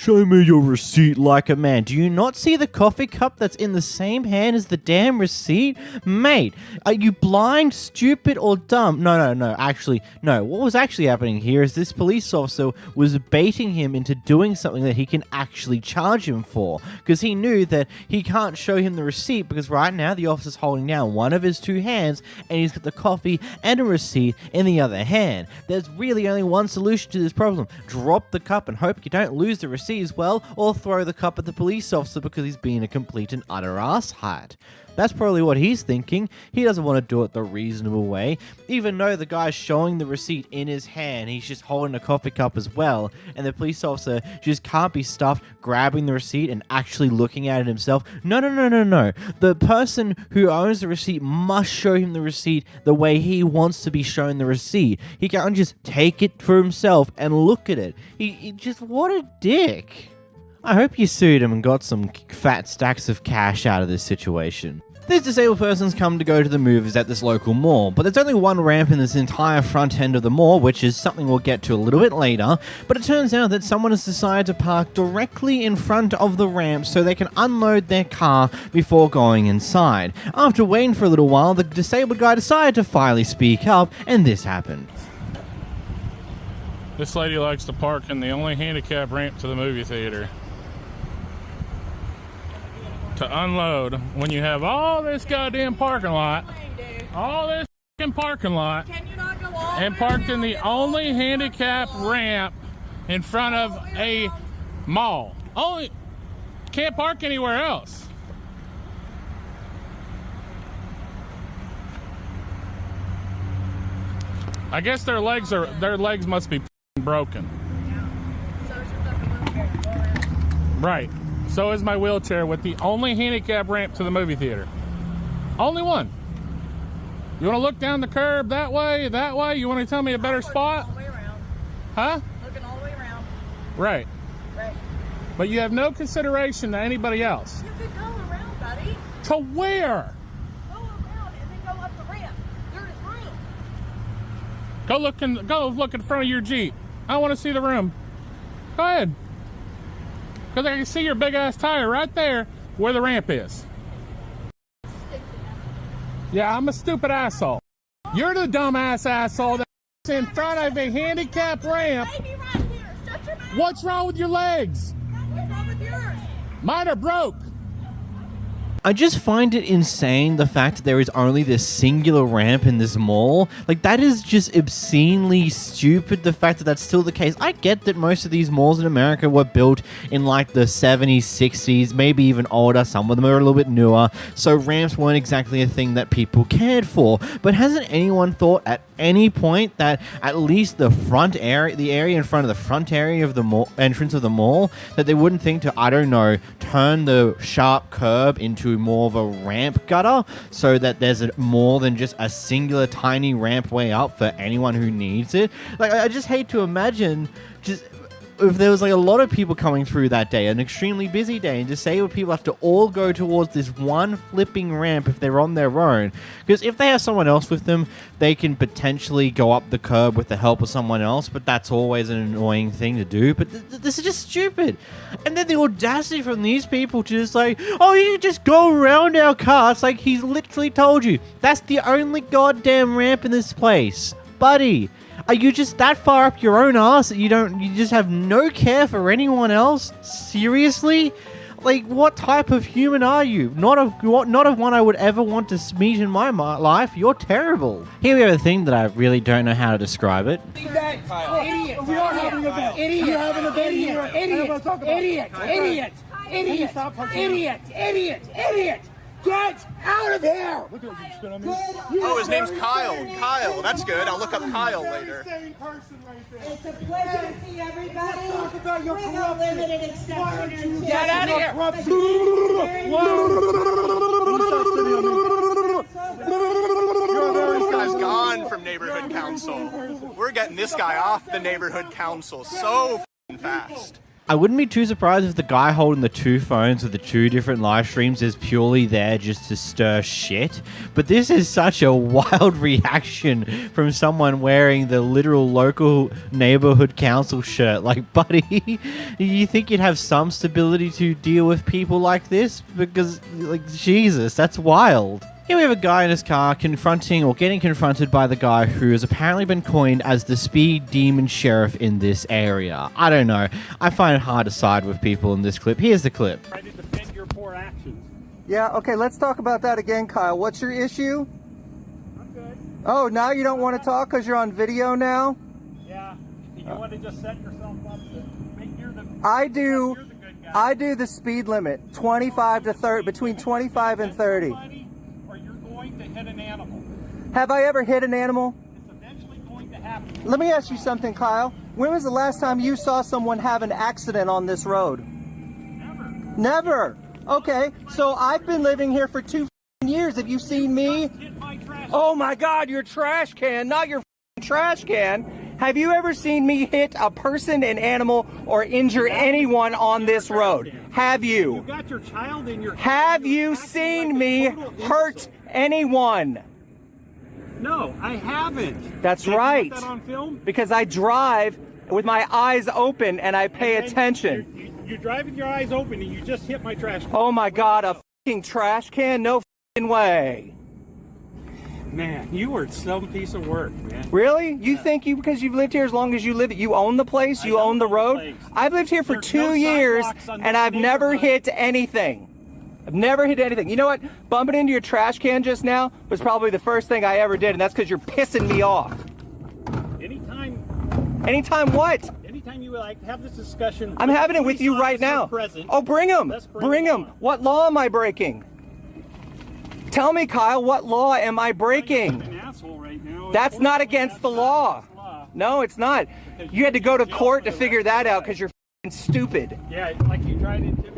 S1: Show me your receipt like a man. Do you not see the coffee cup that's in the same hand as the damn receipt? Mate, are you blind, stupid, or dumb? No. Actually, no. What was actually happening here is this police officer was baiting him into doing something that he can actually charge him for. Because he knew that he can't show him the receipt because right now the officer's holding down one of his two hands and he's got the coffee and a receipt in the other hand. There's really only one solution to this problem. Drop the cup and hope you don't lose the receipt as well, or throw the cup at the police officer because he's being a complete and utter asshat. That's probably what he's thinking. He doesn't want to do it the reasonable way. Even though the guy's showing the receipt in his hand, he's just holding a coffee cup as well, and the police officer just can't be stuffed grabbing the receipt and actually looking at it himself. No. The person who owns the receipt must show him the receipt the way he wants to be shown the receipt. He can't just take it for himself and look at it. He just, what a dick. I hope you sued him and got some fat stacks of cash out of this situation. These disabled persons come to go to the movies at this local mall, but there's only one ramp in this entire front end of the mall, which is something we'll get to a little bit later, but it turns out that someone has decided to park directly in front of the ramp so they can unload their car before going inside. After waiting for a little while, the disabled guy decided to finally speak up, and this happened.
S6: This lady likes to park in the only handicap ramp to the movie theater to unload when you have all this goddamn parking lot, all this fucking parking lot, and parked in the only handicap ramp in front of a mall. Only can't park anywhere else. I guess their legs must be broken. Right. So is my wheelchair with the only handicap ramp to the movie theater. Only one. You want to look down the curb that way? That way? You want to tell me a better spot? All the way around. Huh? Looking all the way around. Right. Right. But you have no consideration to anybody else.
S3: You could go around, buddy.
S6: To where?
S3: Go around and then go up the ramp. There is room.
S6: Go look in front of your Jeep. I want to see the room. Go ahead. Because I can see your big ass tire right there where the ramp is. Yeah, I'm a stupid asshole. You're the dumbass asshole that's in front of a handicap ramp. What's wrong with your legs?
S3: What's wrong with yours?
S6: Mine are broke.
S1: I just find it insane the fact that there is only this singular ramp in this mall. Like, that is just obscenely stupid, the fact that that's still the case. I get that most of these malls in America were built in like the 70s, 60s, maybe even older. Some of them are a little bit newer, so ramps weren't exactly a thing that people cared for. But hasn't anyone thought at any point that at least the front area, the area in front of the front area of the mall, entrance of the mall, that they wouldn't think to, I don't know, turn the sharp curb into more of a ramp gutter so that there's more than just a singular tiny ramp way up for anyone who needs it? Like, I just hate to imagine just if there was like a lot of people coming through that day, an extremely busy day, and disabled people have to all go towards this one flipping ramp if they're on their own. Because if they have someone else with them, they can potentially go up the curb with the help of someone else, but that's always an annoying thing to do. But this is just stupid. And then the audacity from these people to just like, oh, you can just go around our car. It's like he's literally told you, that's the only goddamn ramp in this place. Buddy, are you just that far up your own ass that you just have no care for anyone else? Seriously? Like, what type of human are you? Not of one I would ever want to meet in my life. You're terrible. Here we have a thing that I really don't know how to describe it.
S3: Idiot. We are having an event. Idiot. We are having an event here. Idiot. Idiot. Get out of here!
S15: Oh, his name's Kyle. Kyle, that's good. I'll look up Kyle later.
S3: It's a pleasure to see everybody. Talk about your limited exception.
S15: Get out of here! This guy's gone from neighborhood council. We're getting this guy off the neighborhood council so fast.
S1: I wouldn't be too surprised if the guy holding the 2 phones with the 2 different live streams is purely there just to stir shit. But this is such a wild reaction from someone wearing the literal local neighborhood council shirt. Like, buddy, you think you'd have some stability to deal with people like this? Because, like, Jesus, that's wild. Here we have a guy in his car confronting or getting confronted by the guy who has apparently been coined as the speed demon sheriff in this area. I don't know. I find it hard to side with people in this clip. Here's the clip.
S4: Try to defend your poor actions.
S16: Yeah, okay, let's talk about that again, Kyle. What's your issue?
S4: I'm good.
S16: Oh, now you don't want to talk because you're on video now?
S4: Yeah. You want to just set yourself up to make you're the...
S16: I do the speed limit, 25 to 30, between 25 and 30.
S4: To hit an animal.
S16: Have I ever hit an animal?
S4: It's eventually going to happen.
S16: Let me ask you something, Kyle. When was the last time you saw someone have an accident on this road?
S4: Never.
S16: Never? Okay, so I've been living here for 2 years. Have you seen me? Oh my God, your trash can, not your trash can. Have you ever seen me hit a person, an animal, or injure anyone on this road? Have you?
S4: You got your child in your...
S16: Have you seen me hurt anyone?
S4: No, I haven't.
S16: That's
S4: Did
S16: right.
S4: You put that on film?
S16: Because I drive with my eyes open and I pay attention.
S4: You're driving your eyes open and you just hit my trash can.
S16: Oh my God, a fucking trash can? No fucking way.
S4: Man, you are some piece of work, man.
S16: Really? You think because you've lived here as long as you live, you own the place, you own the road? I've lived here for 2 years and I've never hit anything. I've never hit anything. You know what? Bumping into your trash can just now was probably the first thing I ever did, and that's because you're pissing me off. Anytime what?
S4: Anytime you like have this discussion.
S16: I'm having it with you right now. Oh, bring them. Bring them. What law am I breaking? Tell me, Kyle, what law am I breaking?
S4: An asshole right now.
S16: That's not against the law. No, it's not. You had to go to court to figure that out because you're f***ing stupid.
S4: Yeah, like you tried to intimidate.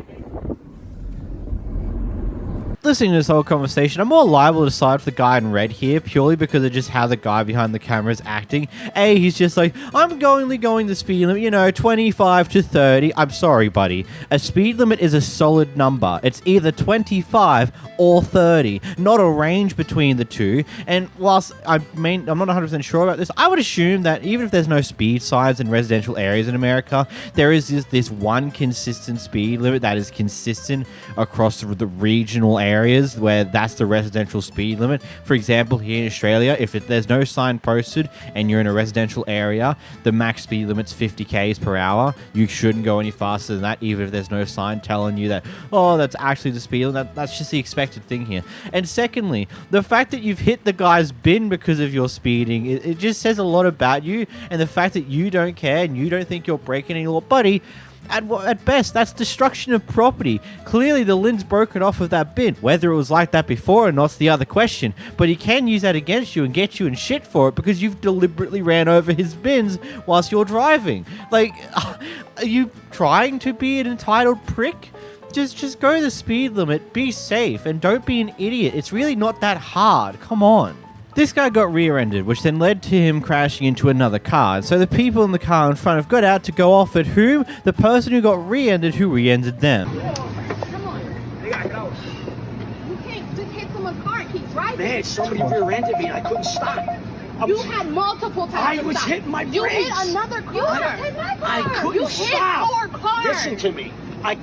S1: Listening to this whole conversation, I'm more liable to side for the guy in red here purely because of just how the guy behind the camera is acting. A, he's just like, I'm only going the speed limit, 25 to 30. I'm sorry, buddy. A speed limit is a solid number. It's either 25 or 30, not a range between the two. And whilst I'm not 100% sure about this, I would assume that even if there's no speed signs in residential areas in America, there is this one consistent speed limit that is consistent across the regional areas where that's the residential speed limit. For example, here in Australia, if there's no sign posted and you're in a residential area, the max speed limit's 50 k's per hour. You shouldn't go any faster than that, even if there's no sign telling you that, oh, that's actually the speed limit. That's just the expected thing here. And secondly, the fact that you've hit the guy's bin because of your speeding, it just says a lot about you, and the fact that you don't care and you don't think you're breaking any law. Buddy, at best, that's destruction of property. Clearly, the lid's broken off of that bin. Whether it was like that before or not's the other question. But he can use that against you and get you in shit for it because you've deliberately ran over his bins whilst you're driving. Like, are you trying to be an entitled prick? Just go the speed limit, be safe, and don't be an idiot. It's really not that hard. Come on. This guy got rear-ended, which then led to him crashing into another car. And so the people in the car in front of got out to go off at whom? The person who got rear-ended who rear-ended them.
S12: Come on. You can't just hit someone's car and keep driving.
S14: Man, somebody rear-ended me and I couldn't stop.
S12: You had multiple times.
S14: I was hitting my brakes.
S12: You hit another car. You just hit my car.
S14: I couldn't
S12: you
S14: stop.
S12: hit 4 cars.
S14: Listen to me.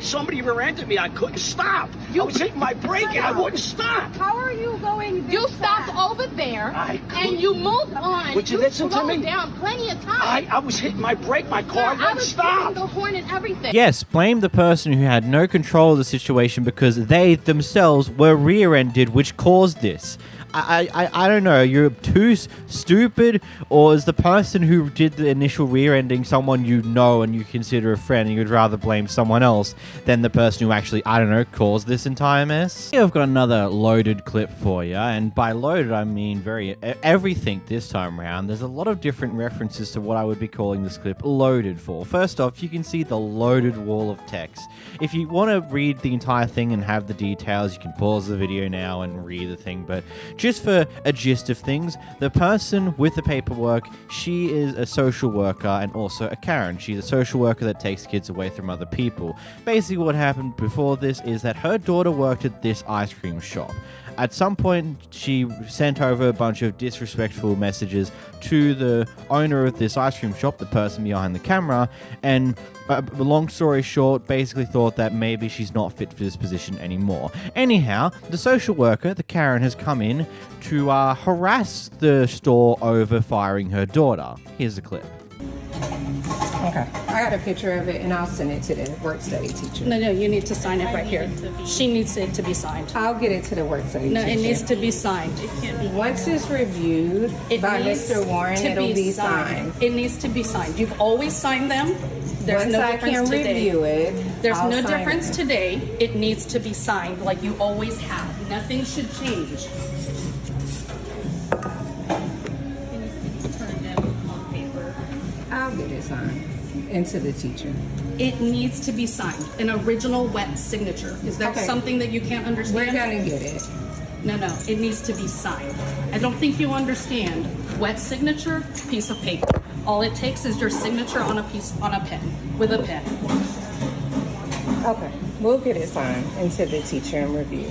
S14: Somebody rear-ended me. I couldn't stop. I was hitting my brake and I wouldn't stop.
S12: How are you going? You stopped over there and you moved on.
S14: Would you listen to me?
S12: Down plenty of times.
S14: I was hitting my brake. My car wouldn't stop.
S12: I was getting the horn and everything.
S1: Yes, blame the person who had no control of the situation because they themselves were rear-ended, which caused this. I don't know, you're too stupid, or is the person who did the initial rear-ending someone you know and you consider a friend and you'd rather blame someone else than the person who actually, I don't know, caused this entire mess? Here I've got another loaded clip for you, and by loaded I mean everything this time around. There's a lot of different references to what I would be calling this clip loaded for. First off, you can see the loaded wall of text. If you want to read the entire thing and have the details, you can pause the video now and read the thing, but Just for a gist of things, the person with the paperwork, she is a social worker and also a Karen. She's a social worker that takes kids away from other people. Basically what happened before this is that her daughter worked at this ice cream shop. At some point, she sent over a bunch of disrespectful messages to the owner of this ice cream shop, the person behind the camera, and long story short, basically thought that maybe she's not fit for this position anymore. Anyhow, the social worker, the Karen, has come in to harass the store over firing her daughter. Here's the clip.
S9: Okay. I got a picture of it and I'll send it to the work study teacher.
S11: No, you need to sign it right here. She needs it to be signed.
S9: I'll get it to the work study teacher.
S11: No, it needs to be signed.
S9: Once it's reviewed by Mr. Warren, it'll be signed.
S11: It needs to be signed. You've always signed them. There's
S9: Once
S11: no
S9: I
S11: difference
S9: can
S11: today.
S9: review it,
S11: There's
S9: I'll
S11: no
S9: sign
S11: difference
S9: it.
S11: today. It needs to be signed like you always have. Nothing should change.
S9: I'll get it signed into the teacher.
S11: It needs to be signed. An original wet signature. Is that
S9: Okay.
S11: something that you can't understand?
S9: We're gonna get it.
S11: No, it needs to be signed. I don't think you understand. Wet signature, piece of paper. All it takes is your signature on a pen, with a pen.
S9: Okay, we'll get it signed into the teacher and review.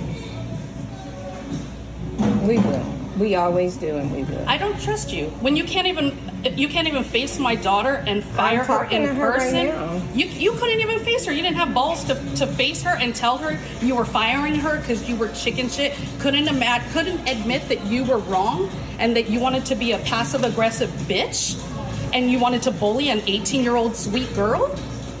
S9: We will. We always do, and we will.
S11: I don't trust you. When you can't even face my daughter and fire her
S9: talking
S11: in
S9: to her right
S11: person.
S9: now.
S11: You couldn't even face her. You didn't have balls to face her and tell her you were firing her because you were chicken shit. Couldn't admit that you were wrong and that you wanted to be a passive aggressive bitch and you wanted to bully an 18-year-old sweet girl.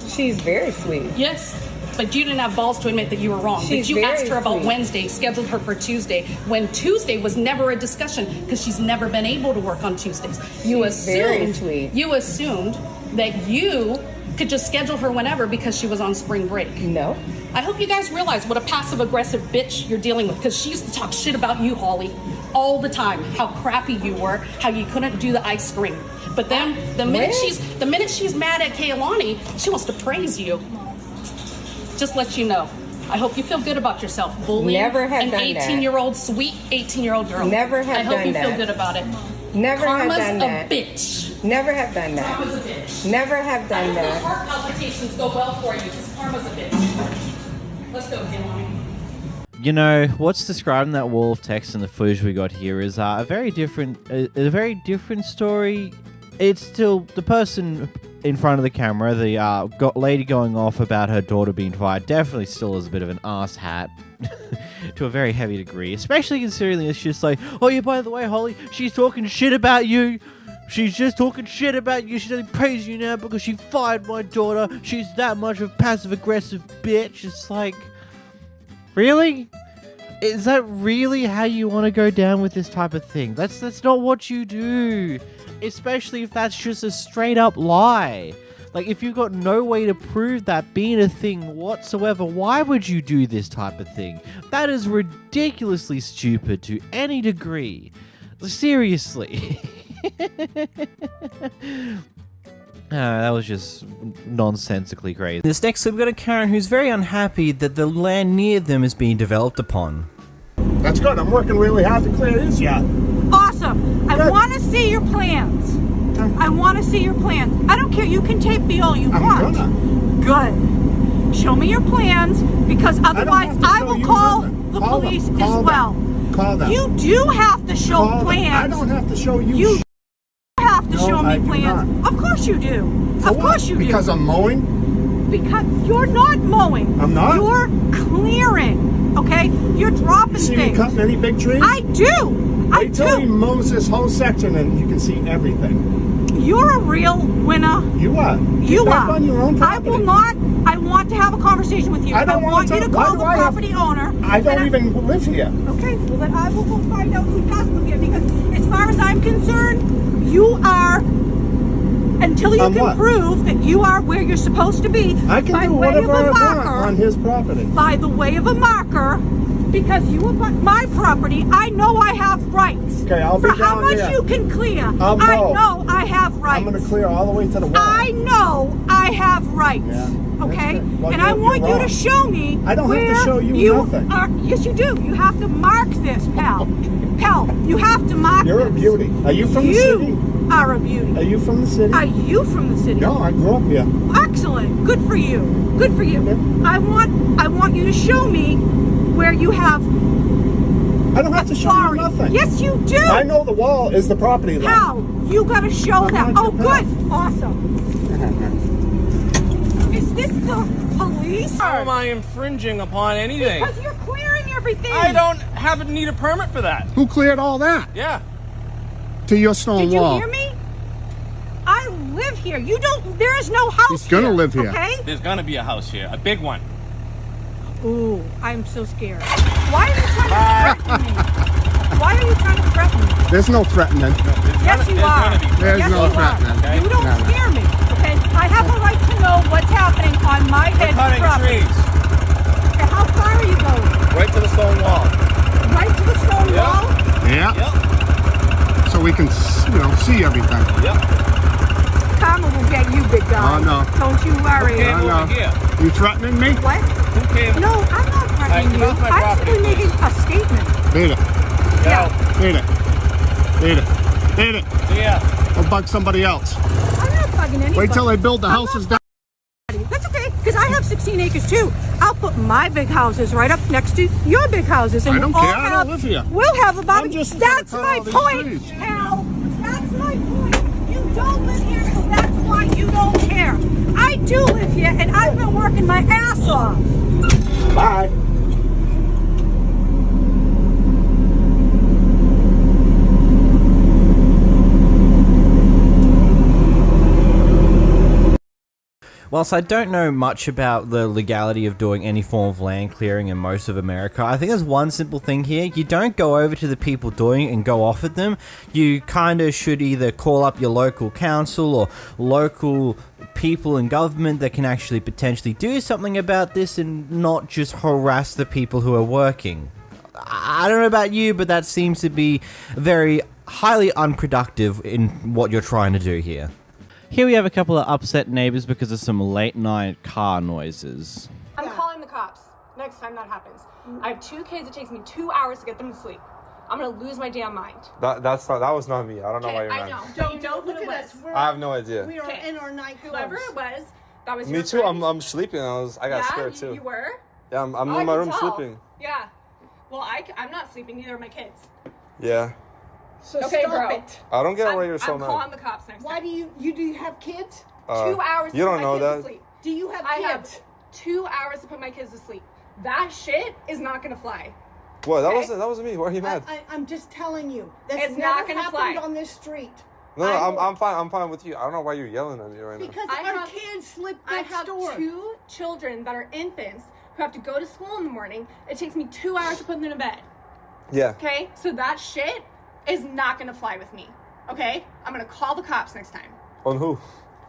S9: She's very sweet.
S11: Yes. But you didn't have balls to admit that you were wrong.
S9: She's
S11: That you asked
S9: very
S11: her about
S9: sweet.
S11: Wednesday, scheduled her for Tuesday, when Tuesday was never a discussion because she's never been able to work on Tuesdays.
S9: She's very sweet.
S11: You assumed that you could just schedule her whenever because she was on spring break.
S9: No.
S11: I hope you guys realize what a passive aggressive bitch you're dealing with because she used to talk shit about you, Holly, all the time. How crappy you were, how you couldn't do the ice cream. But then the minute she's mad at Kaylani, she wants to praise you. Just let you know. I hope you feel good about yourself. Bullying
S9: Never have
S11: an
S9: done that.
S11: 18-year-old, sweet 18-year-old girl.
S9: Never have
S11: I hope
S9: done
S11: you feel
S9: that.
S11: good about it.
S9: Never
S11: Karma's
S9: have done that.
S11: a bitch.
S9: Never have done that.
S11: Karma's a bitch.
S9: Never have done
S11: I hope
S9: that.
S11: those heart palpitations go well for you because karma's a bitch. Let's go, Kaylani.
S1: You know, what's described in that wall of text and the footage we got here is a very different story. It's still the person in front of the camera, the lady going off about her daughter being fired, definitely still is a bit of an ass hat to a very heavy degree, especially considering it's just like, oh yeah, by the way, Holly, she's talking shit about you. She's just talking shit about you. She's only praising you now because she fired my daughter. She's that much of a passive-aggressive bitch. It's like, really? Is that really how you want to go down with this type of thing? That's not what you do. Especially if that's just a straight-up lie. Like, if you've got no way to prove that being a thing whatsoever, why would you do this type of thing? That is ridiculously stupid to any degree. Seriously. That was just nonsensically crazy. This next clip, we've got a Karen who's very unhappy that the land near them is being developed upon.
S5: That's good. I'm working really hard to clear this yard.
S3: Awesome. I want to see your plans. I want to see your plans. I don't care. You can tape me all you want. Good. Show me your plans because otherwise I will call the police as well.
S5: Call them.
S3: You do have to show plans.
S5: I don't have to show you.
S3: You have to show me
S5: I do
S3: plans.
S5: not.
S3: Of course you do.
S5: For
S3: Of
S5: what?
S3: course you do.
S5: Because I'm mowing?
S3: Because you're not mowing.
S5: I'm not?
S3: You're clearing. Okay? You're dropping
S5: You see
S3: things.
S5: me cutting any big trees?
S3: I do.
S5: Wait till he mows this whole section and you can see everything.
S3: You're a real winner.
S5: You are.
S3: You
S5: Get back
S3: are.
S5: on your own
S3: I will not. I want to have a conversation with you.
S5: I don't
S3: want you to call the property owner.
S5: I don't even live here.
S3: Okay, well then I will go find out who does live here because as far as I'm concerned, you are
S10: until you
S2: On
S10: can
S2: what?
S10: prove that you are where you're supposed to be
S2: I can
S10: by
S2: do
S10: way of
S2: whatever
S10: a
S2: I want
S10: marker.
S2: on his property.
S10: By the way of a marker, because you are on my property, I know I have rights.
S2: Okay, I'll be
S10: For how
S2: down
S10: much
S2: there.
S10: you can clear,
S2: I'll
S10: I
S2: mow.
S10: know I have rights.
S2: I'm going to clear all the way to the wall.
S10: I know I have rights.
S2: Yeah,
S10: okay?
S2: good. Well,
S10: and I
S2: you're
S10: want you
S2: wrong.
S10: to show me
S2: I don't have to
S10: where
S2: show you nothing.
S10: Are, yes, you do. You have to mark this, pal. Pal, you have to mark
S2: You're a
S10: this.
S2: beauty. Are you from the city?
S10: You are a beauty.
S2: Are you from the city?
S10: Are you from the city?
S2: No, I grew up here.
S10: Excellent. Good for you. Good for you. I want you to show me where you have.
S2: I don't have to show you nothing.
S10: Yes, you do.
S2: I know the wall is the property line.
S10: How? You got to show that. Oh, good. Awesome. Is this the police?
S16: How am I infringing upon anything?
S10: Because you're clearing everything.
S16: I don't need a permit for that.
S2: Who cleared all that?
S16: Yeah.
S2: To your stone
S10: Did you
S2: wall.
S10: hear me? I live here. You don't. There is no house.
S2: He's gonna live here.
S10: Okay.
S16: There's gonna be a house here, a big one.
S10: Ooh, I'm so scared. Why are you trying to threaten me? Why are you trying to threaten me?
S2: There's no threatening.
S10: Yes, you are.
S2: There's
S10: Yes,
S2: no
S10: you are.
S2: threatening. Okay?
S10: You don't
S2: No, no.
S10: scare me. Okay. I have a right to know what's happening on my head
S16: Cutting
S10: property.
S16: trees.
S10: Okay, how far are you going?
S16: Right to the stone wall.
S10: Right to the stone wall?
S2: Yeah.
S16: Yep.
S2: So we can, see everything.
S16: Yep.
S10: Karma will get you, big guy.
S2: Oh, no.
S10: Don't you worry.
S16: Who came over here?
S2: You threatening me?
S10: What?
S16: Who came?
S10: No, I'm not threatening
S16: Get
S10: you.
S16: off my
S10: I'm
S16: property,
S10: simply making a statement.
S2: Beat it.
S10: Yeah.
S2: Beat it. Beat it. Beat it.
S16: Yeah.
S2: Or bug somebody else.
S10: I'm not bugging anybody.
S2: Wait till they build the houses down.
S10: That's okay, because I have 16 acres too. I'll put my big houses right up next to your big houses. And
S2: I don't
S10: we'll
S2: care.
S10: all
S2: I don't live here.
S10: We'll have a barbecue.
S2: I'm just
S10: That's
S2: gonna cut
S10: my
S2: all these
S10: point,
S2: trees.
S10: pal. That's my point. You don't live here, so that's why you don't care. I do live here, and I've been working my ass off.
S2: Bye.
S1: Whilst I don't know much about the legality of doing any form of land clearing in most of America, I think there's one simple thing here. You don't go over to the people doing it and go off at them. You kind of should either call up your local council or local people in government that can actually potentially do something about this and not just harass the people who are working. I don't know about you, but that seems to be very highly unproductive in what you're trying to do here. Here we have a couple of upset neighbors because of some late night car noises.
S11: I'm calling the cops next time that happens. I have 2 kids. It takes me 2 hours to get them to sleep. I'm gonna lose my damn mind.
S17: That was not me. I don't know why you're
S11: I
S17: mad.
S11: know. Don't look at us.
S17: I have no idea.
S11: We are in our night. Whoever it was, that was
S17: Me
S11: your
S17: too.
S11: friend.
S17: I'm sleeping. I got scared too.
S11: You were?
S17: Yeah, I'm
S11: Oh,
S17: in
S11: I
S17: my
S11: can
S17: room
S11: tell.
S17: sleeping.
S11: Yeah. Well, I'm not sleeping. Neither are my kids.
S17: Yeah.
S11: So okay,
S12: stop
S11: bro.
S12: it.
S17: I don't get why you're so
S11: I'm
S17: mad.
S11: calling the cops next time.
S12: Why do you have kids?
S11: 2 hours to
S17: you
S11: put
S17: don't
S11: my
S17: know
S11: kids to
S17: that.
S11: sleep.
S12: Do you have
S11: I
S12: kids?
S11: have 2 hours to put my kids to sleep. That shit is not gonna fly.
S17: What?
S11: Okay?
S17: That wasn't me. Why are you mad?
S12: I'm just telling you. That's
S11: It's
S12: never
S11: not gonna
S12: happened
S11: fly.
S12: on this street.
S17: No, I'm fine. I'm fine with you. I don't know why you're yelling at me right now.
S12: Because our kids sleep
S11: I
S12: next
S11: have
S12: door.
S11: 2 children that are infants who have to go to school in the morning. It takes me 2 hours to put them to bed.
S17: Yeah.
S11: Okay? So that shit is not gonna fly with me. Okay? I'm gonna call the cops next time.
S17: On who?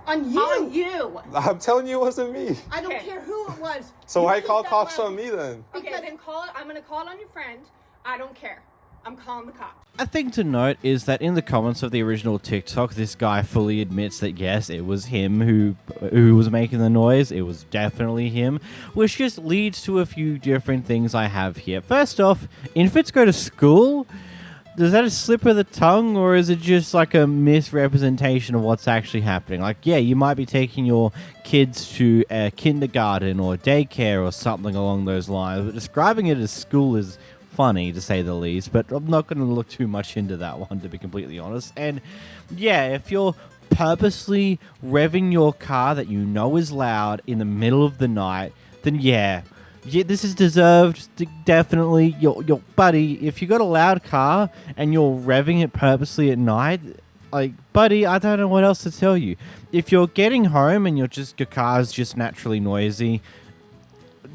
S12: On you.
S11: On you.
S17: I'm telling you, it wasn't me.
S12: I don't care who it was.
S17: So
S12: You
S17: why
S12: keep
S17: call
S12: that
S17: cops
S12: loud.
S17: on me then?
S11: Okay, then call it. I'm gonna call it on your friend. I don't care. I'm calling the cops.
S1: A thing to note is that in the comments of the original TikTok, this guy fully admits that yes, it was him who was making the noise. It was definitely him, which just leads to a few different things I have here. First off, infants go to school? Is that a slip of the tongue, or is it just like a misrepresentation of what's actually happening? Like, yeah, you might be taking your kids to a kindergarten or daycare or something along those lines, but describing it as school is funny, to say the least, but I'm not going to look too much into that one, to be completely honest. And yeah, if you're purposely revving your car that you know is loud in the middle of the night, then yeah, this is deserved. Definitely, your buddy. If you got a loud car and you're revving it purposely at night, like, buddy, I don't know what else to tell you. If you're getting home and your car's just naturally noisy,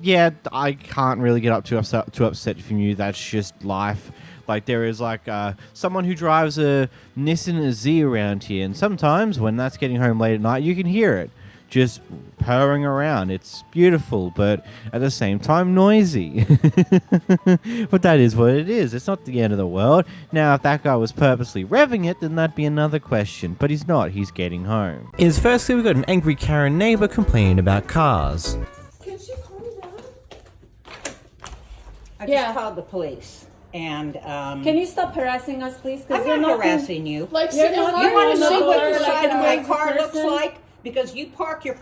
S1: yeah, I can't really get up too upset from you. That's just life. Like there is like someone who drives a Nissan Z around here, and sometimes when that's getting home late at night, you can hear it just purring around. It's beautiful, but at the same time noisy. But that is what it is. It's not the end of the world. Now, if that guy was purposely revving it, then that'd be another question. But he's not. He's getting home. Firstly, we've got an angry Karen neighbor complaining about cars.
S8: Can she calm down? I just called the police. And
S20: can you stop harassing us, please?
S8: I'm not harassing you.
S20: Like,
S8: you want to see what the side of my car
S20: person?
S8: looks like? Because you park your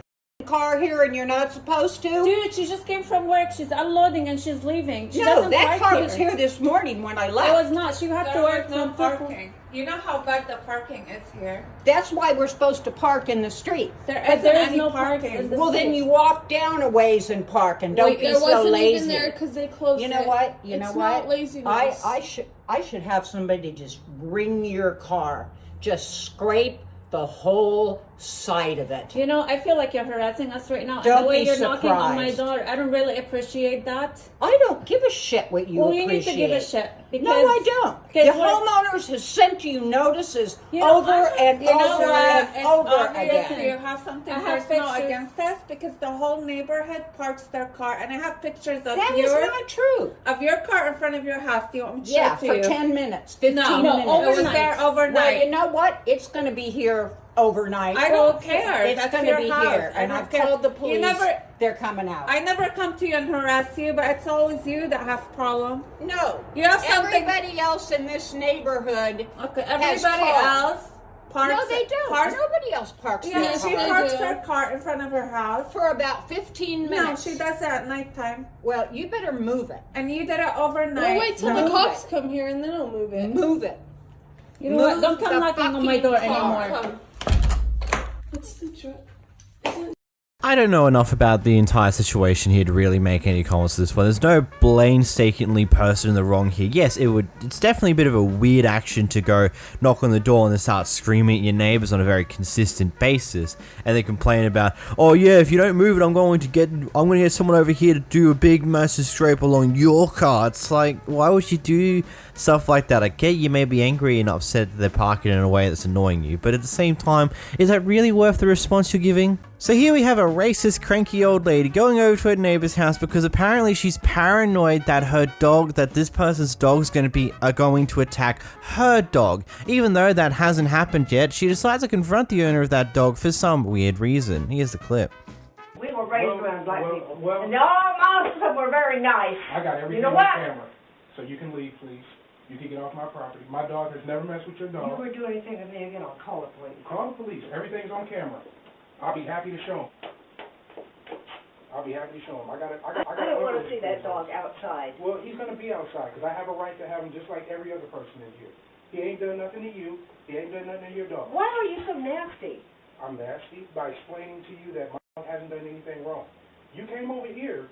S8: car here and you're not supposed to?
S20: Dude, she just came from work. She's unloading and she's leaving. She
S8: no, that car was here this morning when I left.
S20: It was not. She had to work
S21: no parking. You know how bad the parking is here?
S8: That's why we're supposed to park in the street.
S20: There is no parking in the
S8: Well,
S20: street.
S8: then you walk down a ways and park and don't be so lazy.
S21: There wasn't even there because they closed it.
S8: You know what? You know what?
S21: It's not laziness.
S8: I should have somebody just ring your car. Just scrape the whole side of it.
S20: You know, I feel like you're harassing us right now.
S8: Don't
S20: and the way
S8: be
S20: you're knocking on my
S8: surprised.
S20: door, I don't really appreciate that.
S8: I don't give a shit what you appreciate.
S20: Well, you need to give a shit. Because,
S8: no, I don't. The homeowners has sent you notices over and over again.
S21: You have something personal against us because the whole neighborhood parks their car, and I have pictures of
S8: that is not true.
S21: Of your car in front of your house. Do you want me to show
S8: Yeah,
S21: it to
S8: for
S21: you?
S8: 10 minutes, 15 minutes.
S21: It was there overnight.
S8: Well, you know what? It's going to be here overnight.
S21: I don't care.
S8: It's
S21: That's
S8: going
S21: your
S8: to be
S21: house.
S8: here, and I've called the police. They're coming out.
S21: I never come to you and harass you, but it's always you that have problem.
S8: No,
S21: you have something.
S8: Everybody else in this neighborhood.
S21: Okay, everybody else parks.
S8: No, they don't. Nobody else parks.
S21: Yeah, she
S8: car.
S21: parks her car in front of her house
S8: for about 15 minutes.
S21: No, she does that at nighttime.
S8: Well, you better move it.
S21: And you did it overnight.
S20: We'll wait till the cops come here and then I'll move it.
S8: Move it.
S20: You know what? Don't come knocking on my door anymore.
S21: What's the joke?
S1: I don't know enough about the entire situation here to really make any comments to this one. There's no painstakingly person in the wrong here. Yes, it's definitely a bit of a weird action to go knock on the door and then start screaming at your neighbors on a very consistent basis. And they complain about, oh yeah, if you don't move it, I'm going to get someone over here to do a big massive scrape along your car. It's like, why would you do stuff like that? I get you may be angry and upset that they're parking in a way that's annoying you, but at the same time, is that really worth the response you're giving? So here we have a racist, cranky old lady going over to her neighbor's house because apparently she's paranoid that this person's dog's going to attack her dog. Even though that hasn't happened yet, she decides to confront the owner of that dog for some weird reason. Here's the clip.
S22: We were raised around black people. And all most of them were very nice.
S5: I got everything
S22: you know
S5: on
S22: what?
S5: camera. So you can leave, please. You can get off my property. My dog has never messed with your dog.
S22: You would do anything with me again, I'll call the police.
S5: Call the police. Everything's on camera. I'll be happy to show him. I don't
S22: want to see that dog outside.
S5: Well, he's going to be outside because I have a right to have him just like every other person in here. He ain't done nothing to you. He ain't done nothing to your dog.
S22: Why are you so nasty?
S5: I'm nasty by explaining to you that my dog hasn't done anything wrong. You came over here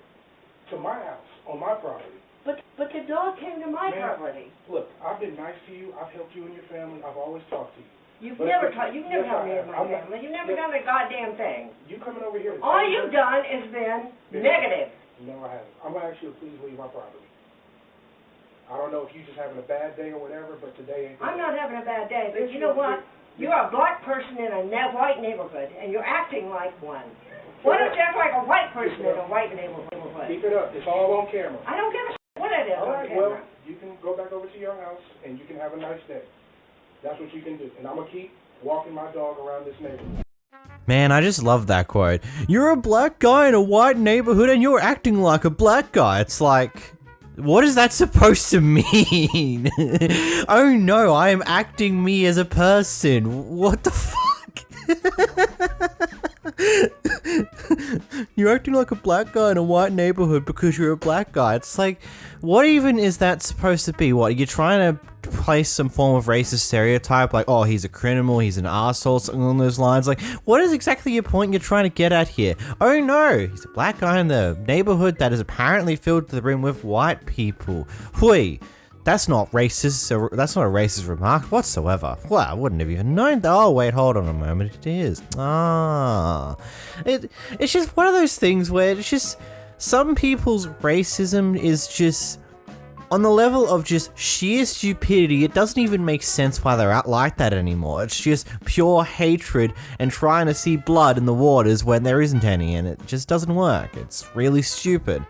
S5: to my house on my property.
S22: But the dog came to my property.
S5: Look,Ve been nice to you. I've helped you and your family. I've always talked to you.
S22: You've never helped me in my family. You've never done a goddamn thing.
S5: You coming over here?
S22: All you've done is been negative.
S5: No, I haven't. I'm going to ask you to please leave my property. I don't know if you're just having a bad day or whatever, but today ain't.
S22: I'm not having a bad day, but you know what? You're a black person in a white neighborhood, and you're acting like one. Why don't you act like a white person in a white neighborhood?
S5: Keep it up. It's all on camera.
S22: I don't give a shit what it is
S5: all
S22: on
S5: right,
S22: camera.
S5: well, you can go back over to your house, and you can have a nice day. That's what you can do. And I'm going to keep walking my dog around this neighborhood.
S1: Man, I just love that quote. You're a black guy in a white neighborhood and you're acting like a black guy. It's like, what is that supposed to mean? Oh no, I am acting me as a person. What the fuck? You're acting like a black guy in a white neighborhood because you're a black guy. It's like, what even is that supposed to be? What, you're trying to place some form of racist stereotype like, oh, he's a criminal, he's an asshole, something along those lines? Like, what is exactly your point you're trying to get at here? Oh no, he's a black guy in the neighborhood that is apparently filled to the brim with white people. Hui. That's not racist. That's not a racist remark whatsoever. Well, I wouldn't have even known that. Oh, wait, hold on a moment. It is. It's just one of those things where it's just some people's racism is just On the level of just sheer stupidity, it doesn't even make sense why they're out like that anymore. It's just pure hatred and trying to see blood in the waters when there isn't any, and it just doesn't work. It's really stupid.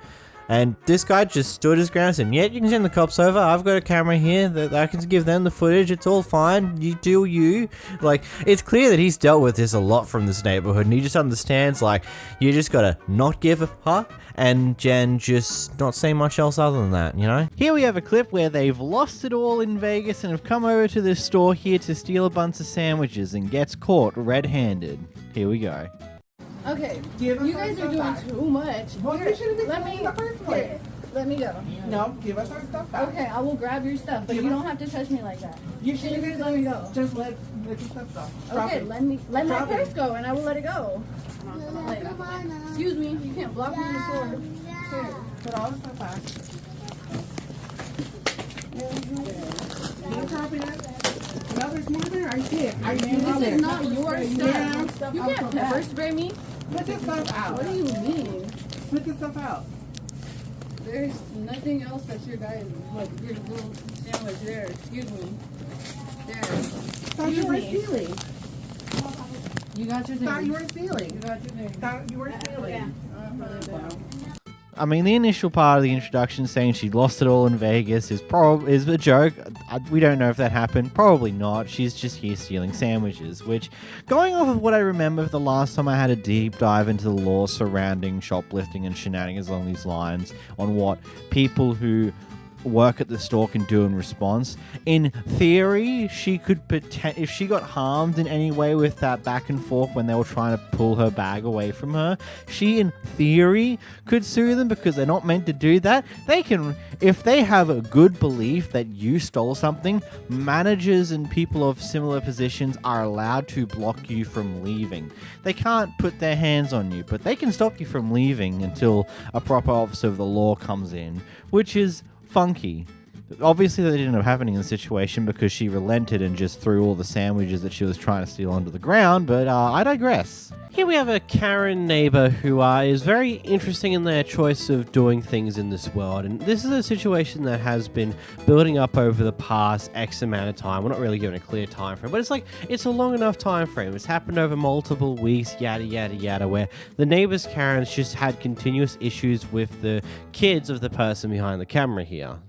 S1: And this guy just stood his ground and said, yeah, you can send the cops over. I've got a camera here that I can give them the footage. It's all fine. You do you. Like, it's clear that he's dealt with this a lot from this neighborhood, and he just understands, like, you just gotta not give a fuck and just not say much else other than that, you know? Here we have a clip where they've lost it all in Vegas and have come over to this store here to steal a bunch of sandwiches and gets caught red-handed. Here we go.
S12: Okay, you guys are doing too much.
S5: Well, you should have been
S12: let me
S5: in the first place.
S12: Let me go.
S5: No, give us our stuff back.
S12: Okay, I will grab your stuff, but you don't have to touch me like that.
S5: You should
S12: just let me go.
S5: Just let your stuff go.
S12: Okay, let my purse go, and I will let it go. Excuse me, you can't block me in the store. Here,
S5: put all the stuff back. You copy that? No, there's more there. I see it.
S12: This is not your stuff. You can't pepper spray me.
S5: Put your stuff out.
S12: What do you mean?
S5: Put your stuff out.
S12: There's nothing else that your guy, like your little sandwich there. Excuse me. There.
S5: Thought you were stealing.
S12: You got your thing.
S5: Thought you were stealing.
S12: You got your thing.
S5: Thought you were stealing.
S1: I mean, the initial part of the introduction saying she lost it all in Vegas is a joke. We don't know if that happened. Probably not. She's just here stealing sandwiches, which, going off of what I remember the last time I had a deep dive into the law surrounding shoplifting and shenanigans along these lines on what people who work at the store can do in response. In theory, she could if she got harmed in any way with that back and forth when they were trying to pull her bag away from her, she in theory could sue them because they're not meant to do that. They can, if they have a good belief that you stole something, managers and people of similar positions are allowed to block you from leaving. They can't put their hands on you, but they can stop you from leaving until a proper officer of the law comes in, which is funky. Obviously, that didn't end up happening in the situation because she relented and just threw all the sandwiches that she was trying to steal onto the ground, but I digress.
S18: Here we have a Karen neighbor who is very interesting in their choice of doing things in this world, and this is a situation that has been building up over the past X amount of time. We're not really given a clear time frame, but it's a long enough time frame. It's happened over multiple weeks, yada yada yada, where the neighbors Karens just had continuous issues with the kids of the person behind the camera here.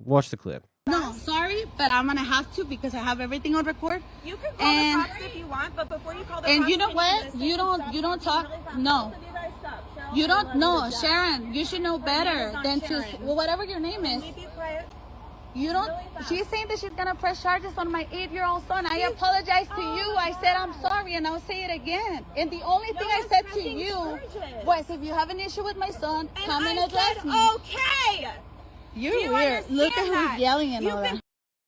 S18: Watch the clip.
S19: No, sorry, but I'm gonna have to because I have everything on record.
S3: You can call the cops if you want, but before you call the cops,
S19: and you know what? You don't talk. No, you don't. No, Sharon, you should know better than to. Well, whatever your name is. You don't. She's saying that she's gonna press charges on my 8-year-old son. I apologize to you. I said I'm sorry, and I'll say it again. And the only thing I said to you was, if you have an issue with my son, come and address me.
S3: Okay.
S19: You're weird. Look at who's yelling and all that.
S3: You've been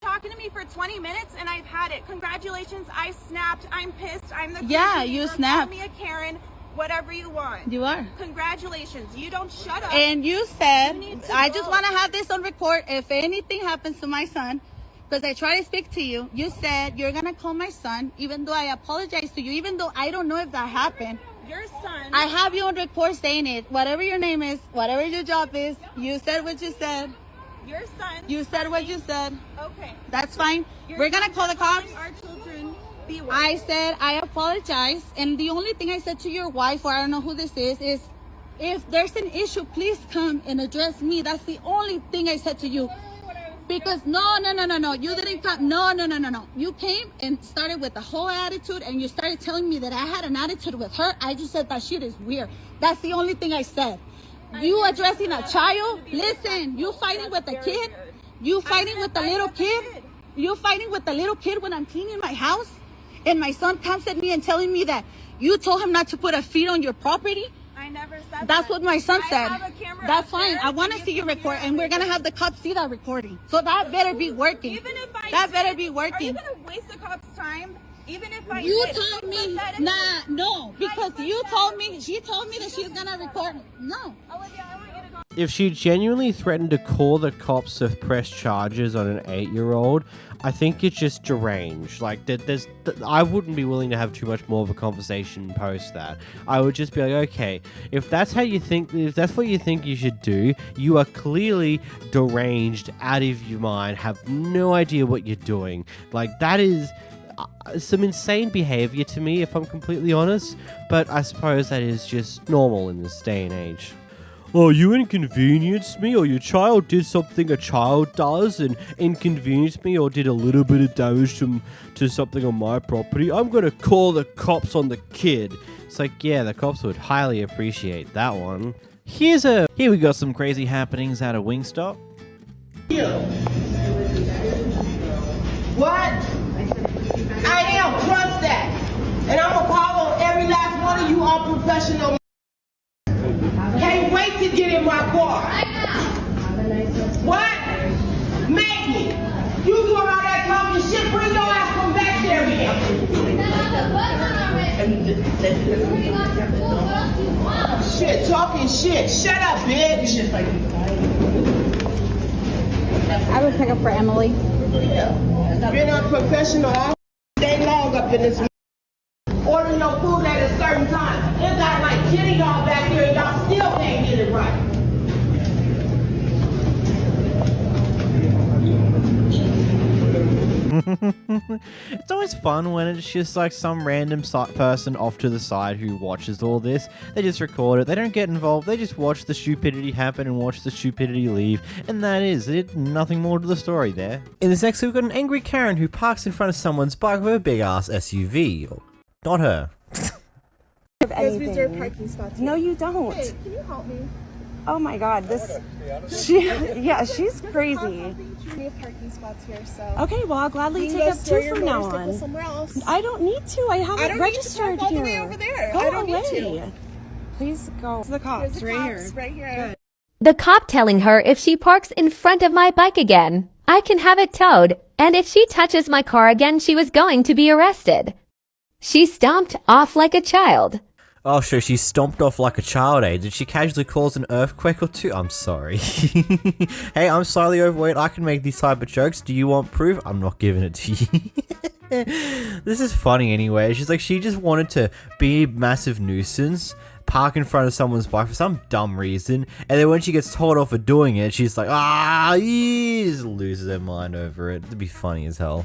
S3: talking to me for 20 minutes and I've had it. Congratulations. I snapped. I'm pissed. I'm the
S19: you snapped.
S3: Call me a Karen. Whatever you want.
S19: You are.
S3: Congratulations. You don't shut up.
S19: And you said, I just want to have this on record. If anything happens to my son, because I try to speak to you, you said you're going to call my son, even though I apologize to you, even though I don't know if that happened.
S3: Your son.
S19: I have you on record saying it. Whatever your name is, whatever your job is, you said what you said.
S3: Your son.
S19: You said what you said.
S3: Okay.
S19: That's fine. We're going to call the cops.
S3: Our children.
S19: I said I apologize. And the only thing I said to your wife, or I don't know who this is if there's an issue, please come and address me. That's the only thing I said to you. Because no, you didn't come. No. You came and started with the whole attitude, and you started telling me that I had an attitude with her. I just said that shit is weird. That's the only thing I said. You addressing a child? Listen, you fighting with a kid? You fighting with the little kid? You fighting with the little kid when I'm cleaning my house? And my son comes at me and telling me that you told him not to put a feet on your property?
S3: I never said
S19: That's
S3: that.
S19: what my son said.
S3: I have a camera.
S19: That's fine. I want to see your record, and we're gonna have the cops see that recording. So that better be working.
S3: Even if
S19: better be working.
S3: Are you gonna waste the cops' time? Even if I
S19: You
S3: did,
S19: told me she told me that she's gonna record. No.
S3: Olivia, I want you to go.
S18: If she genuinely threatened to call the cops to press charges on an 8-year-old, I think it's just deranged. Like, I wouldn't be willing to have too much more of a conversation post that. I would just be like, okay, if that's what you think you should do, you are clearly deranged, out of your mind, have no idea what you're doing. Like, that is some insane behavior to me, if I'm completely honest, but I suppose that is just normal in this day and age. Oh, you inconvenienced me, or your child did something a child does and inconvenienced me, or did a little bit of damage to something on my property. I'm gonna call the cops on the kid. It's like, yeah, the cops would highly appreciate that one. Here we got some crazy happenings out of Wingstop.
S14: What? I am, trust that. And I'm gonna call on every last one of you unprofessional. Can't wait to get in my car. What? Make me. You doing all that talking shit, bring your ass from back there again. Shit, talking shit. Shut up, bitch.
S19: I would pick up for Emily.
S14: Been unprofessional all day long up in this. Ordering no food at a certain time. It got like 10 of y'all back here and y'all still can't get it right.
S18: It's always fun when it's just like some random person off to the side who watches all this. They just record it. They don't get involved. They just watch the stupidity happen and watch the stupidity leave. And that is it. Nothing more to the story there. In this next, we've got an angry Karen who parks in front of someone's bike with a big ass SUV. Not her.
S8: There's reserved parking spots. No, you don't. Hey, can you help me? Oh my God, she's crazy. We have parking spots here, so. Okay, well I'll gladly take up 2 from now on. Somewhere else. I don't need to. I have it registered here. All the way over there. Go away. Need to. Please go. It's the cops right here. Good.
S7: The cop telling her if she parks in front of my bike again, I can have it towed, and if she touches my car again, she was going to be arrested. She stomped off like a child.
S18: Oh, sure, she stomped off like a child, eh? Did she casually cause an earthquake or two? I'm sorry. Hey, I'm slightly overweight. I can make these type of jokes. Do you want proof? I'm not giving it to you. This is funny anyway. She's like, she just wanted to be a massive nuisance, park in front of someone's bike for some dumb reason, and then when she gets told off for doing it, she's like, she just loses her mind over it. It'd be funny as hell.